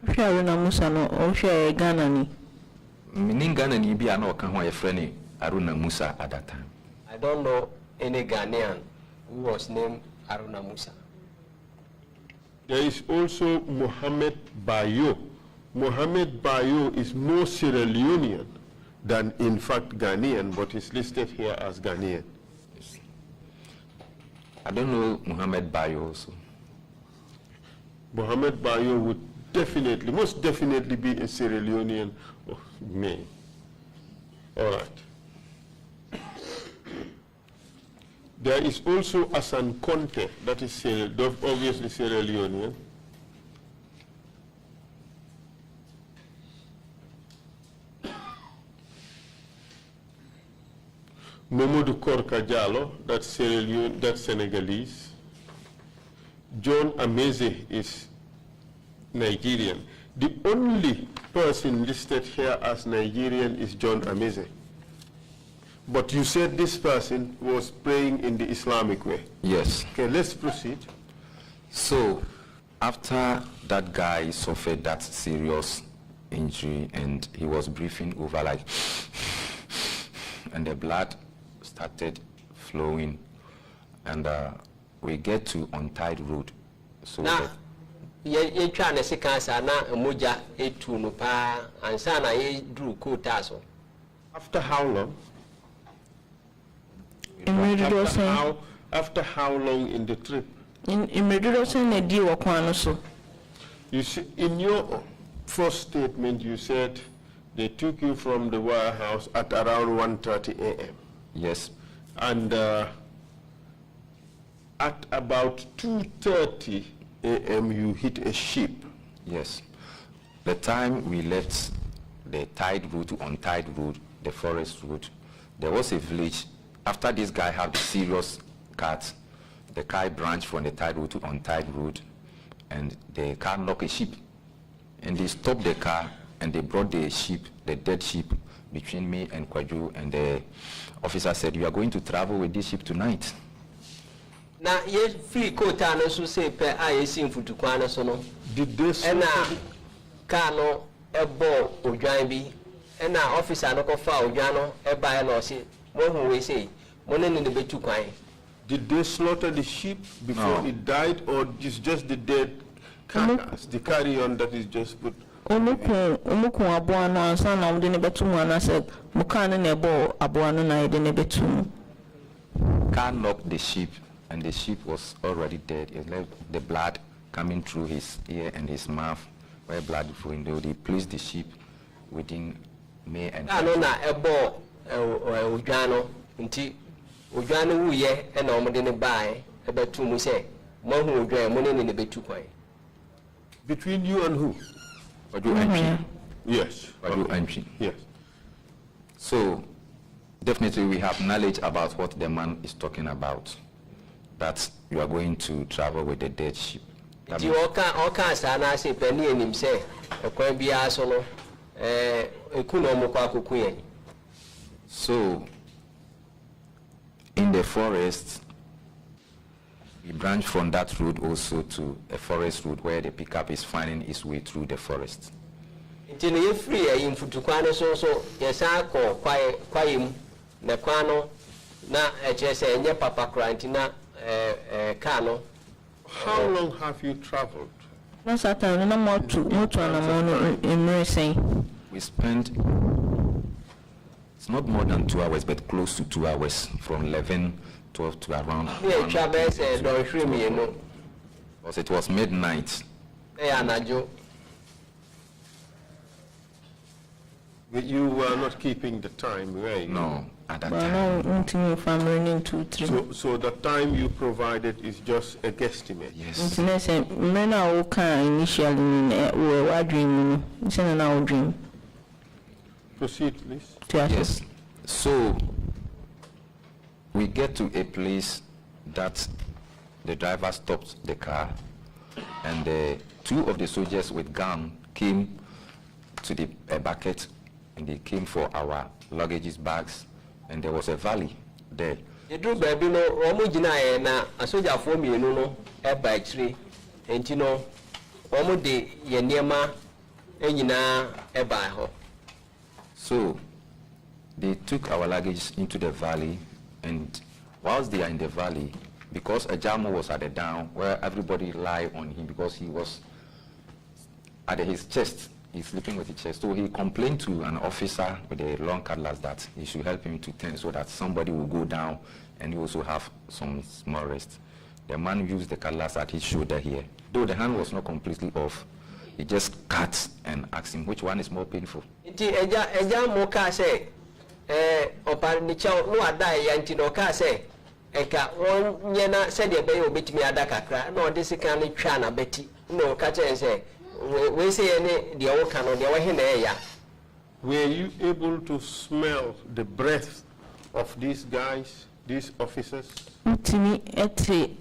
Aruna Musa no, Ghana ni. Meaning Ghana ni bi ana oka ho a friend Aruna Musa at that time. I don't know any Ghanaian who was named Aruna Musa. There is also Mohammed Bayo. Mohammed Bayo is more Sierra Leonean than in fact Ghanaian, but is listed here as Ghanaian. I don't know Muhammad Bayo also. Mohammed Bayo would definitely, most definitely be a Sierra Leonean man. All right. There is also Asan Conte, that is obviously Sierra Leonean. Mamadou Korka Diallo, that's Sierra Leone, that's Senegalese. John Ameze is Nigerian. The only person listed here as Nigerian is John Ameze. But you said this person was praying in the Islamic way. Yes. Okay, let's proceed. So after that guy suffered that serious injury and he was breathing over like and the blood started flowing, and we get to Untied Road. So now, you trying to see cancer now, moja etu no pa, and sana ye drew quotaso. After how long? After how long in the trip? You see, in your first statement, you said they took you from the warehouse at around 1:30 a.m. Yes. And at about 2:30 a.m. you hit a ship. Yes. The time we left the tied road to Untied Road, the forest road, there was a village. After this guy had the serious cut, the car branched from the tied road to Untied Road, and the car knocked a sheep. And they stopped the car, and they brought the sheep, the dead sheep, between me and Kwaju, and the officer said, "You are going to travel with this sheep tonight." Now, ye free quota no so say per I see futukwana so no. Did this? And car no ebo odwan bi. And now officer no ko fa odwan no e ba no say, "Mo hu we say, mo ne ne betu kwan." Did they slaughter the sheep before it died, or is just the dead carcass, the carrion that is just put? Car knocked the sheep, and the sheep was already dead. It left the blood coming through his ear and his mouth, where blood flowing. They placed the sheep within me and between you and who? Yes. Yes. So definitely we have knowledge about what the man is talking about, that you are going to travel with the dead sheep. So in the forest, we branch from that road also to a forest road where the pickup is finding its way through the forest. Until you free in Futuquano so yes, I call Quayim, Naquano, na HSA, and your papa Crantina, Cano. How long have you traveled? We spent, it's not more than 2 hours, but close to 2 hours, from 11, 12 to around. Yeah, Chavez don't free me, you know. Because it was midnight. You were not keeping the time, right? No, at that time. So the time you provided is just a guesstimate? Yes. Proceed, please. Yes. So we get to a place that the driver stopped the car, and 2 of the soldiers with gun came to the bucket, and they came for our luggages, bags, and there was a valley there. You do baby no omujina na a soldier for me no e by tree, and you know omu de ye niema enyina e by ho. So they took our luggage into the valley, and whilst they are in the valley, because a jamo was at the down where everybody lie on him because he was at his chest, he's sleeping with his chest. So he complained to an officer with a long cutlass that he should help him to turn so that somebody will go down and he also have some small rest. The man used the cutlass at his shoulder here. Though the hand was not completely off, he just cut and asked him which one is more painful. Eja moka say opa ni chao no ada yanti no ka say eka won nyena said e be obetimi ada kakra no de sika ni twa na beti no ka che say we say any the old canon, the way. Were you able to smell the breath of these guys, these officers? Timi eti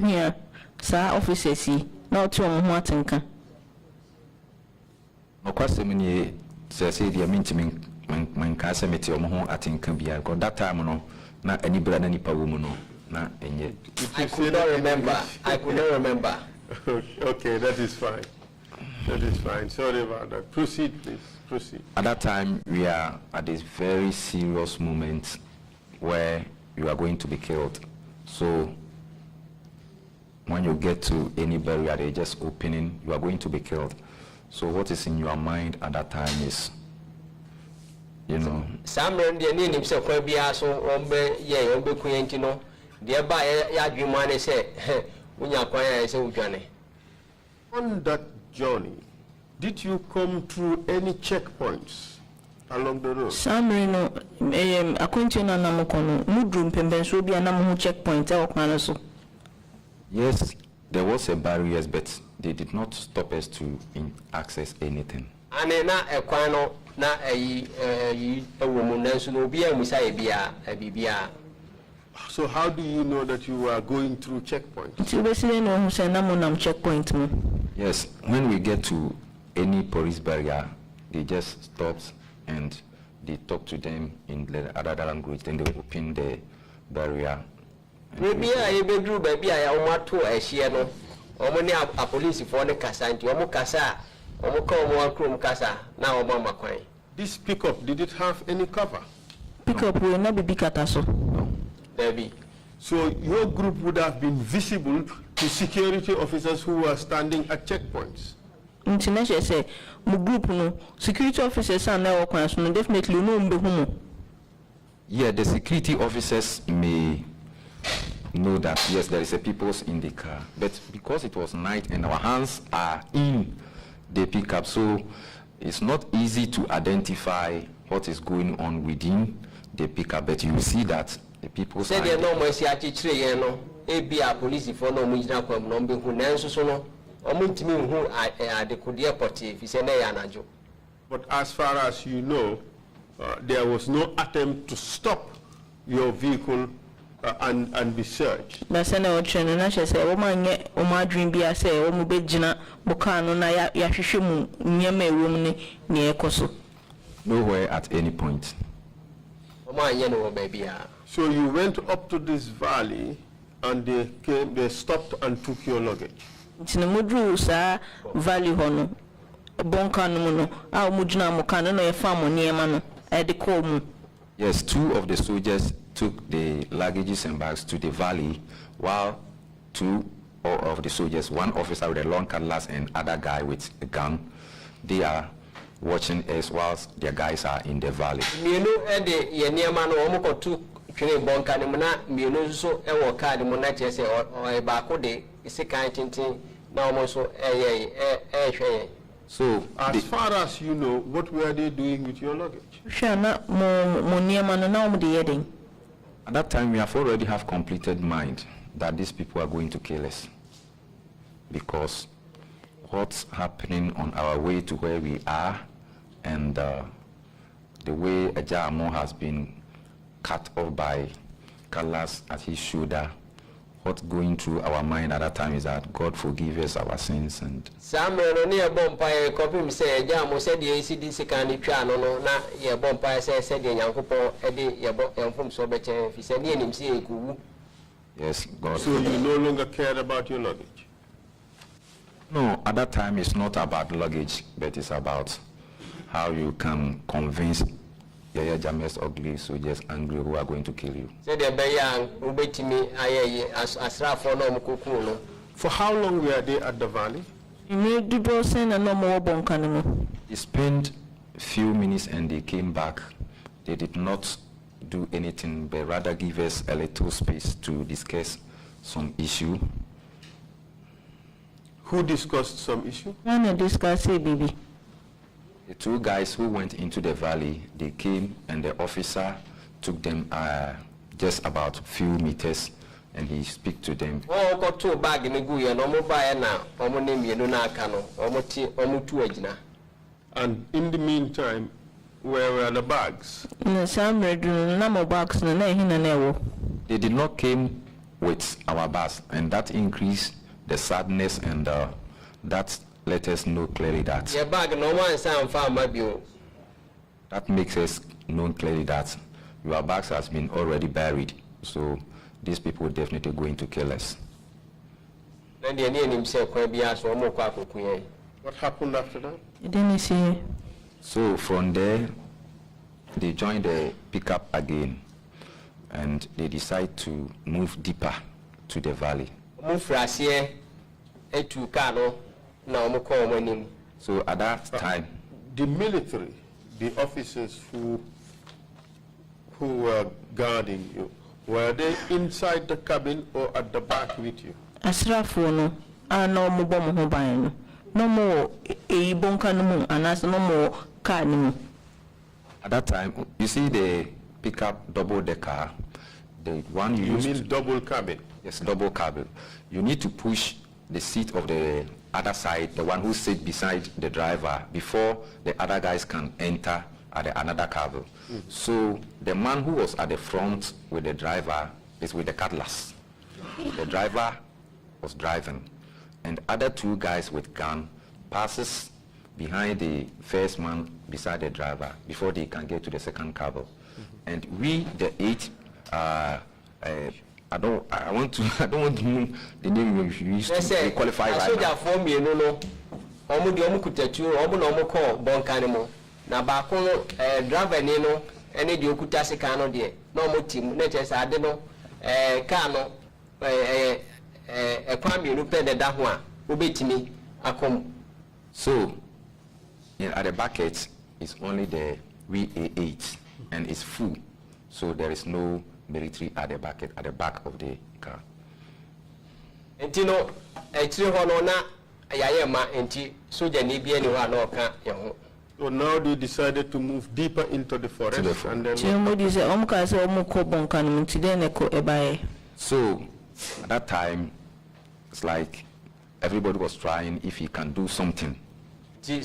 here, sa officers not to Martinka. No question, say the mean when Casamity or Moho Atinka be I got that time no, not any brand any woman, not and yet. I could not remember. I could not remember. Okay, that is fine. That is fine. Sorry about that. Proceed, please. Proceed. At that time, we are at this very serious moment where you are going to be killed. So when you get to any barrier, they're just opening, you are going to be killed. So what is in your mind at that time is, you know. On that journey, did you come through any checkpoints along the road? Yes, there was a barrier, but they did not stop us to access anything. So how do you know that you are going through checkpoints? Yes, when we get to any police barrier, they just stop and they talk to them in the other language, then they open the barrier. Maybe I be do baby I want to a share no. A police for the Casanti, Omocasa, Omoco, Chrome Casa, now Mama Quine. This pickup, did it have any cover? Pickup will not be big at us. Baby. So your group would have been visible to security officers who were standing at checkpoints. International say, my group no security officers are now definitely no. Yeah, the security officers may know that yes, there is a people in the car, but because it was night and our hands are in the pickup, so it's not easy to identify what is going on within the pickup. But you see that the people said they no more see police for no mujina kwam no be hu nanso so no omuntimi hu ade kodie porti fi se na ya najo. But as far as you know, there was no attempt to stop your vehicle and be searched. Na sene o treno na che se o ma nye o ma adwin bia se o mu begina buka no na ya hwehwe mu nyema ewom ni ne ekoso. Nowhere at any point. O ma nye no baby a. So you went up to this valley and they stopped and took your luggage. Tinamudru sa valley hono bonka no no a mujina mo kan no ye fam niema no e de call mu. Yes, 2 of the soldiers took the luggages and bags to the valley, while 2 of the soldiers, one officer with a long cutlass and other guy with a gun, they are watching us whilst their guys are in the valley. So, as far as you know, what were they doing with your luggage? At that time, we have already have completed mind that these people are going to kill us, because what's happening on our way to where we are, and the way Ajamo has been cut off by Kalas at his shoulder. What's going through our mind at that time is that God forgive us our sins. And Samuel near Bompire copy say Jamo said the ACDC can piano no na ye Bompire said the Yankopo Eddie Yabon from Sobeche if he said him see yes, God. So you no longer cared about your luggage? No, at that time it's not about luggage, but it's about how you can convince Yaya James ugly, so just angry who are going to kill you. For how long were they at the valley? They spent a few minutes and they came back. They did not do anything, but rather give us a little space to discuss some issue. Who discussed some issue? Baby. The 2 guys who went into the valley, they came and the officer took them just about a few meters and he speak to them. And in the meantime, where were the bags? They did not came with our bags, and that increased the sadness, and that let us know clearly that your bag no one sound farm you. That makes us know clearly that your bags has been already buried. So these people are definitely going to kill us. What happened after that? Didn't see. So from there, they joined the pickup again, and they decide to move deeper to the valley. So at that time, the military, the officers who were guarding you, were they inside the cabin or at the back with you? Asrafo no no mo bom ho ban no no mo e bonka no mu anas no mo car no mu. At that time, you see the pickup double decker, the one you use. You mean double cabin? Yes, double cabin. You need to push the seat of the other side, the one who sits beside the driver, before the other guys can enter at another cabin. So the man who was at the front with the driver is with the cutlass. The driver was driving, and other two guys with gun passes behind the first man beside the driver before they can get to the second cabin. And we, the 8, I don't want to know the name you used to qualify right now. For me, no. Omu di omu kutetu, omu no omu ko bonkanimo. Na bako driver ni no, ene di okuta se kano die. No omu team, ne chesa ade no kano kwami no pe de da ho a obetimi akom. So at the bucket is only the VA8 and it's full. So there is no military at the bucket at the back of the car. Enti no etiri ho no na yaye ma enti soja ni bia ni ho na oka ye ho. So now they decided to move deeper into the forest, and then so at that time it's like everybody was trying if he can do something. So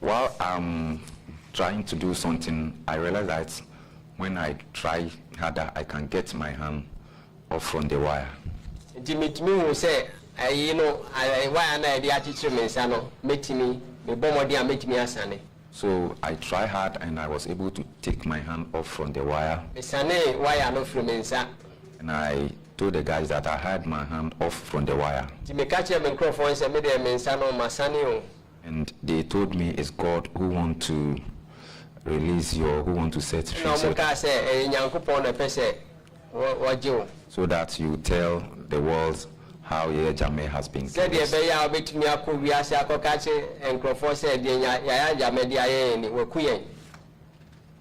while I'm trying to do something, I realized that when I try harder, I can get my hand off from the wire. So I tried hard and I was able to take my hand off from the wire. And I told the guys that I had my hand off from the wire. And they told me it's God who want to release you, who want to set free. So that you tell the world how Jame has been killed.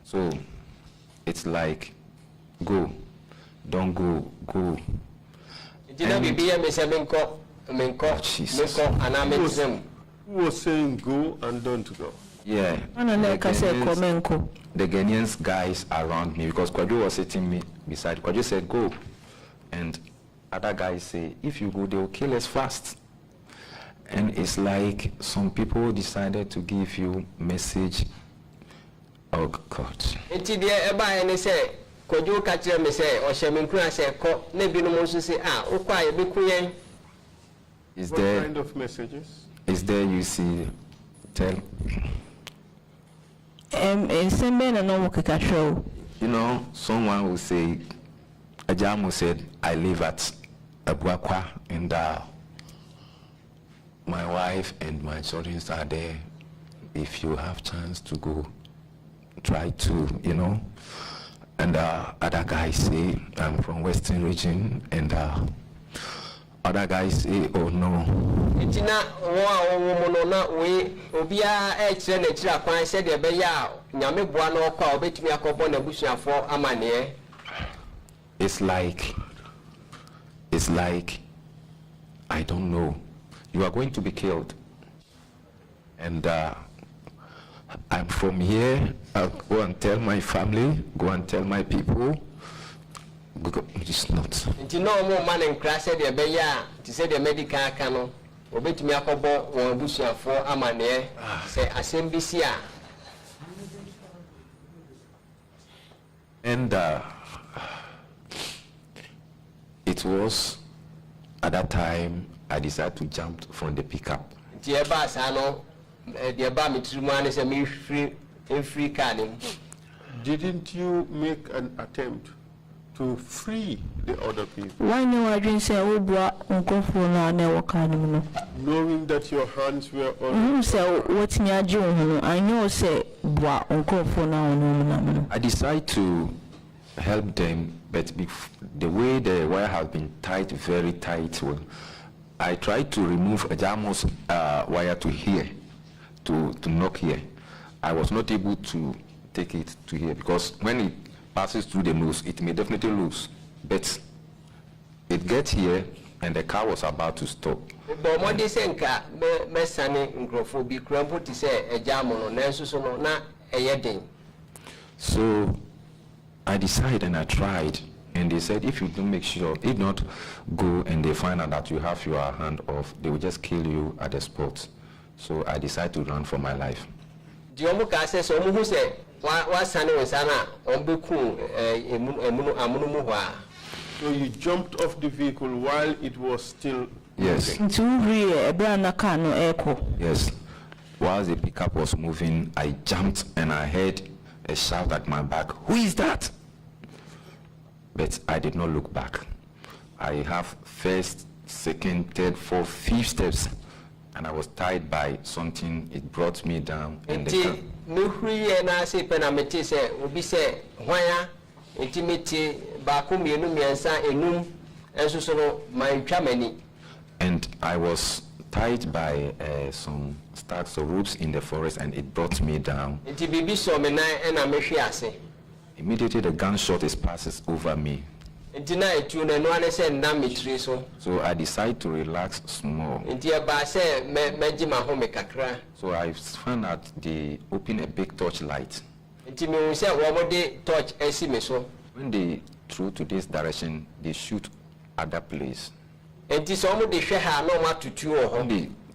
So it's like, go, don't go, go. Jesus. Who was saying go and don't go? Yeah. The Ghanaians guys around me, because Kwaju was sitting me beside. Kwaju said go, and other guys say if you go they will kill us fast. And it's like some people decided to give you message. Oh God. Is there what kind of messages? Is there, you see, tell. You know, someone will say, Ajamu said, I live at Abuakwa, and my wife and my children are there. If you have chance to go, try to, you know. And other guys say, I'm from Western region, and other guys say, oh no. It's like, I don't know. You are going to be killed. And I'm from here. I'll go and tell my family, go and tell my people. It's not. And it was at that time I decided to jump from the pickup. Didn't you make an attempt to free the other people, Why no I didn't say Uncompleted na ne no? knowing that your hands were on. Say what me I know say boa Uncompleted na I decided to help them, but the way the wire has been tied very tight, well, I tried to remove a Jamos wire to here, to knock here. I was not able to take it to here because when it passes through the nose, it may definitely lose. But it gets here and the car was about to stop. But what they say, me sani ngrophobi krampo ti say e jamo no na nso so no na eyedin. So I decided and I tried, and they said if you don't make sure, if not go and they find out that you have your hand off, they will just kill you at the spot. So I decided to run for my life. The omuka says so mu say wa sani we sana ombeku amunu mu hwa. So you jumped off the vehicle while it was still. Yes. Yes. While the pickup was moving, I jumped and I heard a shout at my back, "Who is that?" But I did not look back. I have first, second, third, fourth, fifth steps, and I was tied by something. It brought me down. And me free na say penamete say obi say hwan intimate ba ko mienu miensa enum enso so no mantwa mani. And I was tied by some stacks of ropes in the forest, and it brought me down. Immediately the gunshot passes over me. So I decided to relax small. So I found out they opened a big torchlight. When they threw to this direction, they shoot at that place. When they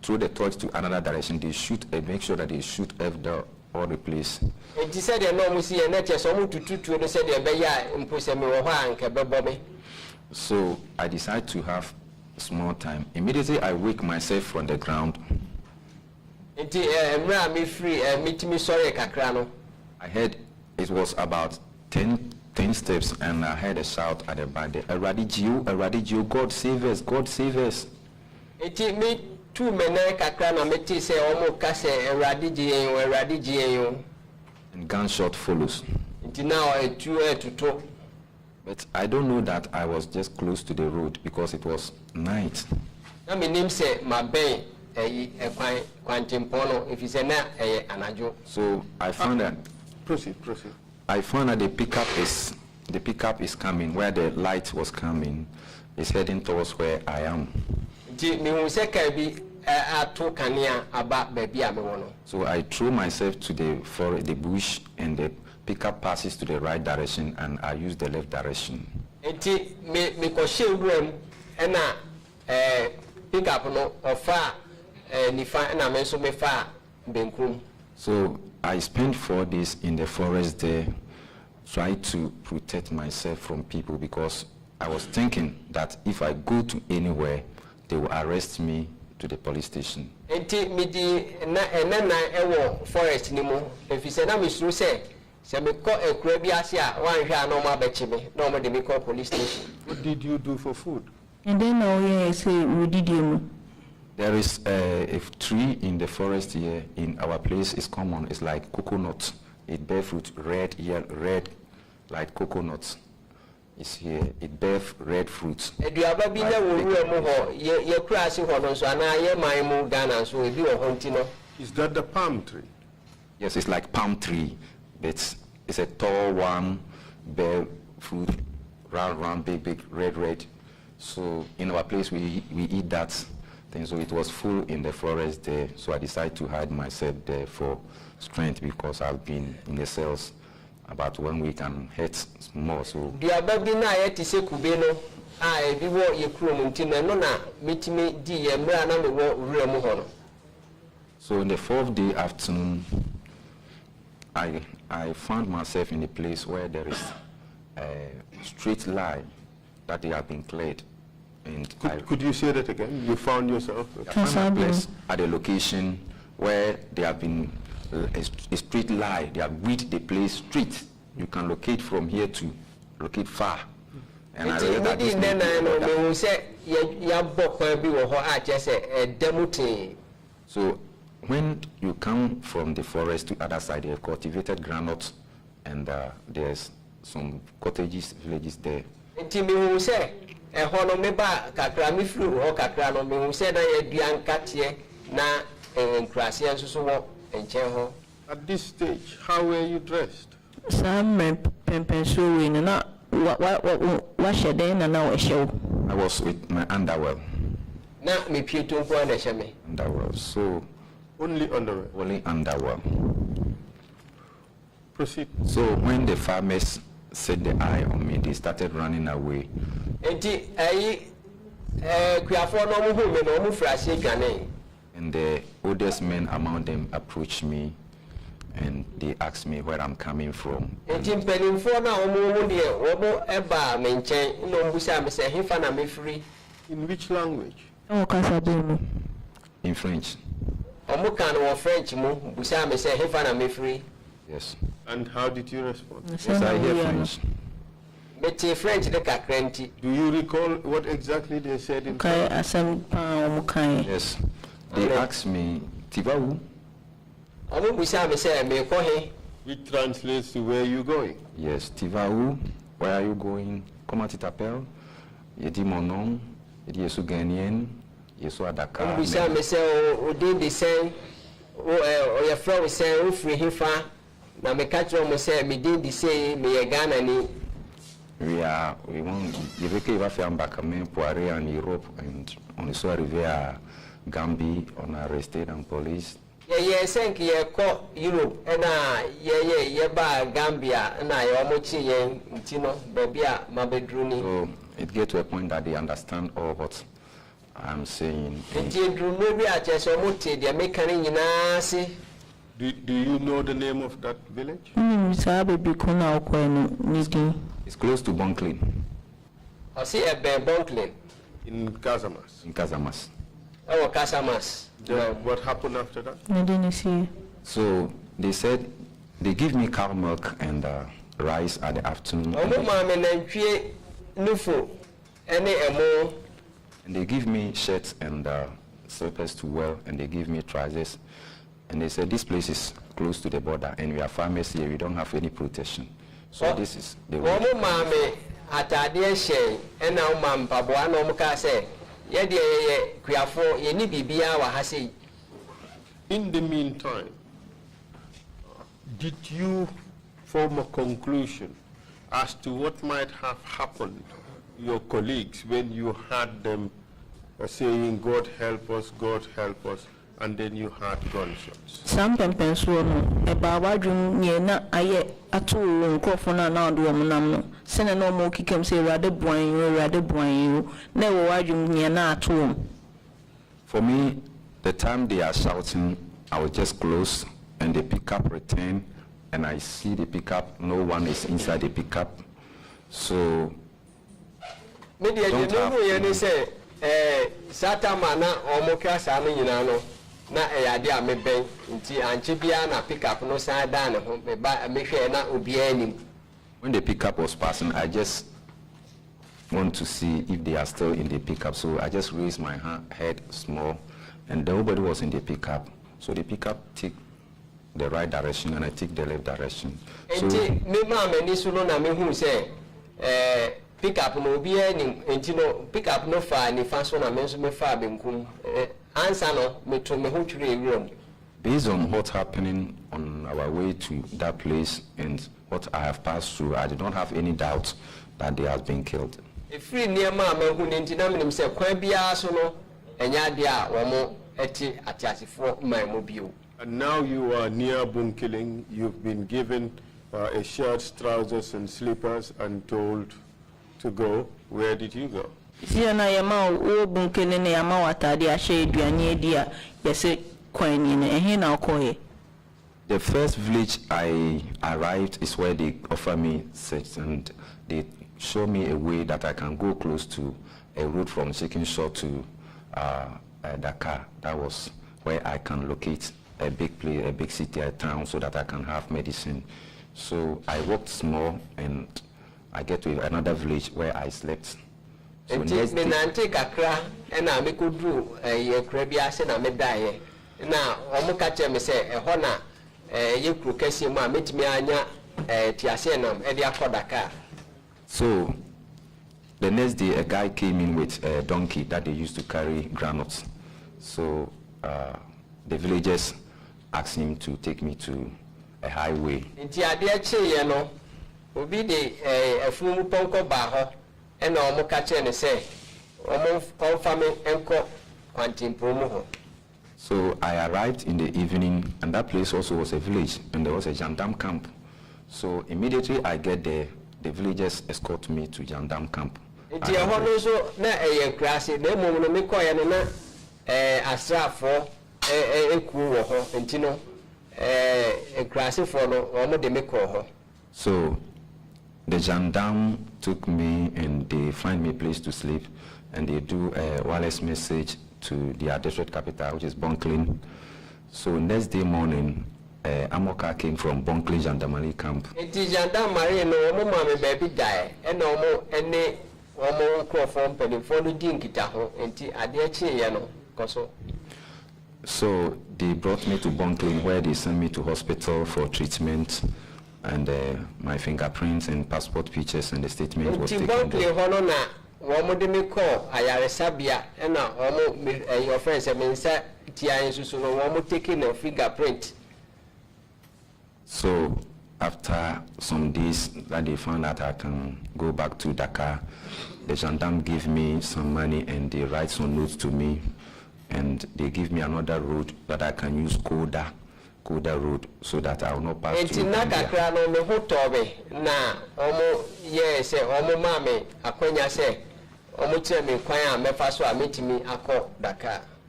throw the torch to another direction, they shoot and make sure that they shoot every all the place. So I decided to have small time. Immediately I wake myself from the ground. I heard it was about 10 steps, and I heard a shout at the back there, "Eradigio, God save us, God save us." And gunshot follows. But I don't know that I was just close to the road because it was night. So I found that. Proceed. I found that the pickup is coming where the light was coming. It's heading towards where I am. So I threw myself to the bush, and the pickup passes to the right direction, and I use the left direction. So I spent 4 days in the forest there, trying to protect myself from people, because I was thinking that if I go to anywhere, they will arrest me to the police station. What did you do for food? And then now say we did you. There is a tree in the forest here in our place. Is common. It's like coconut. It bears fruit, red, like coconut. It's here. It bears red fruit. Is that the palm tree? Yes, it's like palm tree, but it's a tall one, bear fruit, round, big, red. So in our place we eat that thing. So it was full in the forest there. So I decided to hide myself there for strength, because I've been in the cells about 1 week and hurt more. So so in the 4th day afternoon, I found myself in a place where there is a street line that they have been cleared. And could you say that again? You found yourself? I found a place at a location where there have been a street line. They have width the place street. You can locate from here to locate far. And I realized that this may be order. So when you come from the forest to other side, they have cultivated groundnuts, and there's some cottages, villages there. At this stage, how were you dressed? I was with my underwear. Underwear. So only underwear. Only underwear. Proceed. So when the farmers set the eye on me, they started running away. And the oldest men among them approached me and they asked me where I'm coming from. In which language? In French. Yes. And how did you respond? Yes, I hear French. Do you recall what exactly they said in French? Yes. They asked me, Tivaou? Which translates to where are you going? Yes, Tivaou, where are you going? Comment tu t'appelles? Il dit mon nom, il dit je suis Ghanaian, je suis à Dakar. We want, il veut qu'il va faire un embarquement pour aller en Europe, and on est arrivé à Gambie, on a resté dans la police. So it gets to a point that they understand all what I'm saying. Do you know the name of that village? It's close to Banjul. In Casamas. In Casamas. Oh, Casamas. What happened after that? I didn't see. So they said they give me cow milk and rice at the afternoon. And they give me shirts and slippers to wear, and they give me trousers. And they said this place is close to the border, and we are farmers here. We don't have any protection. So this is the way. In the meantime, did you form a conclusion as to what might have happened to your colleagues when you had them saying, God help us, and then you had gunshots? Some pempens were a babadrum near not aye at all crofona now do no. Send no more kick say rather boing you, never wajum near not home. For me, the time they are shouting, I will just close and the pickup return, and I see the pickup, no one is inside the pickup. So maybe I don't know say Satamana or Mokasa Minano. Na idea me ben nti anchibia na pick up no side down make sure na obi anim. When the pickup was passing, I just want to see if they are still in the pickup, so I just raised my head small, and nobody was in the pickup. So the pickup took the right direction and I took the left direction. So me mama ni suno na me hu say pickup no obi anim nti no pickup no fa ni fa so na me so me fa benkum based on what's happening on our way to that place and what I have passed through, I did not have any doubt that they have been killed. And now you are near Bunkilling. You've been given a shirt, trousers, and slippers and told to go. Where did you go? The first village I arrived is where they offer me sex, and they show me a way that I can go close to a route from Chicken Shore to Dakar. That was where I can locate a big place, a big city, a town, so that I can have medicine. So I walked small and I get to another village where I slept. So next day, kakra and I could do a Caribbean and I die. Now, Omokacha me say a hona you could catch him, meet me anya Tiasenum, Edia Dakar. So the next day, a guy came in with a donkey that they used to carry granules. So the villagers asked him to take me to a highway. Inti adeche ye no obi de afumu ponko ba ho e na omo ka che ne se omo confirm enko kwantimpomu ho. So I arrived in the evening, and that place also was a village, and there was a gendarme camp. So immediately I get there, the villagers escort me to gendarme camp. Inti e ho no so na e krase na mom no me koye no na asrafo eku wo ho inti no so the gendarme took me and they find me a place to sleep, and they do a wireless message to their district capital, which is Banjul. So next day morning, Amoka came from Banjul Gendarmerie camp. Gendarmerie no mo mama baby die and no any omo crofom pedi for the dinkita ho enti ade chi ye no koso. So they brought me to Banjul, where they sent me to hospital for treatment, and my fingerprints and passport pictures and the statement was taken. Your friends taking a fingerprint. So after some days that they found that I can go back to Dakar, the gendarme gave me some money and they write some notes to me. And they give me another road that I can use Koda road, so that I will not pass through India.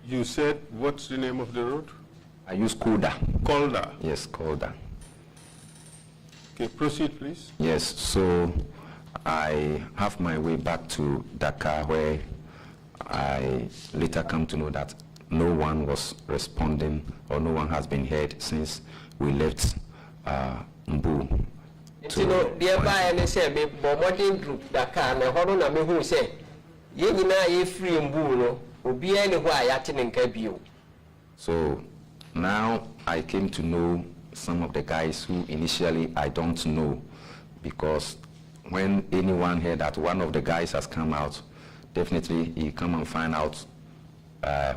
You said, what's the name of the road? I use Koda. Kolda? Yes, Koda. Okay, proceed please. Yes, so I have my way back to Dakar, where I later come to know that no one was responding, or no one has been heard since we left Mbu. You know, nearby and say, be bombarding group Dakar, and hold on, who say, ye free Mbu, will be anywhere at in Kabio. So now I came to know some of the guys who initially I don't know, because when anyone heard that one of the guys has come out, definitely he come and find out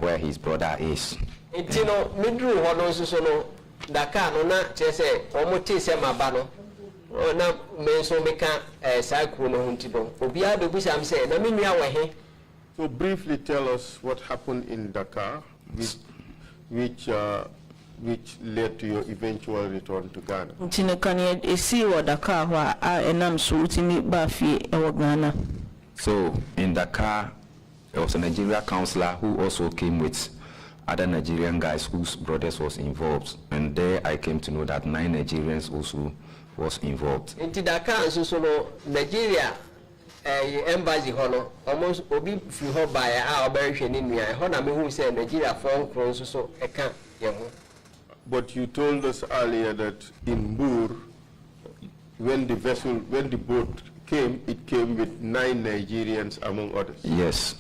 where his brother is. You know, midru hono so no Dakar no na chese omo se mabano na me so meka cycle no huntido obi a do busam say na menua wa he. So briefly tell us what happened in Dakar, which led to your eventual return to Ghana. Ntino kan ye si wo Dakar ho a enam so utimi ba fie e wo Ghana. So in Dakar, there was a Nigerian counselor who also came with other Nigerian guys whose brothers was involved, and there I came to know that 9 Nigerians also was involved. In Dakar, so Nigeria embassy hono almost obi free ho by our operation in Nigeria. Hona me who say Nigeria from cross so e can yemo. But you told us earlier that in Bur, when the boat came, it came with 9 Nigerians among others. Yes.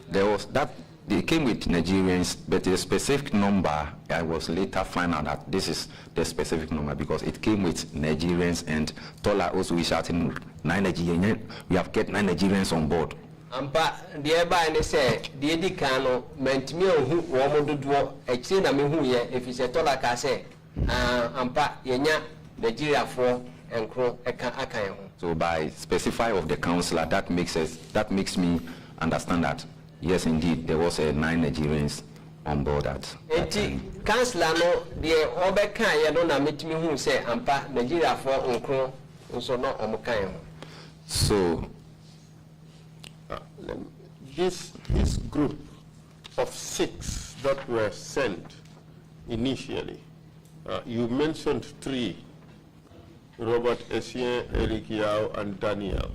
There was that. They came with Nigerians, but the specific number, I was later find out that this is the specific number because it came with Nigerians, and Tola also is shouting 9 Nigerians. We have get 9 Nigerians on board. Ampa thereby they say the edikano meant me who woman do a na me who ye if it's a Tola ka say ampa yenya Nigeria for and crow aka. So by specify of the councillor, that makes me understand that yes, indeed, there was 9 Nigerians on board at that time. Councillor no the obeka ye no na meet me who say ampa Nigeria for unkro so no omukan. So this group of 6 that were sent initially, you mentioned 3, Robert Essien, Eric Yao, and Daniel.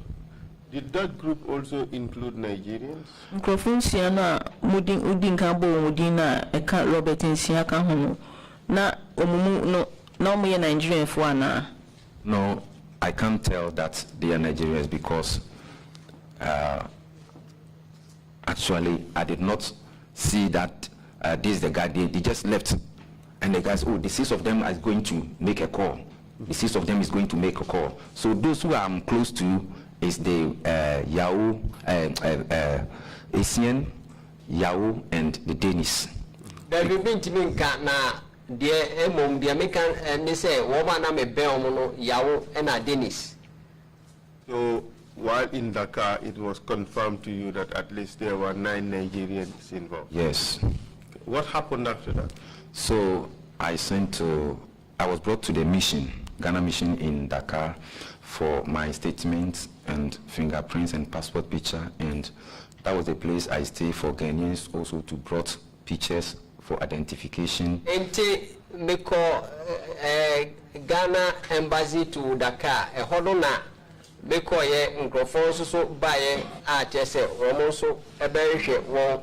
Did that group also include Nigerians? Microphone na mudin udin kan bo mudin na eka Robert Essien kan ho na omumu no na omo ye Nigerian fo ana. No, I can't tell that they are Nigerians because actually I did not see that this is the guy. They just left, and the guys, oh, the 6 of them is going to make a call. The 6 of them is going to make a call. So those who I'm close to is the Yao, Asian, Yao, and the Danish. There have been to me na the American and they say woman am a Belmono, Yao, and a Danish. So while in Dakar, it was confirmed to you that at least there were 9 Nigerians involved. Yes. What happened after that? So I was brought to the mission, Ghana mission in Dakar, for my statements and fingerprints and passport picture, and that was the place I stayed for Ghanaians also to brought pictures for identification. Ente me call Ghana embassy to Dakar. A hodona me call ye microphone so buy say almost a very one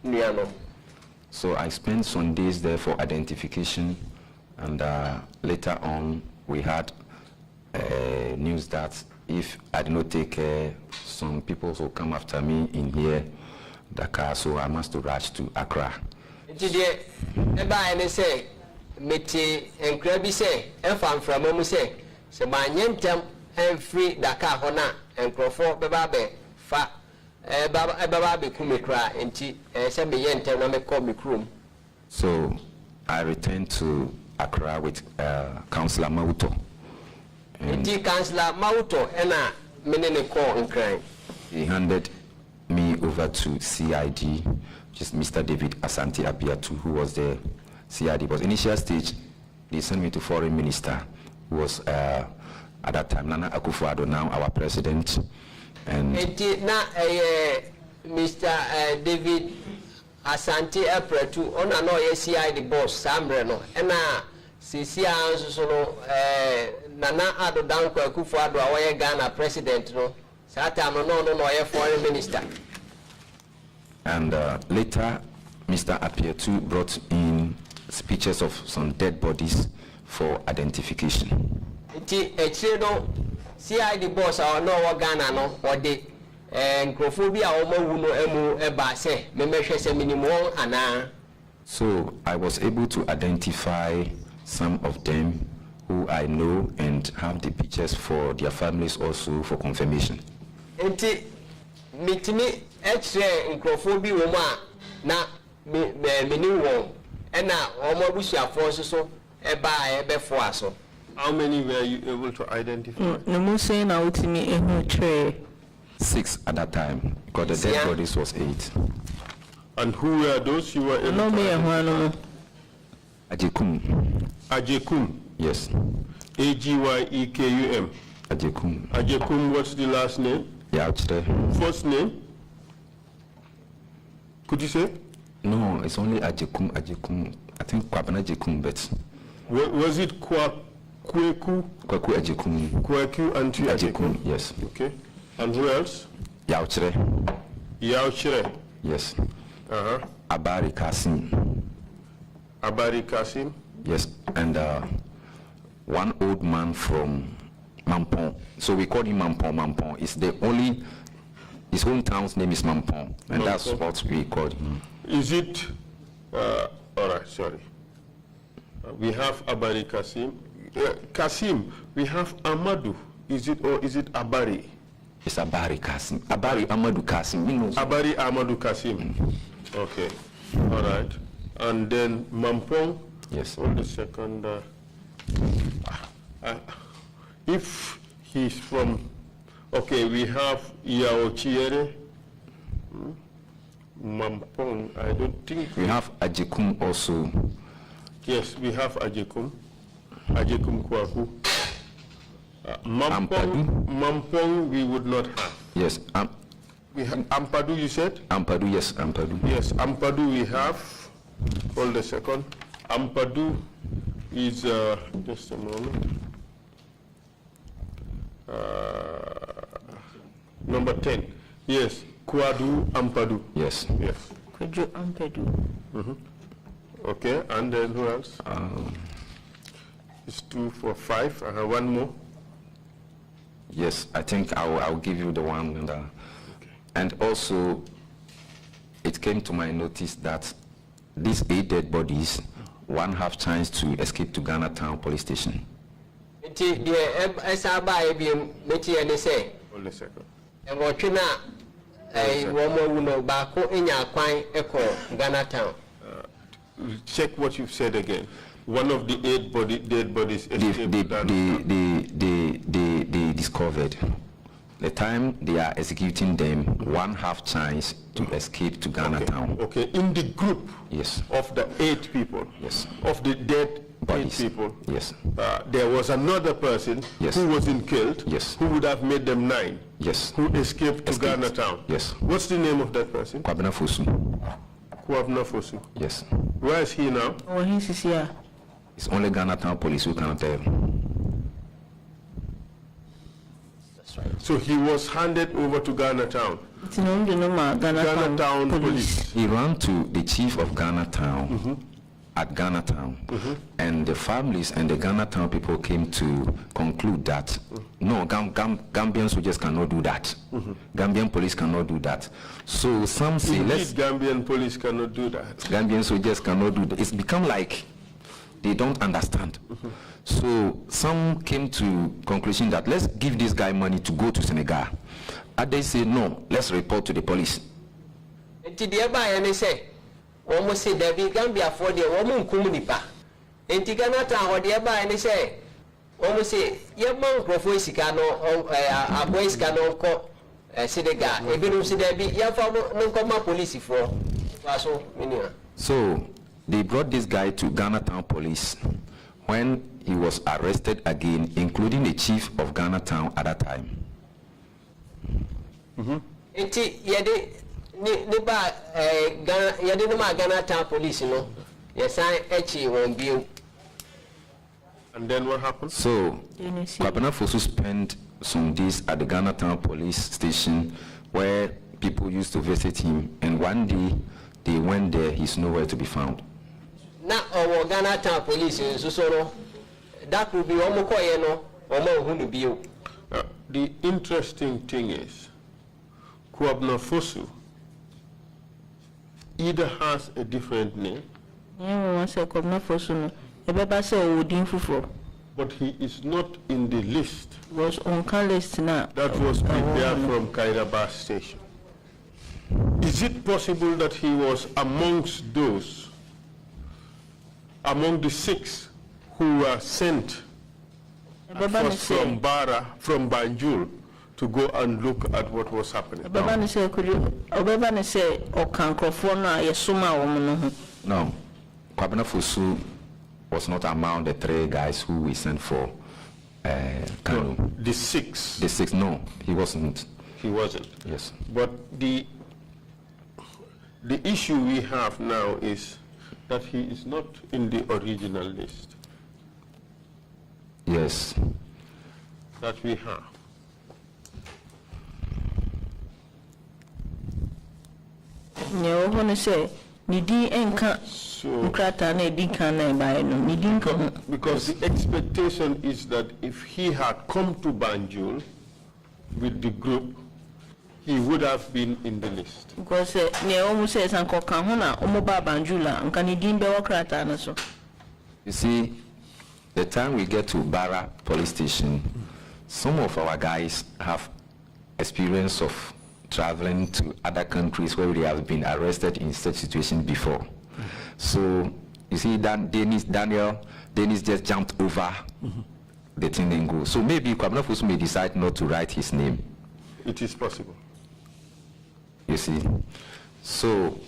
niano. So I spent some days there for identification, and later on we had news that if I did not take care, some people will come after me in here, Dakar, so I must rush to Accra. Today, everybody say, Meti and Krabby say, if I'm from Momu say, so my yentem and free Dakar Hona and Crawford Bababe, fa Bababe Kumikra, and tea, send me yentem, and I call me room. So I returned to Accra with Councillor Mauto. And Councillor Mauto, and I meaning call and cry. He handed me over to CID, just Mr. David Asante Abiatu, who was the CID. But initial stage, they sent me to Foreign Minister, who was at that time Nana Akufo-Addo, now our president. And now Mr. David Asante Abiatu, on another CID boss, Sambreno, and now CCA so Nana Addo Danko Akufo-Addo, our Ghana president, no. No, foreign minister. And later, Mr. Apiatu brought in pictures of some dead bodies for identification. CID boss or no Ghana no or they and Crophobia or Ebase, Memesha minimum and so I was able to identify some of them who I know and have the pictures for their families also for confirmation. Enti mitimi X-ray Crophobia woman na mini and now almost your forces so a buy before so. How many were you able to identify? No more saying out to me in her tray. 6 at that time, because the dead bodies was 8. And who were those you were able no to me identify? Ajekum. Ajekum. Yes. Agyekum. Ajekum. Ajekum, what's the last name? Yauchre. First name? Could you say? No, it's only Ajekum. I think Kwabena Ajekum, but Was it Kweku? Kwaku Ajekum. Kweku and Ajekum, yes. Okay. And who else? Yauchre. Yauchre. Yes. Uh-huh. Abari Kasim. Abari Kasim. Yes, and one old man from Mampong. So we call him Mampong. Mampong is the only, his hometown's name is Mampong, and that's what we call him. Is it, all right, sorry. We have Abari Kasim. Kasim, we have Amadou. Is it, or is it Abari? It's Abari Kasim. Abari Amadou Kasim. You know. Abari Amadou Kasim. Okay, all right. And then Mampong. Yes. Hold a second. If he's from, okay, we have Kyere. Mampong, I don't think. We have Ajekum also. Yes, we have Ajekum. Ajekum Kwaku. Mampong, we would not have. Yes. We have Ampadu, you said? Ampadu, yes, Ampadu. Yes, Ampadu we have. Hold a second. Ampadu is, just a moment. Number 10. Yes, Kwadu Ampadu. Yes. Yes. Kwadu Ampadu. Okay, and then who else? It's 2, 4, 5. I have one more. Yes, I think I'll give you the one. And also, it came to my notice that these 8 dead bodies, one have chance to escape to Ghana Town Police Station. Only a second. Check what you've said again. One of the 8 dead bodies escaped to Ghana Town. They discovered. The time they are executing them, one have chance to escape to Ghana Town. Okay, in the group Yes. of the 8 people, Yes. of the dead Bodies. 8 people, Yes. There was another person Yes. who wasn't killed, Yes. who would have made them 9, Yes. who escaped to Ghana Town. Yes. What's the name of that person? Kwabena Fosu. Kwabena Fosu. Yes. Where is he now? Oh, he's here. It's only Ghana Town Police who can tell. So he was handed over to Ghana Town. Ghana Ghana Town Police. He ran to the chief of Ghana Town at Ghana Town, and the families and the Ghana Town people came to conclude that no, Gambian soldiers cannot do that. Gambian police cannot do that. So some say Indeed, Gambian police cannot do that. Gambian soldiers cannot do that. It's become like they don't understand. So some came to conclusion that let's give this guy money to go to Senegal. And they say no, let's report to the police. Almost say there be Gambia for the woman communipa. And Tiganata or the Aba and say, almost say, your monk of Wesicano or a boys cannot call Senegal. If you don't see there be your no come police for So they brought this guy to Ghana Town Police when he was arrested again, including the chief of Ghana Town at that time. Ghana Town Police, no. Yes, I won't be. And then what happened? So, Kwabena Fosu spent some days at the Ghana Town Police Station where people used to visit him, and one day they went there, he's nowhere to be found. Now, our Ghana Town Police, so that will be no, the interesting thing is, Kwabena Fosu either has a different name, but he is not in the list that was prepared from Kyere Station. Is it possible that he was amongst those, among the 6 who were sent first from Barra, from Banjul, to go and look at what was happening? No, Kwabena Fosu was not among the 3 guys who we sent for Kano. No, the 6. The 6, no, he wasn't. He wasn't. Yes. But the issue we have now is that he is not in the original list. Yes. That we have. Because the expectation is that if he had come to Banjul with the group, he would have been in the list. You see, the time we get to Barra police station, some of our guys have experience of traveling to other countries where they have been arrested in such situations before. So you see, Dennis just jumped over the thing and go. So maybe Kwabena Fosu may decide not to write his name. It is possible. You see, so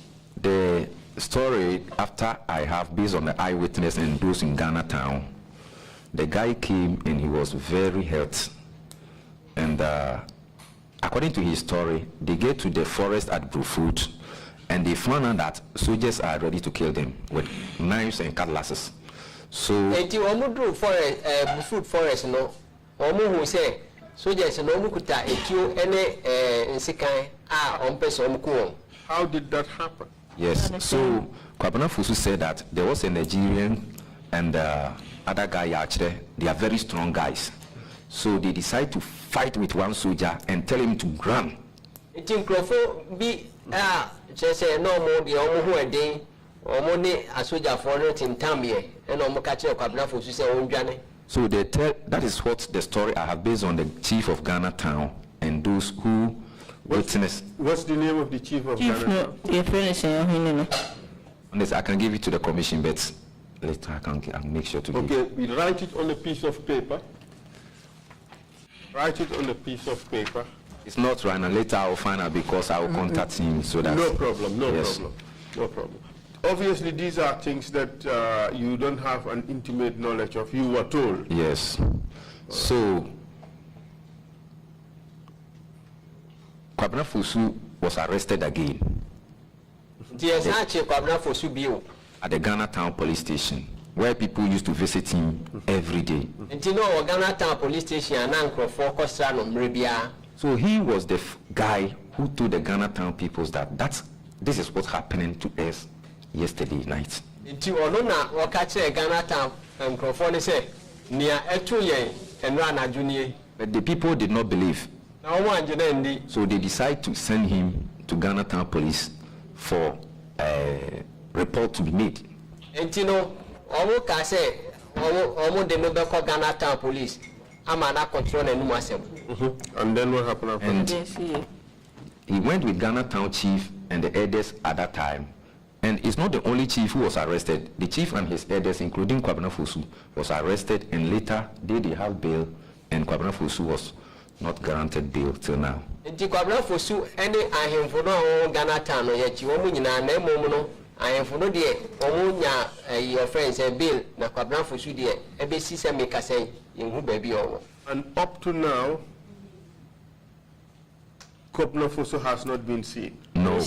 the story after I have based on the eyewitness and those in Ghana Town, the guy came and he was very hurt, and according to his story, they get to the forest at Brufut and they found out that soldiers are ready to kill them with knives and cutlasses. So food forest no who say soldiers no mukuta etio ene nsikan on person How did that happen? yes, so Kwabena Fosu said that there was a Nigerian and other guy actually, they are very strong guys. So they decide to fight with one soldier and tell him to run. It's Nkrofo be just say no more the omo a day or money a soldier for it in Tambie and omo catch a Kwabena Fosu say on Jane. So they tell, that is what the story I have based on the chief of Ghana town and those who witnessed. What's the name of the chief of Ghana? On this, I can give it to the commission, but later I'll make sure to give. Okay, we write it on a piece of paper. Write it on a piece of paper. It's not right now. Later I'll find out because I will contact him so that. No problem, no yes. problem, no problem. Obviously, these are things that you don't have an intimate knowledge of. You were told. Yes. So, Kwabena Fosu was arrested again at the Ghana Town Police Station, where people used to visit him every day. Ghana Town Police Station So he was the guy who told the Ghana Town peoples that this is what's happening to us yesterday night. But the people did not believe. So they decided to send him to Ghana Town Police for a report to be made. And then what happened after? And he went with Ghana Town chief and the elders at that time. And it's not the only chief who was arrested. The chief and his elders, including Kwabena Fosu, was arrested, and later they have bail, and Kwabena Fosu was not granted bail till now. Kwabena Fosu any ahemfono Ghana Town yet you nyina na emono ahemfono de omunya your friends a bail na Kwabena Fosu de ebesi se make say yenhu baabi owo. And up to now, Kwabena Fosu has not been seen. No.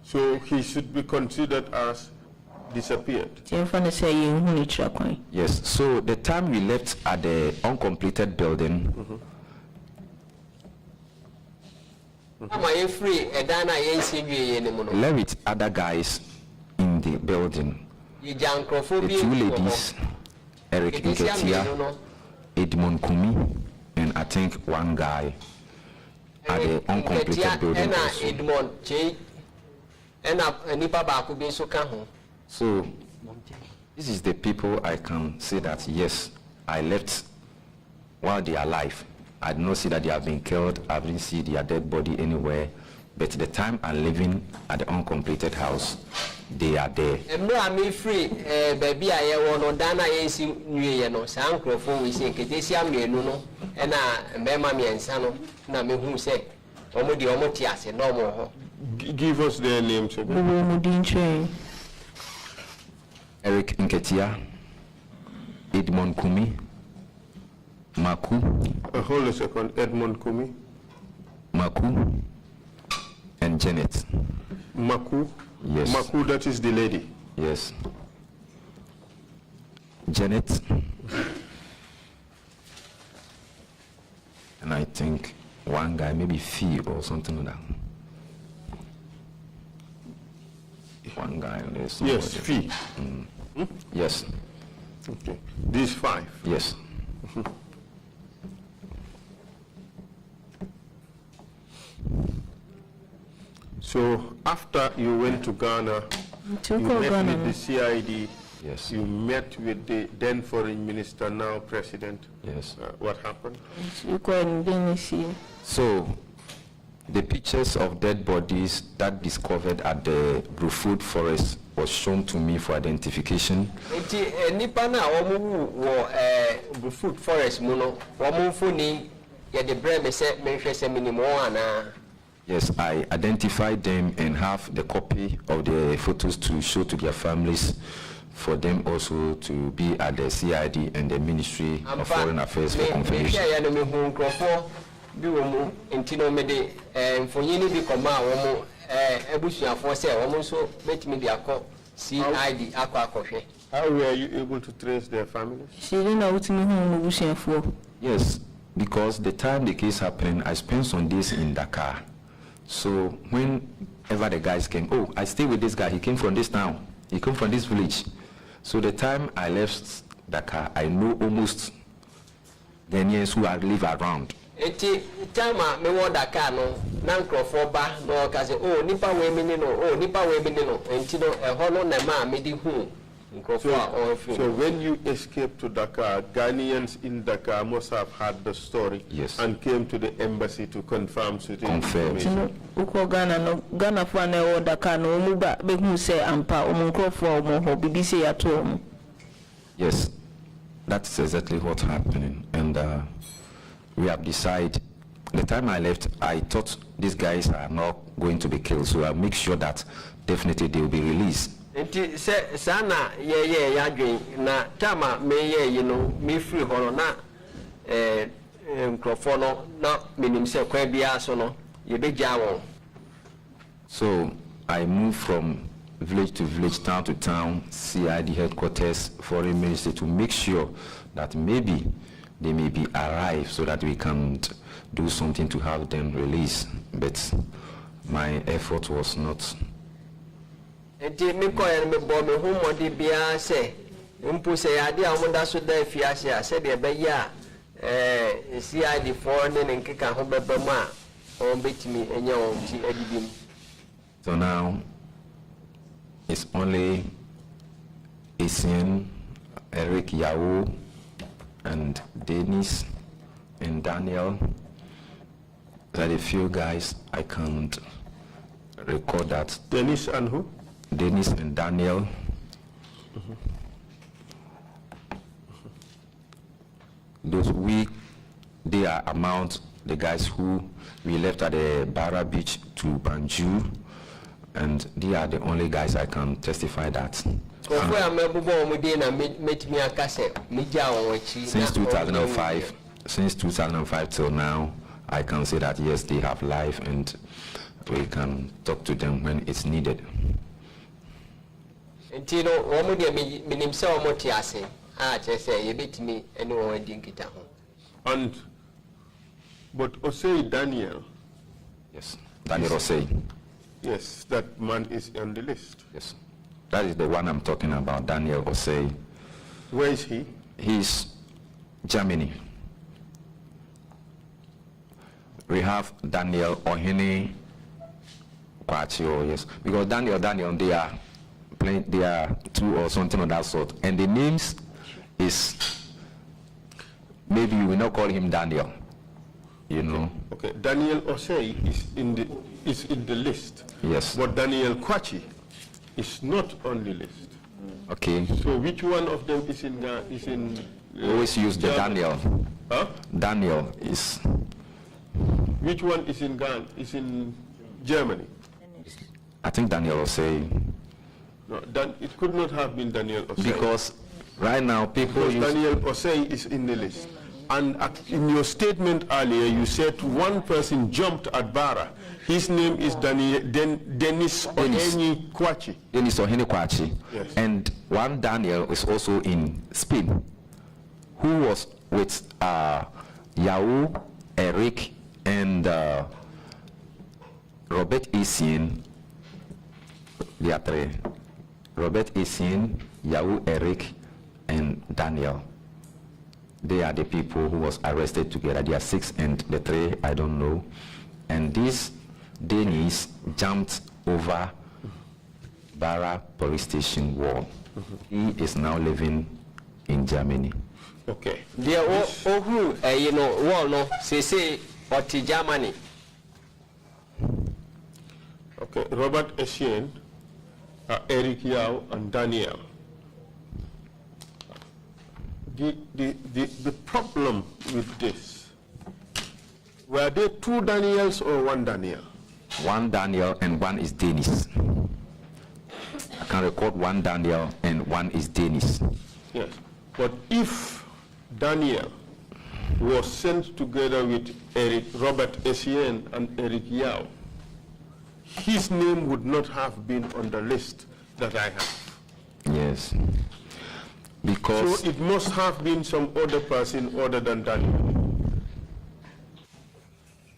So he should be considered as disappeared. Yes. So the time we left at the uncompleted building, left with other guys in the building. The two ladies, Eric Nketia, Edmond Kumi, and I think one guy at the uncompleted building also. So this is the people I can say that yes, I left while they are alive. I did not see that they have been killed. I didn't see their dead body anywhere. But the time I'm living at the uncompleted house, they are there. I'm free, baby. I want to dana yesi nuye no. Sankro phone we say ketesia no. And mema mi ensano na me hu say omo di omo ti ase no mo. Give us their names again. Eric Nketia, Edmond Kumi, Maku. Hold a second, Edmond Kumi. Maku and Janet. Maku? Yes. Maku, that is the lady? Yes. Janet. And I think one guy, maybe Fee or something like that. One guy on this. Yes, Fee. Yes. Okay. These 5? Yes. So after you went to Ghana, you met with the CID. Yes. You met with the then foreign minister, now president. Yes. What happened? So the pictures of dead bodies that discovered at the Brufut forest was shown to me for identification. Brufut forest Yes, I identified them and have the copy of the photos to show to their families, for them also to be at the CID and the Ministry of Foreign Affairs for confirmation. How were you able to trace their families? Yes, because the time the case happened, I spent some days in Dakar. So whenever the guys came, oh, I stay with this guy, he came from this town, he came from this village. So the time I left Dakar, I know almost Ghanaians who live around. Eti tama me wo Dakar no na nkrofo ba no ka se oh nipa we mi ni no oh nipa we mi ni no enti no eho no na ma me di hu nkrofo a o fi. So when you escaped to Dakar, Ghanaians in Dakar must have had the story, yes, and came to the embassy to confirm certain information. Uko Ghana no Ghana for na wo Dakar no mu ba be hu se ampa o nkrofo o mo ho bibi se ya to mu. Yes, that's exactly what's happening, and we have decided. The time I left, I thought these guys are not going to be killed, so I'll make sure that definitely they will be released. Enti se sana ye ya dwen na tama me ye you know me free horo na nkrofo no na menim se kwa bia so no ye begya won. So I moved from village to village, town to town, CID headquarters, foreign ministry, to make sure that maybe they may be arrived so that we can do something to have them released. But my effort was not. Enti me ko yen me bo me hu modi bia se mpu se ya de amonda so da fiase a se de be ya CID foreign nkeka ho beba mu a on betimi enya on ti adibim. So now it's only Asian, Eric Yao, and Dennis and Daniel. There are a few guys I can't record that. Dennis and who? Dennis and Daniel. Those they are among the guys who we left at the Barra beach to Banjul, and they are the only guys I can testify that. Since 2005 till now, I can say that yes, they have life and we can talk to them when it's needed. And but Osei Daniel. Yes, Daniel Osei. Yes, that man is on the list. Yes, that is the one I'm talking about, Daniel Osei. Where is he? He's Germany. We have Daniel Ohene Kwachio, yes, because Daniel, they are playing, they are two or something of that sort, and the names is maybe you will not call him Daniel, you know. Okay, Daniel Osei is in the list. Yes. But Daniel Kwachi is not on the list. Okay. So which one of them is in always use the Germany? Daniel. Huh? Daniel is. Which one is in Ghana? Is in Germany? I think Daniel Osei. No, it could not have been Daniel Osei. Because right now people use Daniel Osei is in the list. And in your statement earlier, you said one person jumped at Barra. His name is Dennis Ohene Kwachi. Dennis Ohene Kwachi. Yes. And one Daniel is also in Spain, who was with Yao, Eric, and Robert Essien. There are three. Robert Essien, Yao, Eric, and Daniel. They are the people who was arrested together. There are 6 and the 3, I don't know. And this Dennis jumped over Barra police station wall. He is now living in Germany. Okay. There who you know wall no say or Germany. Okay, Robert Essien, Eric Yao, and Daniel. The problem with this, were there 2 Daniels or 1 Daniel? 1 Daniel and 1 is Dennis. I can record 1 Daniel and 1 is Dennis. Yes, but if Daniel was sent together with Robert Essien and Eric Yao, his name would not have been on the list that I have. Yes. Because so it must have been some other person other than Daniel.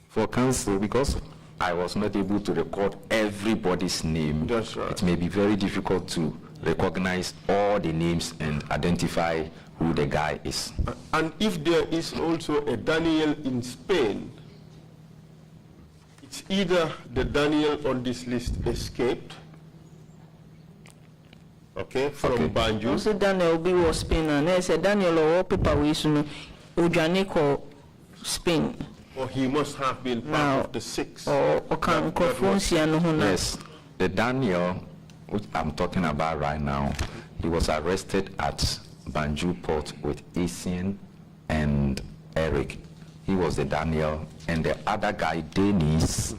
For counsel, because I was not able to record everybody's name. That's right. It may be very difficult to recognize all the names and identify who the guy is. And if there is also a Daniel in Spain, it's either the Daniel on this list escaped, okay, from Banjul. Also Daniel be was Spain and I said Daniel or paper we no Ujaniko Spain. Or he must have been part of the 6. Yes, the Daniel which I'm talking about right now, he was arrested at Banjul port with Asian and Eric. He was the Daniel, and the other guy, Dennis,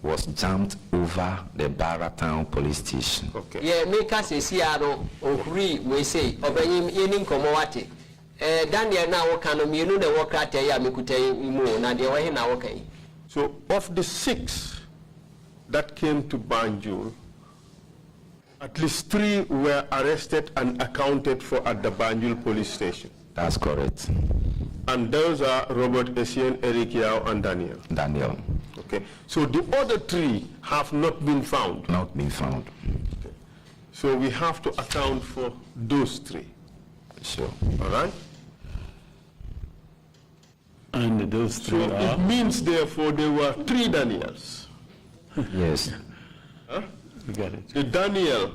was jumped over the Barra town police station. Okay. Yeah, make us a Seattle or we say, Obenim in Komowati. Daniel now can you know the work at Yamikute Imo, Nadia now okay. So of the 6 that came to Banjul, at least 3 were arrested and accounted for at the Banjul police station. That's correct. And those are Robert, Essien, Eric Yao, and Daniel. Daniel. Okay. So the other 3 have not been found. Not been found. Okay. So we have to account for those 3. Sure. All right? And those 3 So are? it means, therefore, there were 3 Daniels. Yes. Huh? You got it. The Daniel,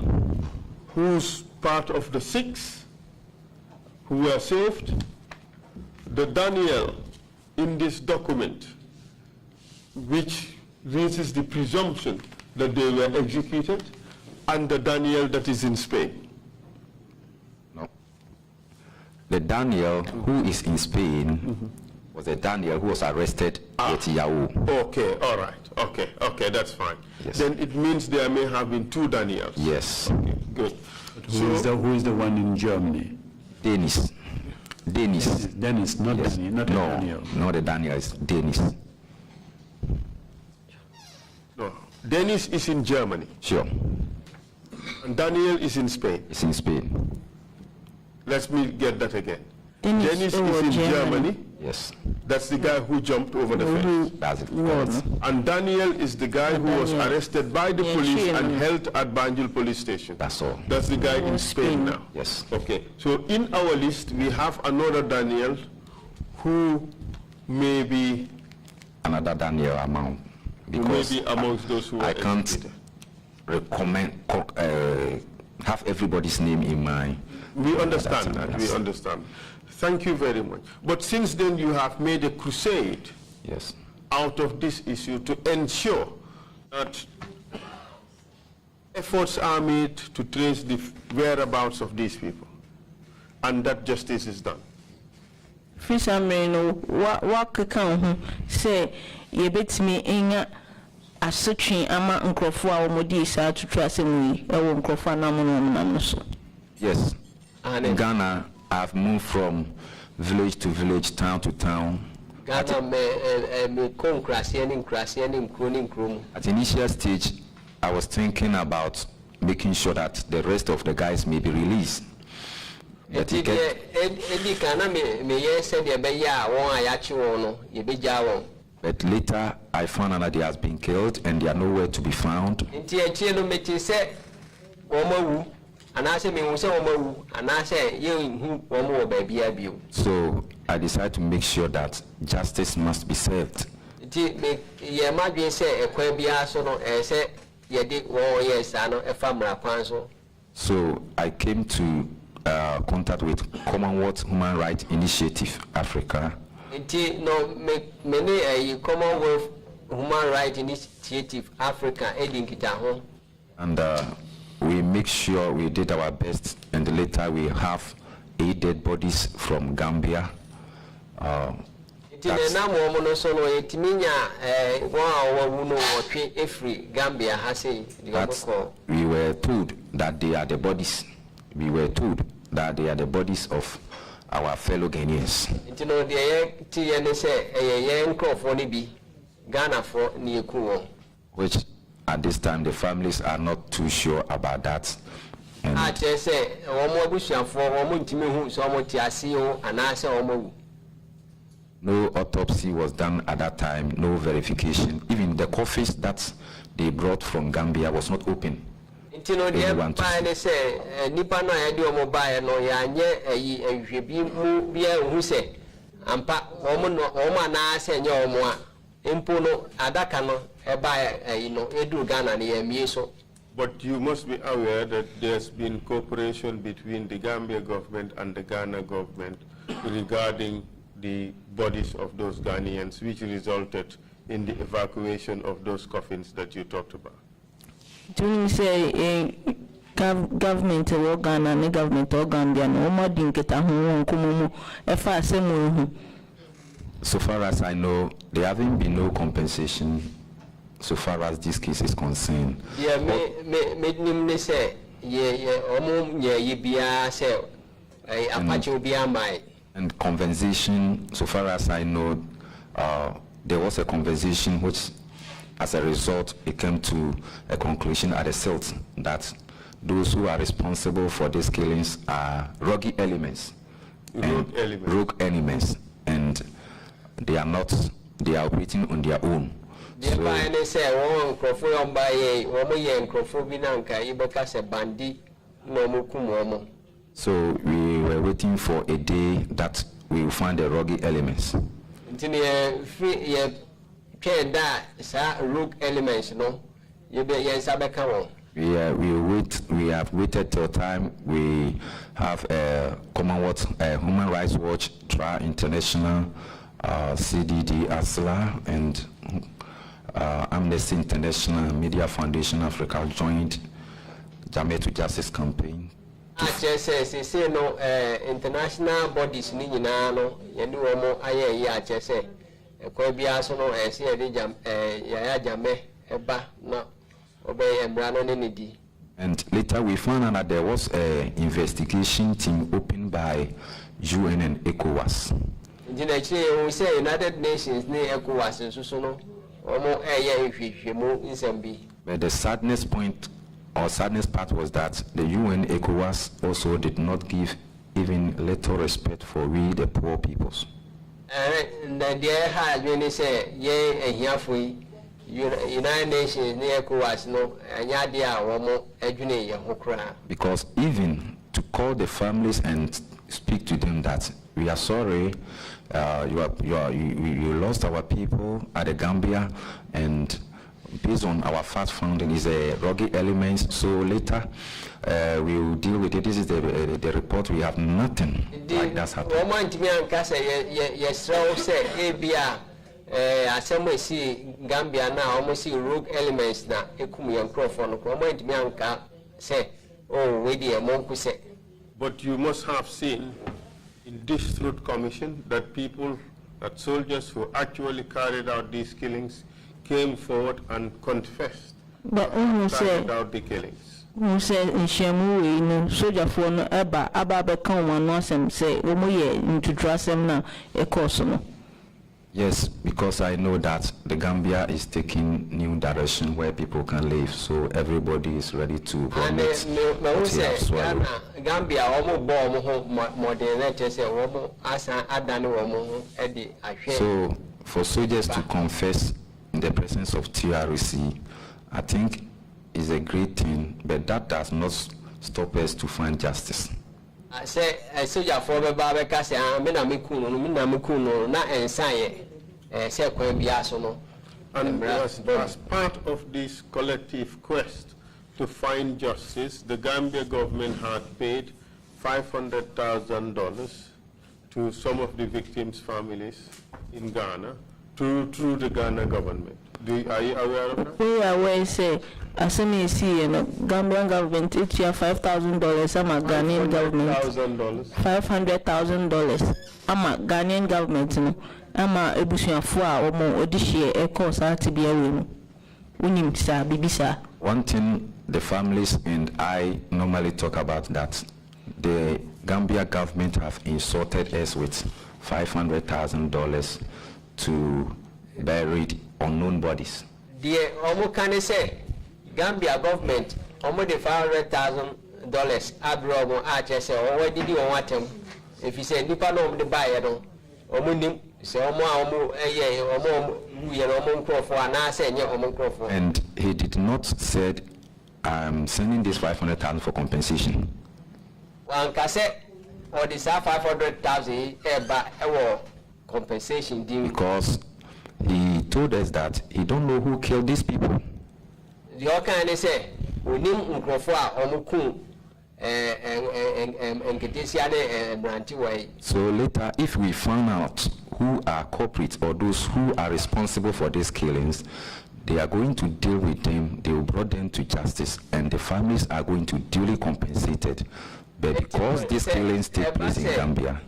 who's part of the 6 who were saved, the Daniel in this document, which raises the presumption that they were executed, and the Daniel that is in Spain. No. The Daniel who is in Spain was a Daniel who was arrested at Yahoo. Okay, all right. Okay, that's fine. Yes. Then it means there may have been 2 Daniels. Yes. Okay, good. Who is the one in Germany? Dennis. Dennis, not Yes. Daniel, not No, Daniel. not the Daniel, it's Dennis. No, Dennis is in Germany, Sure. and Daniel is in Spain. It's in Spain. Let me get that again. Dennis Dennis is over in Germany. Germany. Yes. That's the guy who jumped over the fence. That's it. Correct. And Daniel is the guy who was Daniel. arrested by the Yeah, police sure. and held at Banjul police station. That's all. That's the guy in Spain now. Yes. Okay, so in our list, we have another Daniel who may be Another Daniel amount. Because amongst those who I were can't executed. have everybody's name in mind. We understand That's- that, we understand. Thank you very much. But since then, you have made a crusade Yes. out of this issue to ensure that efforts are made to trace the whereabouts of these people, and that justice is done. Fisa meno wa keka ho say ye betimi enya asotwe ama nkrofo a omodi isa tutu asemu yi e wo nkrofo na so. Yes. And In Ghana, I've moved from village to village, town to town. Ghana me krom. At initial stage, I was thinking about making sure that the rest of the guys may be released. But it But later, I found out that he has been killed and they are nowhere to be found. So I decided to make sure that justice must be served. So I came to contact with Commonwealth Human Rights Initiative Africa. Commonwealth Human Rights Initiative Africa And we make sure we did our best, and later we have 8 dead bodies from Gambia. That's- we were told that they are the bodies. We were told that they are the bodies of our fellow Ghanaians. Which at this time the families are not too sure about that. And No autopsy was done at that time, no verification. Even the coffins that they brought from Gambia was not open. Intino de buy say nipa no ya de o mobile no ya nye ehwebi mu bia hu se ampa omo no omo na se nye omo a impo no adaka no e buy no edu Ghana na ya mie so. But you must be aware that there's been cooperation between the Gambia government and the Ghana government regarding the bodies of those Ghanaians, which resulted in the evacuation of those coffins that you talked about. Do you say government or Ghana and government or Gambia no more didn't get a home so far as I know, there haven't been no compensation so far as this case is concerned. Yeah, me say say and compensation, so far as I know, there was a conversation which, as a result, it came to a conclusion at the SILT that those who are responsible for these killings are rogue elements. Rogue elements. And they are not, they are operating on their own. So we were waiting for a day that we will find the rogue elements. Rogue elements, no? We have waited till time. We have Commonwealth, Human Rights Watch, TRRC International, CDD, ASLA, and Amnesty International, Media Foundation Africa joined Jame to Justice campaign. say no international bodies ni nyina no yende wo mo aye ya say ekwa bia so no say de jam ya jame eba na obey embra no ne di. And later we found out that there was an investigation team opened by UN and ECOWAS. We say United Nations ne ECOWAS so no omo hwehwemu nsambi. But the sadness part was that the UN ECOWAS also did not give even little respect for we the poor peoples. And there has been say United Nations ne ECOWAS no anyadia womo adwune ye hokra. Because even to call the families and speak to them that we are sorry, you lost our people at the Gambia, and based on our fact finding is a rogue element. So later we will deal with it. This is the report. We have nothing like that's happening. Gambia now almost see rogue elements na ekum yankrophone ko mo ntimi anka say oh we dey monku say. But you must have seen in this Truth Commission that soldiers who actually carried out these killings came forward and confessed carried out the killings. Who said in Shamu, no soldier for no Abba come one once and say, oh, into trust them now, a course. Yes, because I know that the Gambia is taking new direction where people can live, so everybody is ready to vomit. Gambia so for soldiers to confess in the presence of TRRC, I think is a great thing, but that does not stop us to find justice. I say a soldier for the Barra say Minamikuno, not ensign say Biasono. And as part of this collective quest to find justice, the Gambia government had paid $500,000 to some of the victims' families in Ghana through the Ghana government. Are you aware of that? We are aware, say, as I see, Gambian government, it's $5,000, I'm a Ghanaian government. $500,000. I'm a Ghanaian government, I'm a Ebusian Fua or more Odishia, a course, Artibia. One thing the families and I normally talk about that the Gambia government have insulted us with $500,000 to bury unknown bodies. The Omo can say Gambia government almost $500,000 abroad or say, oh, what did you want him? If you say Nipa no the buyer, Omunim And he did not said, I'm sending this 500,000 for compensation. Or this 500,000 compensation because he told us that he don't know who killed these people. The kind say we need so later, if we find out who are culprits or those who are responsible for these killings, they are going to deal with them, they will bring them to justice, and the families are going to duly compensated. But because these killings take place in Gambia,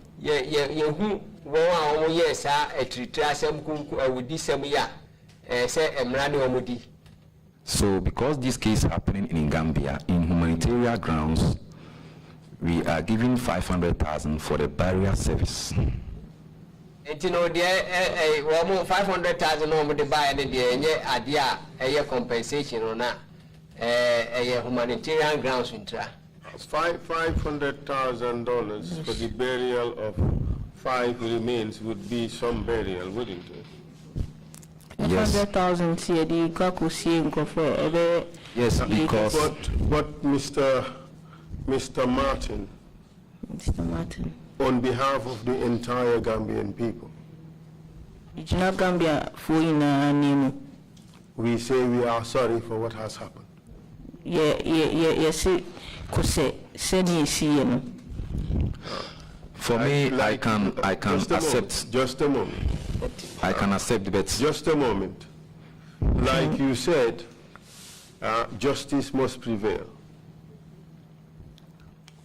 so because this case is happening in Gambia, in humanitarian grounds, we are giving 500,000 for the barrier service. You know, 500,000 on the buy and the idea a compensation on that a humanitarian grounds intra. $500,000 for the burial of 5 remains would be some burial, wouldn't it? Yes. 100,000 yes, because but Mr. Martin, on behalf of the entire Gambian people, we say we are sorry for what has happened. For me, I can accept. Just a moment. I can accept, but just a moment. Like you said, justice must prevail.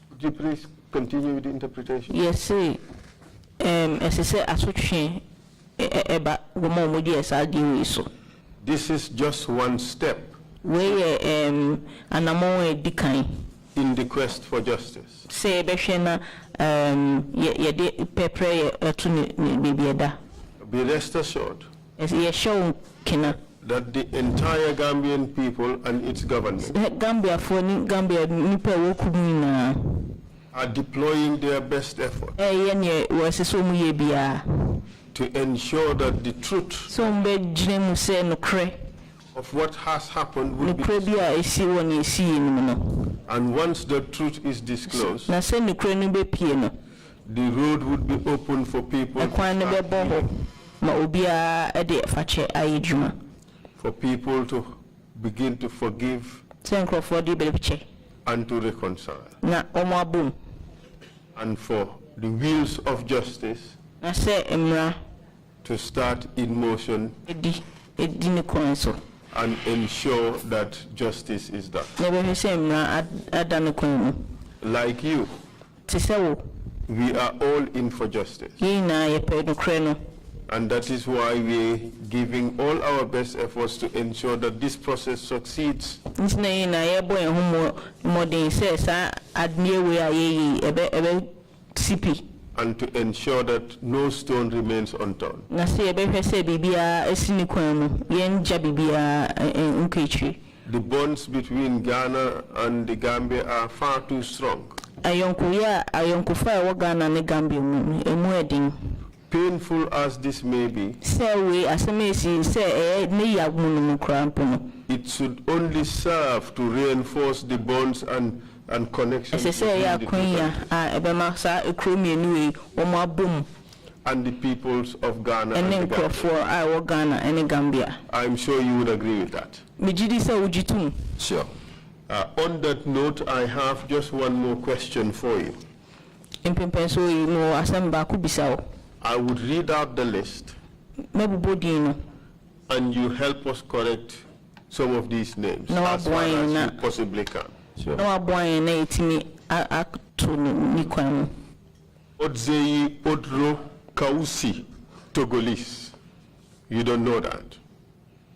Could you please continue with the interpretation? Yes, sir. As I say, this is just one step in the quest for justice. Be rest assured that the entire Gambian people and its government are deploying their best effort to ensure that the truth of what has happened will be disclosed. And once the truth is disclosed, the road would be open for people to start healing, for people to begin to forgive and to reconcile, and for the wheels of justice to start in motion and ensure that justice is done. Like you, we are all in for justice. And that is why we're giving all our best efforts to ensure that this process succeeds. And to ensure that no stone remains unturned. The bonds between Ghana and the Gambia are far too strong. Painful as this may be, it should only serve to reinforce the bonds and connections between and the peoples of Ghana and the Gambia. I'm sure you would agree with that. Sure. On that note, I have just one more question for you. I would read out the list and you help us correct some of these names as far as you possibly can. Sure. Odzeyi Odro Kausi, Togolese. You don't know that?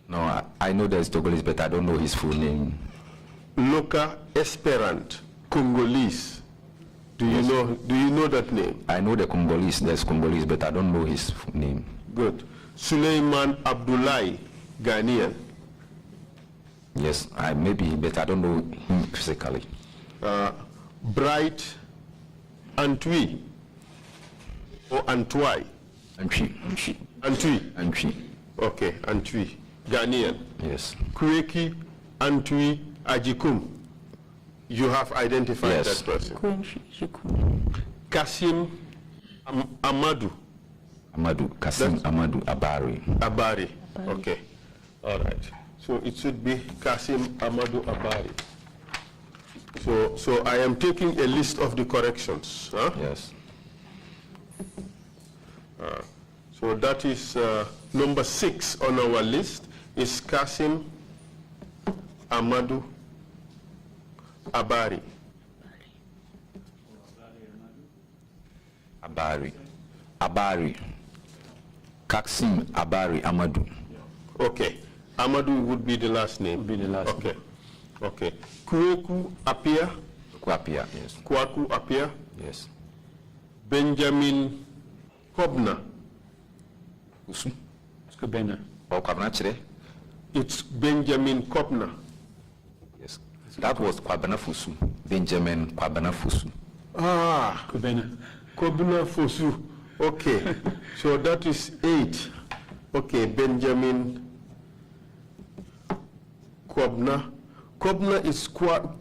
No, I know there's Togolese, but I don't know his full name. Loka Esperant, Congolese. Do you know that name? I know the Congolese, there's Congolese, but I don't know his full name. Good. Suleiman Abdullahi, Ghanaian. Yes, I maybe, but I don't know him physically. Bright Antwi or Antwi. Antwi. Okay, Antwi. Ghanaian. Yes. Kweki Antwi Ajikum. You have identified Yes. that person. Kasim Amadou. Kasim Amadou Abari. Abari. Okay. All right. So it should be Kasim Amadou Abari. So I am taking a list of the corrections. Huh? Yes. So that is number 6 on our list is Kasim Amadou Abari. Abari. Kasim Abari Amadou. Okay. Amadou would be the last name. Okay. Okay. Kwaku Apia. Yes. Kwaku Apia. Yes. Benjamin Kobna. Fusu. Skubena. It's Benjamin Kobna. Yes. That was Kwabena Fusu. Benjamin Kwabena Fusu. Ah. Kobna Fusu. Okay. So that is 8. Okay. Benjamin Kobna. Kobna is Kwabena.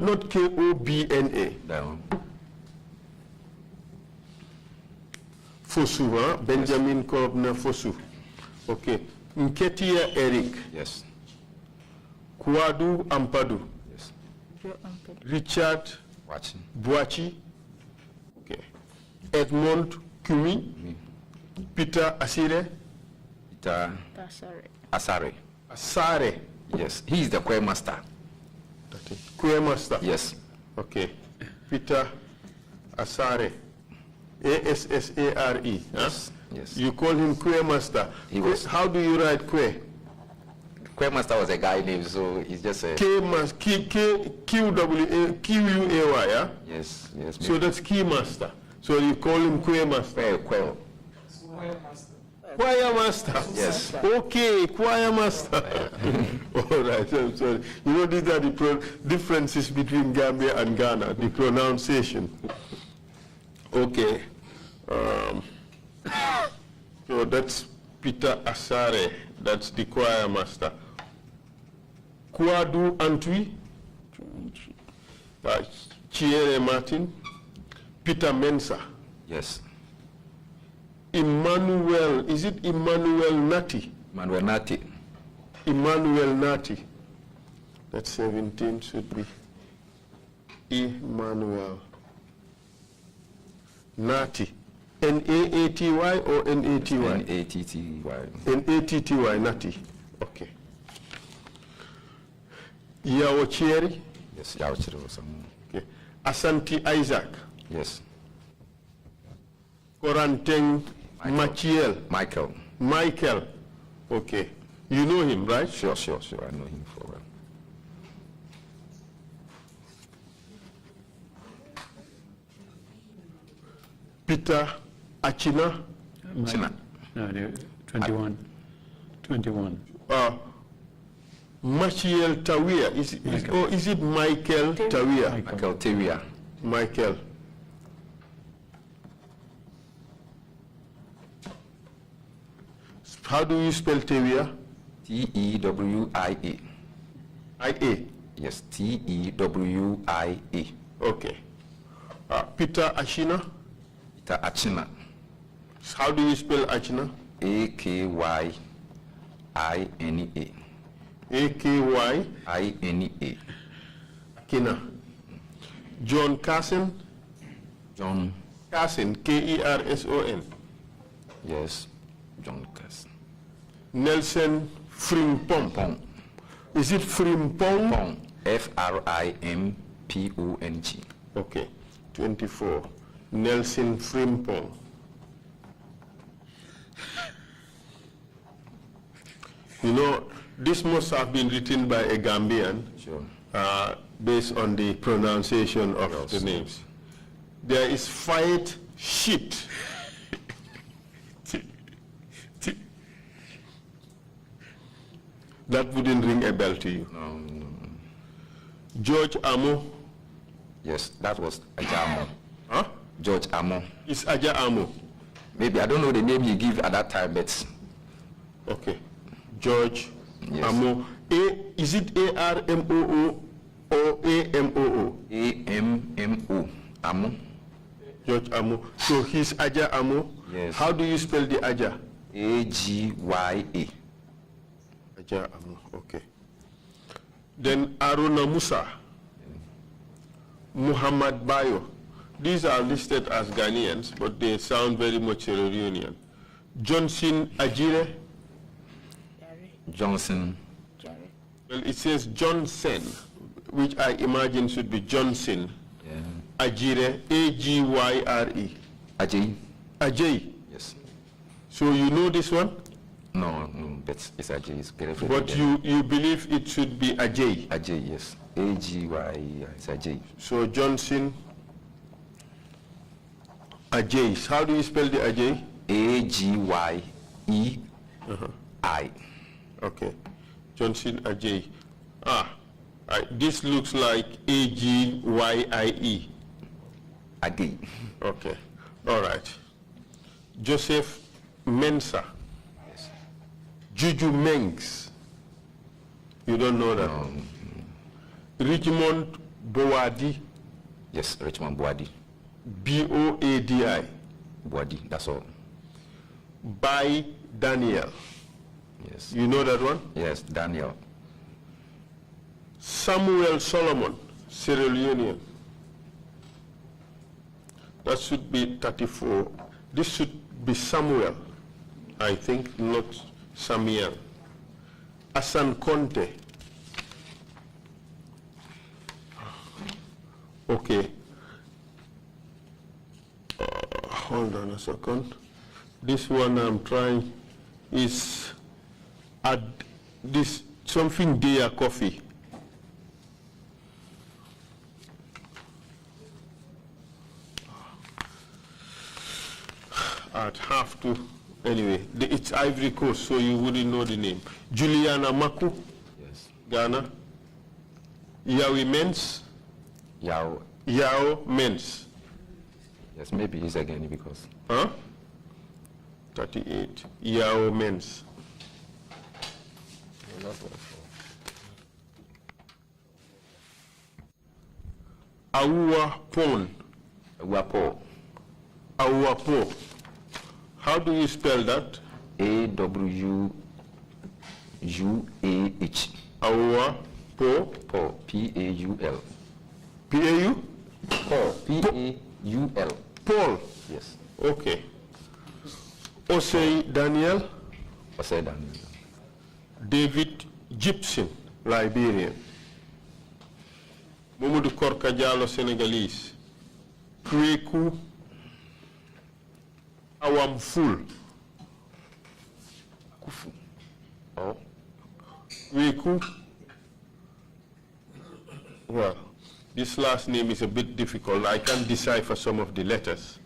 Not Kobna. Down. Fosu, huh? Benjamin Kobna Fosu. Okay. Nketia Eric. Yes. Kwadu Ampadu. Yes. Richard Watching. Buachi. Okay. Edmond Kumi. Peter Asire. Peter Asare. Asare. Yes. He is the choir master. Choir master. Yes. Okay. Peter Asare. Assare. Yes. Huh? Yes. You call him choir master. He was. How do you write choir? Choir master was a guy named, so he's just a. Q-U-A-Y, yeah? Yes. Yes. So that's key master. So you call him choir master. Choir. Choir master. Yes. Okay, choir master. All right, I'm sorry. You know, these are the differences between Gambia and Ghana, the pronunciation. Okay. So that's Peter Asare, that's the choir master. Kwadu Antwi, Kyere Martin, Peter Mensah. Yes. Emmanuel, is it Emmanuel Nati? Emmanuel Nati. Emmanuel Nati. That's 17 should be Emmanuel Nati. N-A-A-T-Y or N-A-T-Y? N-A-T-T-Y. N-A-T-T-Y, Nati. Okay. Yawocheri. Yes, Yawocheri was some. Okay. Asante Isaac. Yes. Koranteng Machiel. Michael. Okay. You know him, right? Sure. I know him for well. Peter Achina. China. No, 21. Machiel Tawia. Is it Michael Tawia? Michael Tawia. Michael. How do you spell Tawia? T-E-W-I-A. I-A? Yes, T-E-W-I-A. Okay. Peter Achina? Peter Achina. How do you spell Achina? A-K-Y-I-N-A. A-K-Y? Akina. John Carson? John. Carson, K-E-R-S-O-N. Yes, John Carson. Nelson Frimpong. Is it Frimpong? Pong. F-R-I-M-P-O-N-G. Okay, 24. Nelson Frimpong. You know, this must have been written by a Gambian. Sure. Based on the pronunciation of the names. There is fight shit. That wouldn't ring a bell to you. No. George Amo. Yes, that was a German. Huh? George Amo. It's Aja Amo. Maybe I don't know the name you give at that time, but Okay. George Yes. Amo. Is it A-R-M-O-O or A-M-O-O? AMMO. Amo. George Amo. So he's Aja Amo? Yes. How do you spell the Aja? AGYA. Aja Amo, okay. Then Aruna Musa, Muhammad Bayo. These are listed as Ghanaians, but they sound very much Sierra Leonean. Johnson Ajire. Johnson. Well, it says Johnson, which I imagine should be Johnson. Yeah. Ajire, A-G-Y-R-E. Ajay. Ajay. Yes. So you know this one? No, but it's Ajay. It's very But you believe it should be Ajay. Ajay, yes. AGY. It's Ajay. So Johnson Ajay. How do you spell the Ajay? AGYEI. Okay. Johnson Ajay. This looks like A-G-Y-I-E. Agay. Okay. All right. Joseph Mensah. Yes. Juju Mengs. You don't know that? Richmond Boadi. Yes, Richmond Boadi. B-O-A-D-I. Boadi, that's all. By Daniel. Yes. You know that one? Yes, Daniel. Samuel Solomon, Sierra Leonean. That should be 34. This should be Samuel, I think, not Samuel. Asan Conte. Okay. Hold on a second. This one I'm trying is add this something Dia Coffee. I'd have to, anyway, it's Ivory Coast, so you wouldn't know the name. Juliana Maku, Yes. Ghana. Yawi Mens, Yao. Yao Mens. Yes, maybe he's again because. Huh? 38. Yao Mens. Awa Pon. Wapo. Awa Po. How do you spell that? AWUUAH. Awa Po. Paul. PAUL. P-A-U? Paul. PAUL. Paul. Yes. Okay. Osei Daniel. Osei Daniel. David Gibson, Liberian. Mamadou Korka Diallo, Senegalese. Kweku Awamful. Kufu. Oh. Kweku. Well, this last name is a bit difficult. I can't decipher some of the letters.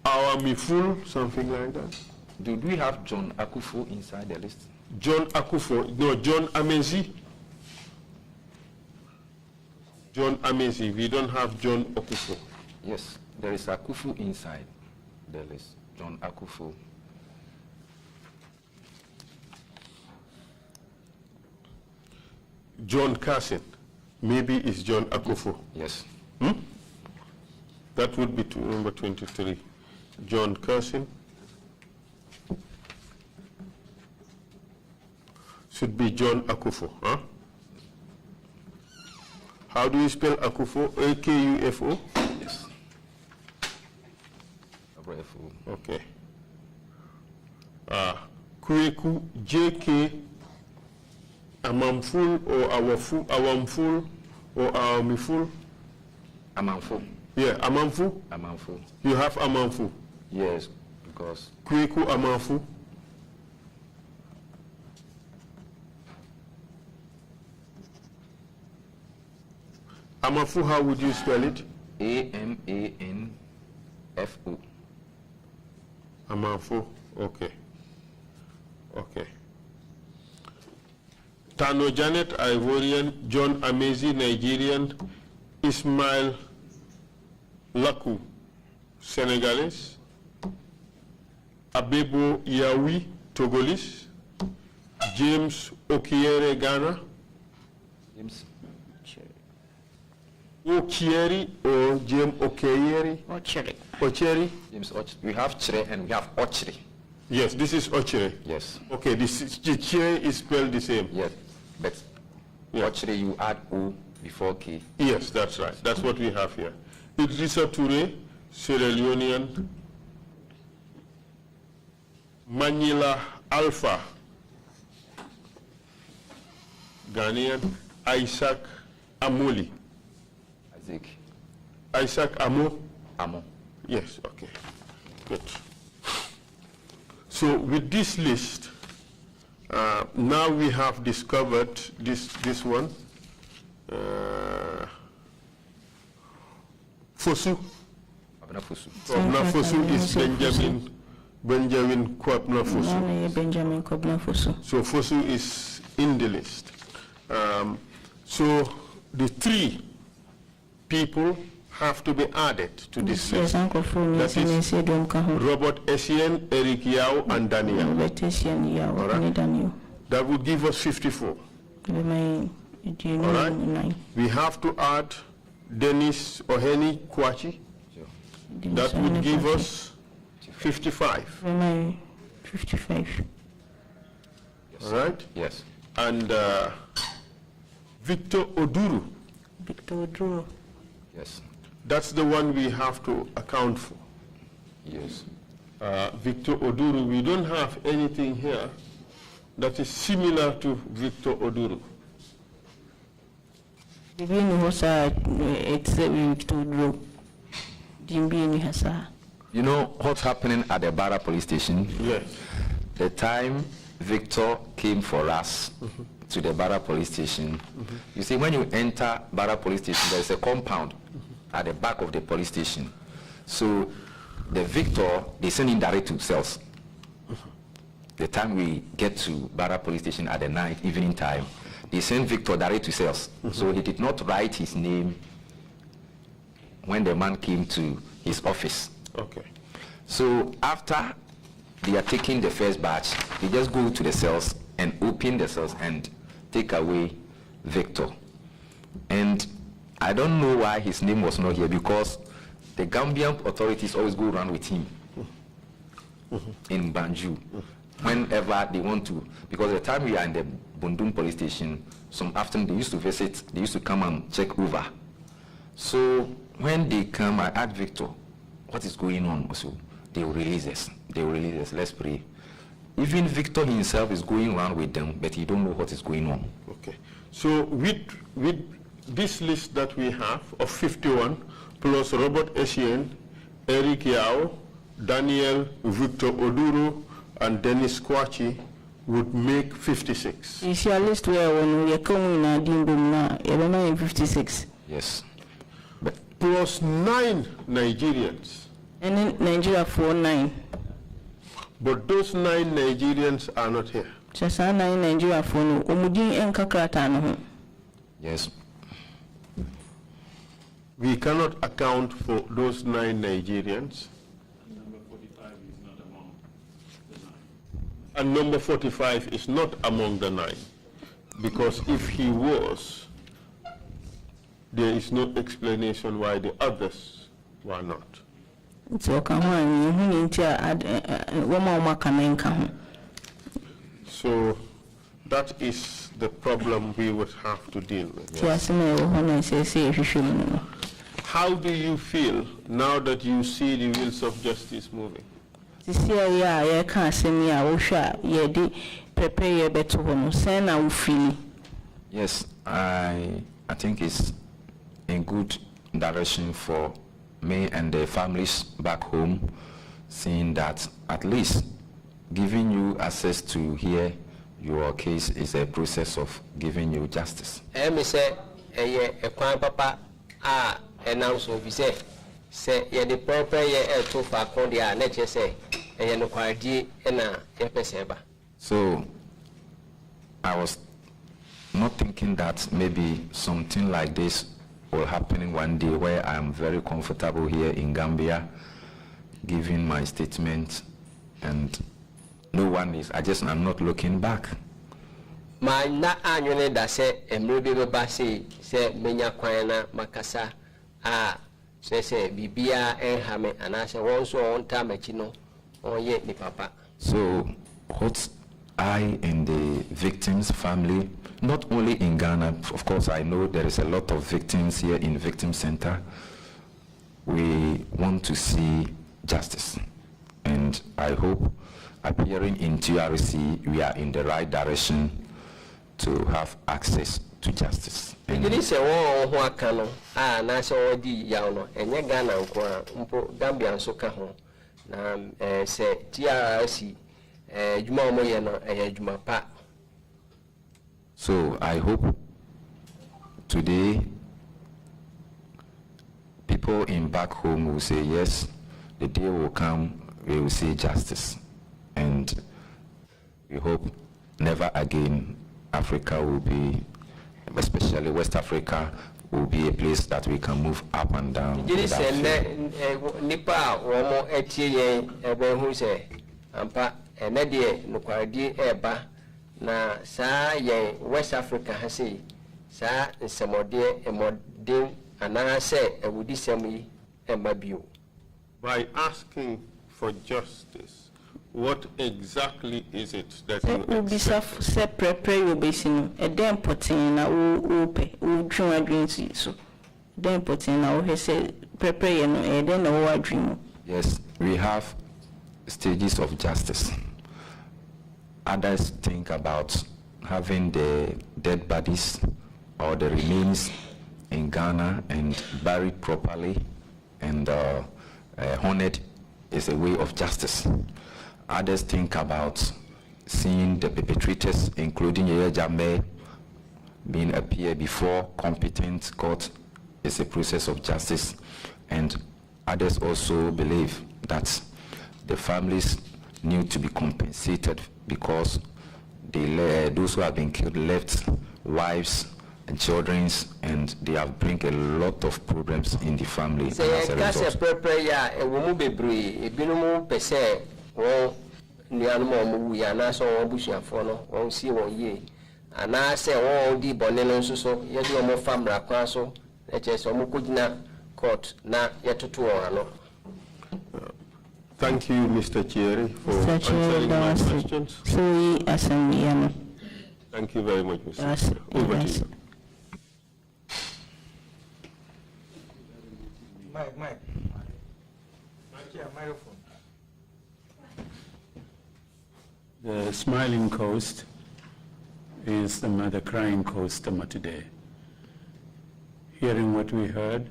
Awamiful, something like that. Did we have John Akufo inside the list? John Akufo, no, John Amezi. John Amezi, we don't have John Akufo. Yes, there is Akufo inside the list. John Akufo. John Carson, maybe it's John Akufo. Yes. That would be number 23. John Carson. Should be John Akufo, huh? How do you spell Akufo? A-K-U-F-O? Yes. Akufo. Okay. Kweku, J-K, Amamful or Awafu, Awamful or Awamiful? Amanfo. Yeah, Amamfu? Amanfo. You have Amamfu. Yes, because Kweku Amamfu. Amafu, how would you spell it? A-M-A-N-F-O. Amafu, okay. Okay. Tano Janet, Ivorian. John Amezi, Nigerian. Ismail Laku, Senegalese, Abebo Yawi, Togolese, James Kyere, Ghana, James Kyere or James Kyere? Ocheri. James we have Kyere and we have Ocheri. Yes, this is Ocheri. Yes. Okay, this Kyere is spelled the same. Yes, but Ocheri you add O before K. Yes, that's right. That's what we have here. Idrissa Touré, Sierra Leonean. Manila Alpha, Ghanaian. Isaac Amoli. Isaac Amo? Amo. Yes, okay. Good. So with this list, now we have discovered this one. Fosu. Kwabna Fosu is Benjamin Kwabna Fosu. So Fosu is in the list. So the 3 people have to be added to this list. That is Robert Essien, Eric Yao, and Daniel. Right. That would give us 54. All right. We have to add Dennis Oheni Kwachi. That would give us 55. 55. All right? Yes. And Victor Oduru. Victor Oduru. Yes. That's the one we have to account for. Yes. Victor Oduru, we don't have anything here that is similar to Victor Oduru. You know what's happening at the Barra police station? Yes. The time Victor came for us to the Barra police station, you see, when you enter Barra police station, there's a compound at the back of the police station. So the Victor, they send him direct to cells. The time we get to Barra police station at the night, evening time, they send Victor direct to cells. So he did not write his name when the man came to his office. Okay. So after they are taking the first batch, they just go to the cells and open the cells and take away Victor. And I don't know why his name was not here, because the Gambian authorities always go around with him in Banjul whenever they want to, because the time we are in the Bundum police station, some afternoon they used to visit, they used to come and check over. So when they come, I asked Victor, what is going on? Also, they will release us. They will release us. Let's pray. Even Victor himself is going around with them, but he don't know what is going on. Okay. So with this list that we have of 51, plus Robert Essien, Eric Yao, Daniel, Victor Oduru, and Dennis Kwachi, would make 56. Is your list where when we are coming now, Dimbum 56? Yes. Plus 9 Nigerians. And in Nigeria 9. But those 9 Nigerians are not here. Just 9 Nigeria no. Omudi enkakrata no. Yes. We cannot account for those 9 Nigerians. Number 45 is not among the 9. And number 45 is not among the 9. Because if he was, there is no explanation why the others were not. So that is the problem we would have to deal with. Yes. How do you feel now that you see the wheels of justice moving? Yes, I think it's in good direction for me and the families back home, seeing that at least giving you access to hear your case is a process of giving you justice. Say papa announce say the proper to Facondia, nature say, no quality and So I was not thinking that maybe something like this will happen one day where I am very comfortable here in Gambia, giving my statement, and no one is, I'm not looking back. Ma na anyone da se emre be ba se menya kwan na makasa se bibia enhame anase won so on ta machi no onye ni papa. So what I and the victims' family, not only in Ghana, of course I know there is a lot of victims here in Victim Center, we want to see justice. And I hope appearing in TRRC, we are in the right direction to have access to justice. Did say wo ho aka no na so di yaw no enye Ghana nko mpo Gambia nso ka ho na se TRRC juma mo ye no juma pa. So I hope today people in back home will say yes, the day will come, we will see justice, and we hope never again Africa will be, especially West Africa, will be a place that we can move up and down. Did say nipa womo etie yen ebe hu se ampa ene de nokwadi eba na sa yen West Africa ha sei sa nsemode emodin ana se ewudi semi emba bio. By asking for justice, what exactly is it that you accept? Se prepare your basin a damn potting na upe dream dreams so damn potting now he said prepare no a then a dream. Yes, we have stages of justice. Others think about having the dead bodies or the remains in Ghana and buried properly and honored is a way of justice. Others think about seeing the perpetrators, including Yaya Jammeh, being appeared before competent court is a process of justice. And others also believe that the families need to be compensated because those who have been killed left wives and children, and they have bring a lot of problems in the family. As a result. Thank you, Mr. Kyere, for answering my questions. Thank you very much, Mr. Kyere. Over to you. Microphone. The smiling coast is the mother crying coast today. Hearing what we heard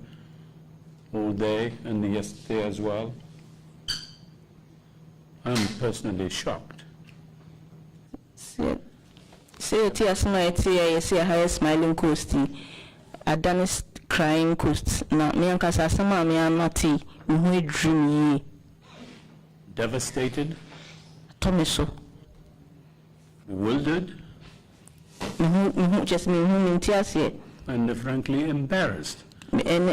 all day and yesterday as well, I'm personally shocked. Say it as my say a higher smiling coast, a Danish crying coast. Now, me and Kasasama, me and Mati, we dream ye. Devastated, Tomiso, bewildered, just me whom in tears here, and frankly embarrassed and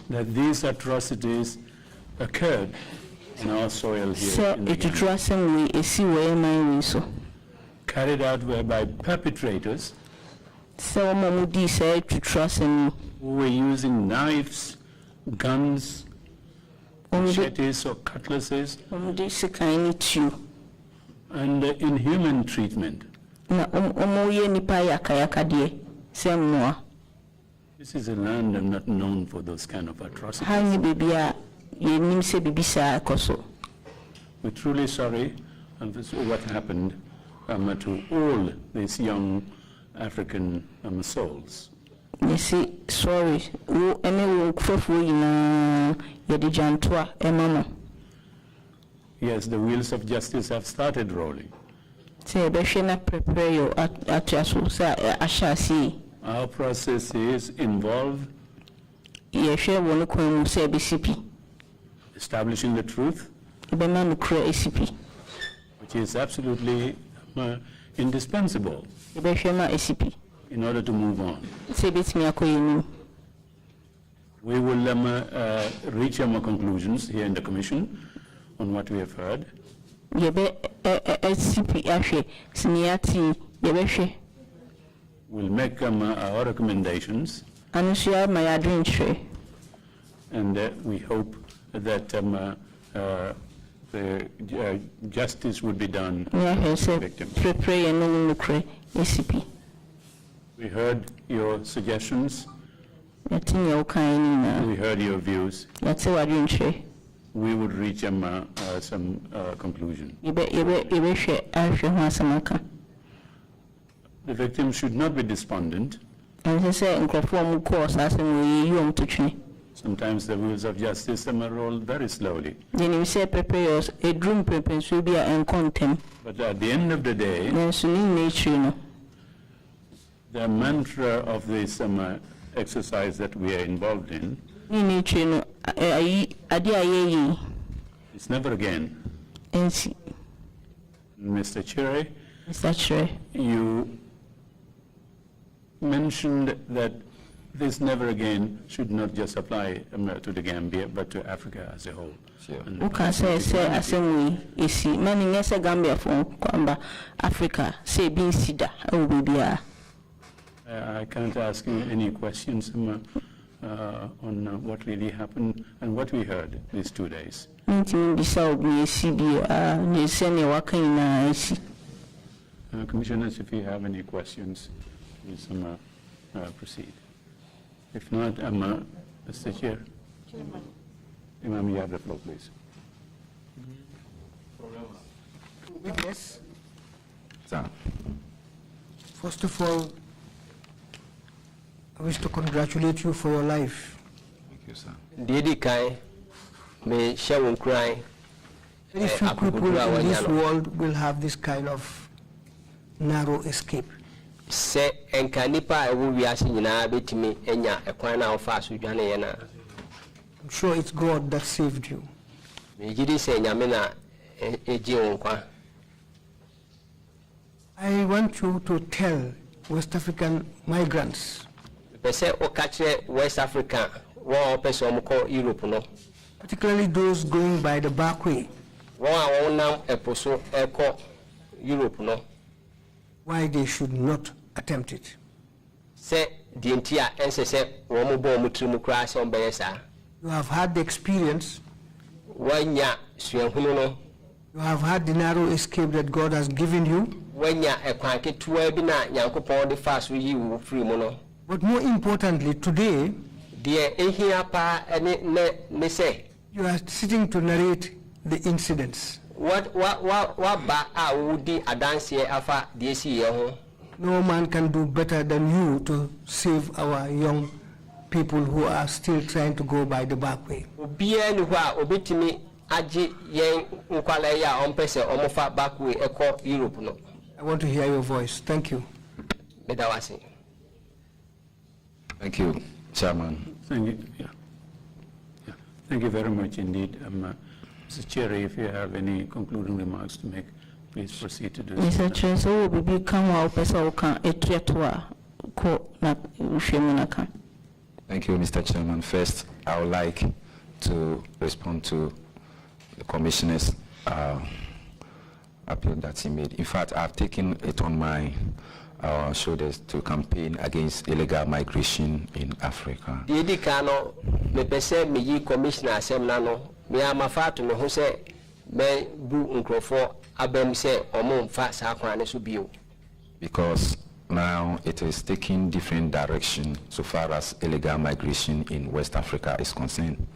that these atrocities occurred in our soil here in the Ghanaian. Carried out by perpetrators who were using knives, guns, machetes or cutlasses, and inhuman treatment. This is a land not known for those kind of atrocities. We're truly sorry for what happened to all these young African souls. You see, sorry. Yes, the wheels of justice have started rolling. Our process is involved establishing the truth, which is absolutely indispensable in order to move on. We will reach conclusions here in the Commission on what we have heard. We'll make our recommendations. And we hope that the justice would be done to the victims. We heard your suggestions. We heard your views. We would reach some conclusion. The victims should not be despondent. Sometimes the wheels of justice roll very slowly. But at the end of the day, the mantra of this exercise that we are involved in is never again. Mr. Kyere, you mentioned that this never again should not just apply to the Gambia, but to Africa as a whole. Sure. I can't ask you any questions on what really happened and what we heard these 2 days. Commissioners, if you have any questions, please proceed. If not, Mr. Chair. Imam, you have the floor, please. Witness. First of all, I wish to congratulate you for your life. Thank you, sir. Very few people in this world will have this kind of narrow escape. I'm sure it's God that saved you. I want you to tell West African migrants, West Africa, particularly those going by the back way, why they should not attempt it. You have had the experience. You have had the narrow escape that God has given you. But more importantly, today, you are sitting to narrate the incidents. No man can do better than you to save our young people who are still trying to go by the back way. I want to hear your voice. Thank you. Thank you, Chairman. Thank you. Yeah. Thank you very much indeed. Mr. Kyere, if you have any concluding remarks to make, please proceed to do so. Mr. Chair, so we become our person can Thank you, Mr. Chairman. First, I would like to respond to the Commissioner's appeal that he made. In fact, I've taken it on my shoulders to campaign against illegal migration in Africa. Because now it is taking different direction so far as illegal migration in West Africa is concerned.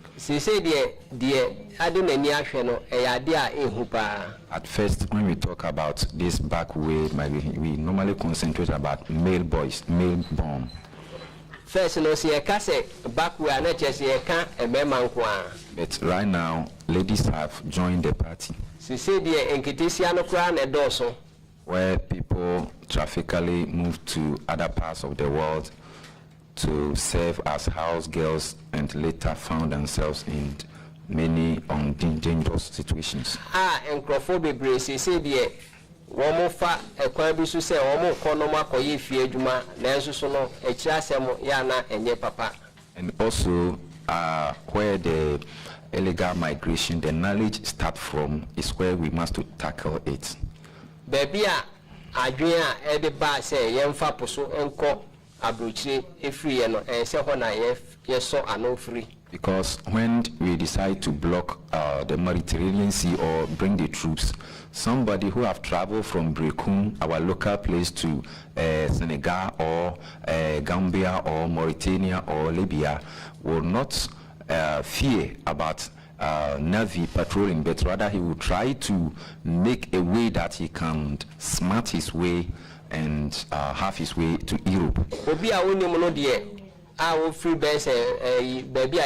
At first, when we talk about this back way migration, we normally concentrate about male boys, male born. First, no see a cassette back where not just a can a member. But right now, ladies have joined the party. Where people traffically move to other parts of the world to serve as house girls and later found themselves in many dangerous situations. And Crawford Brace said, one fat a quabisu say, one conoma koye fiejuma, Nansusono, a chasemo, yana, and ye papa. And also, where the illegal migration, the knowledge start from, is where we must to tackle it. Baby, adwena e de ba say yemfa poso enko abrochire efri no say hona ye so ano free. Because when we decide to block the Mediterranean Sea or bring the troops, somebody who have traveled from Brekum, our local place, to Senegal or Gambia or Mauritania or Libya will not fear about Navy patrolling, but rather he will try to make a way that he can smart his way and have his way to Europe. I will free base baby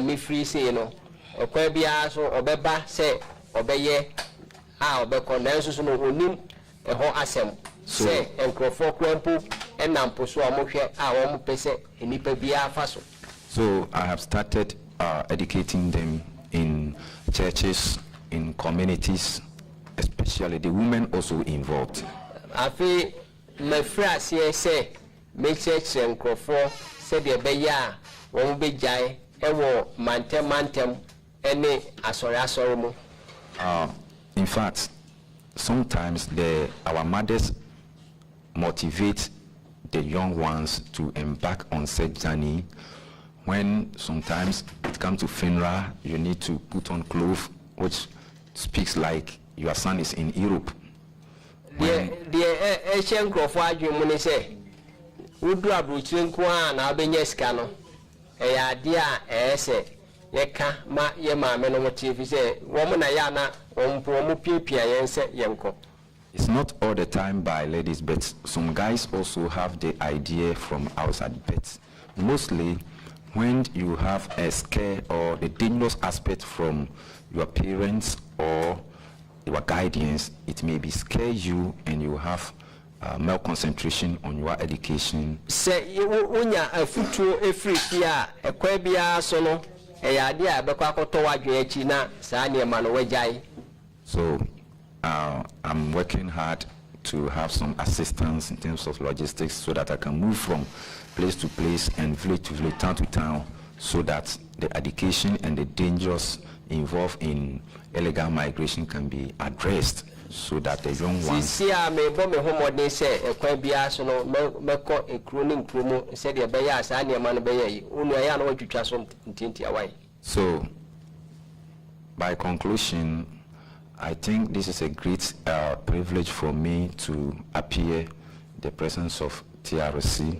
me free say no okwabia so obeba say obeye obe condense so no onim e ho asem say enkrofo kwampu enampo so amohwe wo pese enipa bia fa so. So I have started educating them in churches, in communities, especially the women also involved. Afi my friends here say me church enkrofo said the beya won't be jai ewo mantem any asori. In fact, sometimes our mothers motivate the young ones to embark on such journey. When sometimes it comes to funeral, you need to put on clothes which speaks like your son is in Europe. The Asian Crawford you say Udu abruchire nko na abenye sika no e ya de a ese ye ka ma ye ma me no motive say wo mo na ya na wo mo piepia yense yenko. It's not all the time by ladies, but some guys also have the idea from outside. But mostly when you have a scare or the dangerous aspect from your parents or your guardians, it may be scare you and you have more concentration on your education. Say unya afutu efri kia ekwebia so no e ya de abekwa koto wadwe achi na saa ne ma no wajai. So I'm working hard to have some assistance in terms of logistics so that I can move from place to place and village to village, town to town, so that the education and the dangers involved in illegal migration can be addressed, so that the young ones. See, I may bomb a home say a quabia so no meko a crooning promo said the bayas and your man bay, only I know what you trust on Tinti away. So, by conclusion, I think this is a great privilege for me to appear in the presence of TRRC.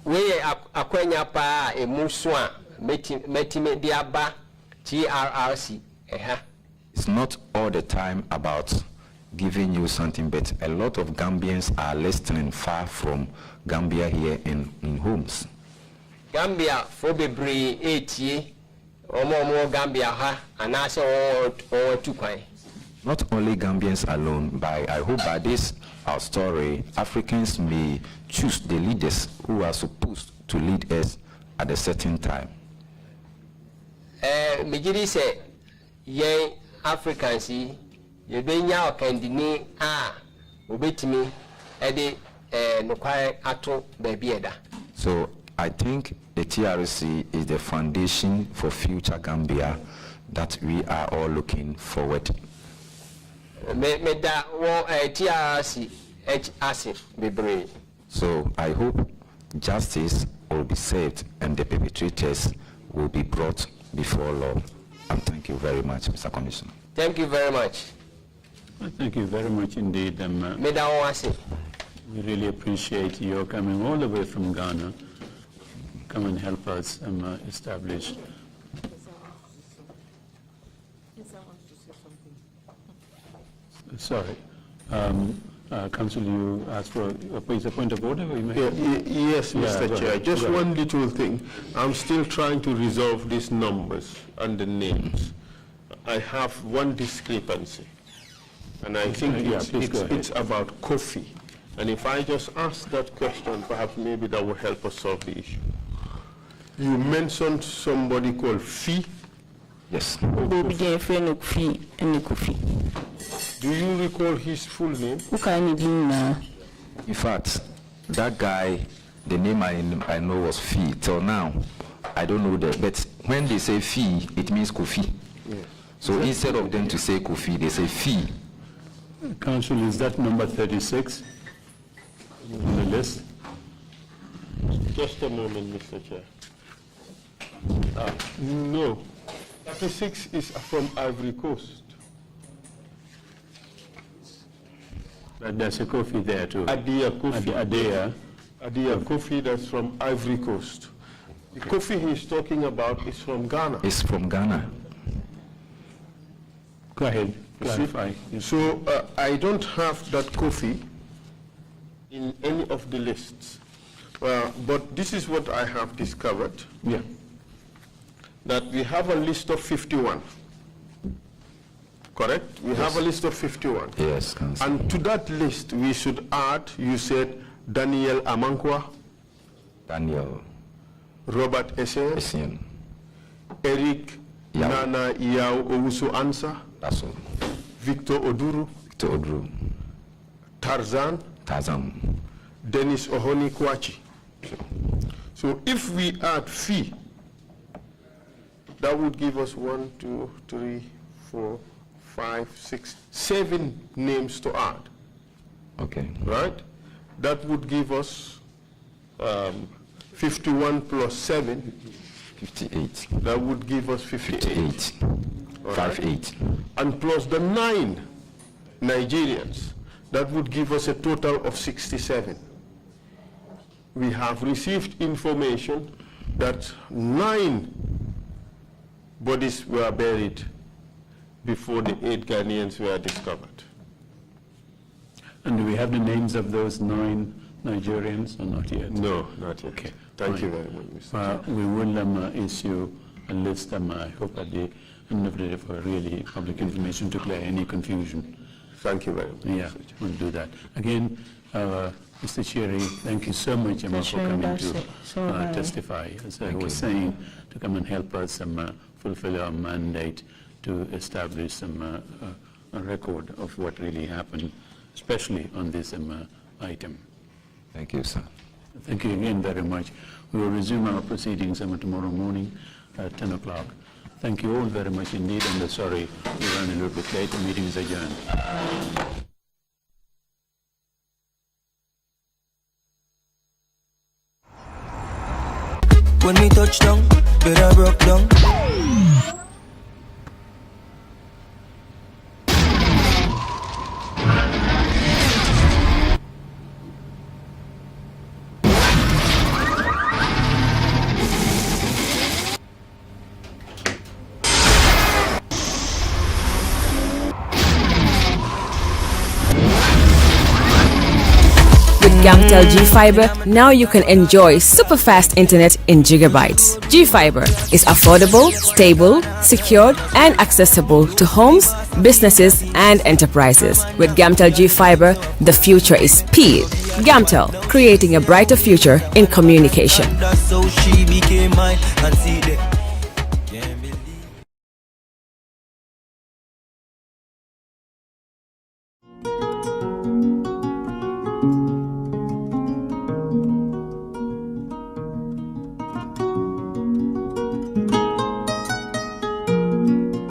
We akwenya pa a muswa metime diaba TRRC. It's not all the time about giving you something, but a lot of Gambians are listening far from Gambia here in homes. Gambia for bebre 8 or more Gambia ha and also or 2 kwai. Not only Gambians alone, but I hope by this our story, Africans may choose the leaders who are supposed to lead us at a certain time. Mijiri say, ye Africans, ye benya okandini ubetimi ede nokware ato babieda. So I think the TRRC is the foundation for future Gambia that we are all looking forward to. So I hope justice will be served and the perpetrators will be brought before law. And thank you very much, Mr. Commissioner. Thank you very much. Thank you very much indeed. We really appreciate your coming all the way from Ghana. Come and help us establish. Sorry. Council, you asked for a point of order? Yes, Mr. Chair. Just one little thing. I'm still trying to resolve these numbers and the names. I have one discrepancy. And I think it's about coffee. And if I just ask that question, perhaps maybe that will help us solve the issue. You mentioned somebody called Fee. Yes. Do you recall his full name? In fact, that guy, the name I know was Fee. Till now, I don't know that, but when they say fee, it means coffee. Yeah. So instead of them to say coffee, they say fee. Council, is that number 36 on the list? Just a moment, Mr. Chair. No, 36 is from Ivory Coast. But there's a coffee there too. Adia Kofi. Adia. Kofi, that's from Ivory Coast. The coffee he's talking about is from Ghana. It's from Ghana. Go ahead, clarify. So I don't have that coffee in any of the lists. But this is what I have discovered. Yeah. That we have a list of 51. Correct? We have a list of 51. Yes, Council. And to that list, we should add, you said, Daniel Amankwa, Daniel Robert Essien, Essien. Eric Yao. Nana Yao Owusu Ansa, That's all. Victor Oduru, Victor Odru. Tarzan, Dennis Ohoni Kwachi. So if we add fee, that would give us 1, 2, 3, 4, 5, 6, 7 names to add. Okay. Right? That would give us 51 plus 7. 58. That would give us 58. 58. All 58. And plus the 9 Nigerians, that would give us a total of 67. We have received information that 9 bodies were buried before the 8 Ghanaians were discovered. And do we have the names of those 9 Nigerians or not yet? No, not yet. Okay. Thank you very much, Mr. We will issue a list, I hope at the end of the day, for really public information to clear any confusion. Thank you very much. Yeah, we'll do that. Again, Mr. Kyere, thank you so much for coming to testify. As I was saying, to come and help us fulfill our mandate to establish a record of what really happened, especially on this item. Thank you, sir. Thank you again very much. We will resume our proceedings tomorrow morning at 10 o'clock. Thank you all very much indeed, and sorry we ran a little bit late. The meeting is adjourned. When we touch down, better broke down. Gamtel G-Fiber, now you can enjoy super fast internet in gigabytes. G-Fiber is affordable, stable, secured, and accessible to homes, businesses, and enterprises. With Gamtel G-Fiber, the future is speed. Gamtel, creating a brighter future in communication. That's how she became mine and see the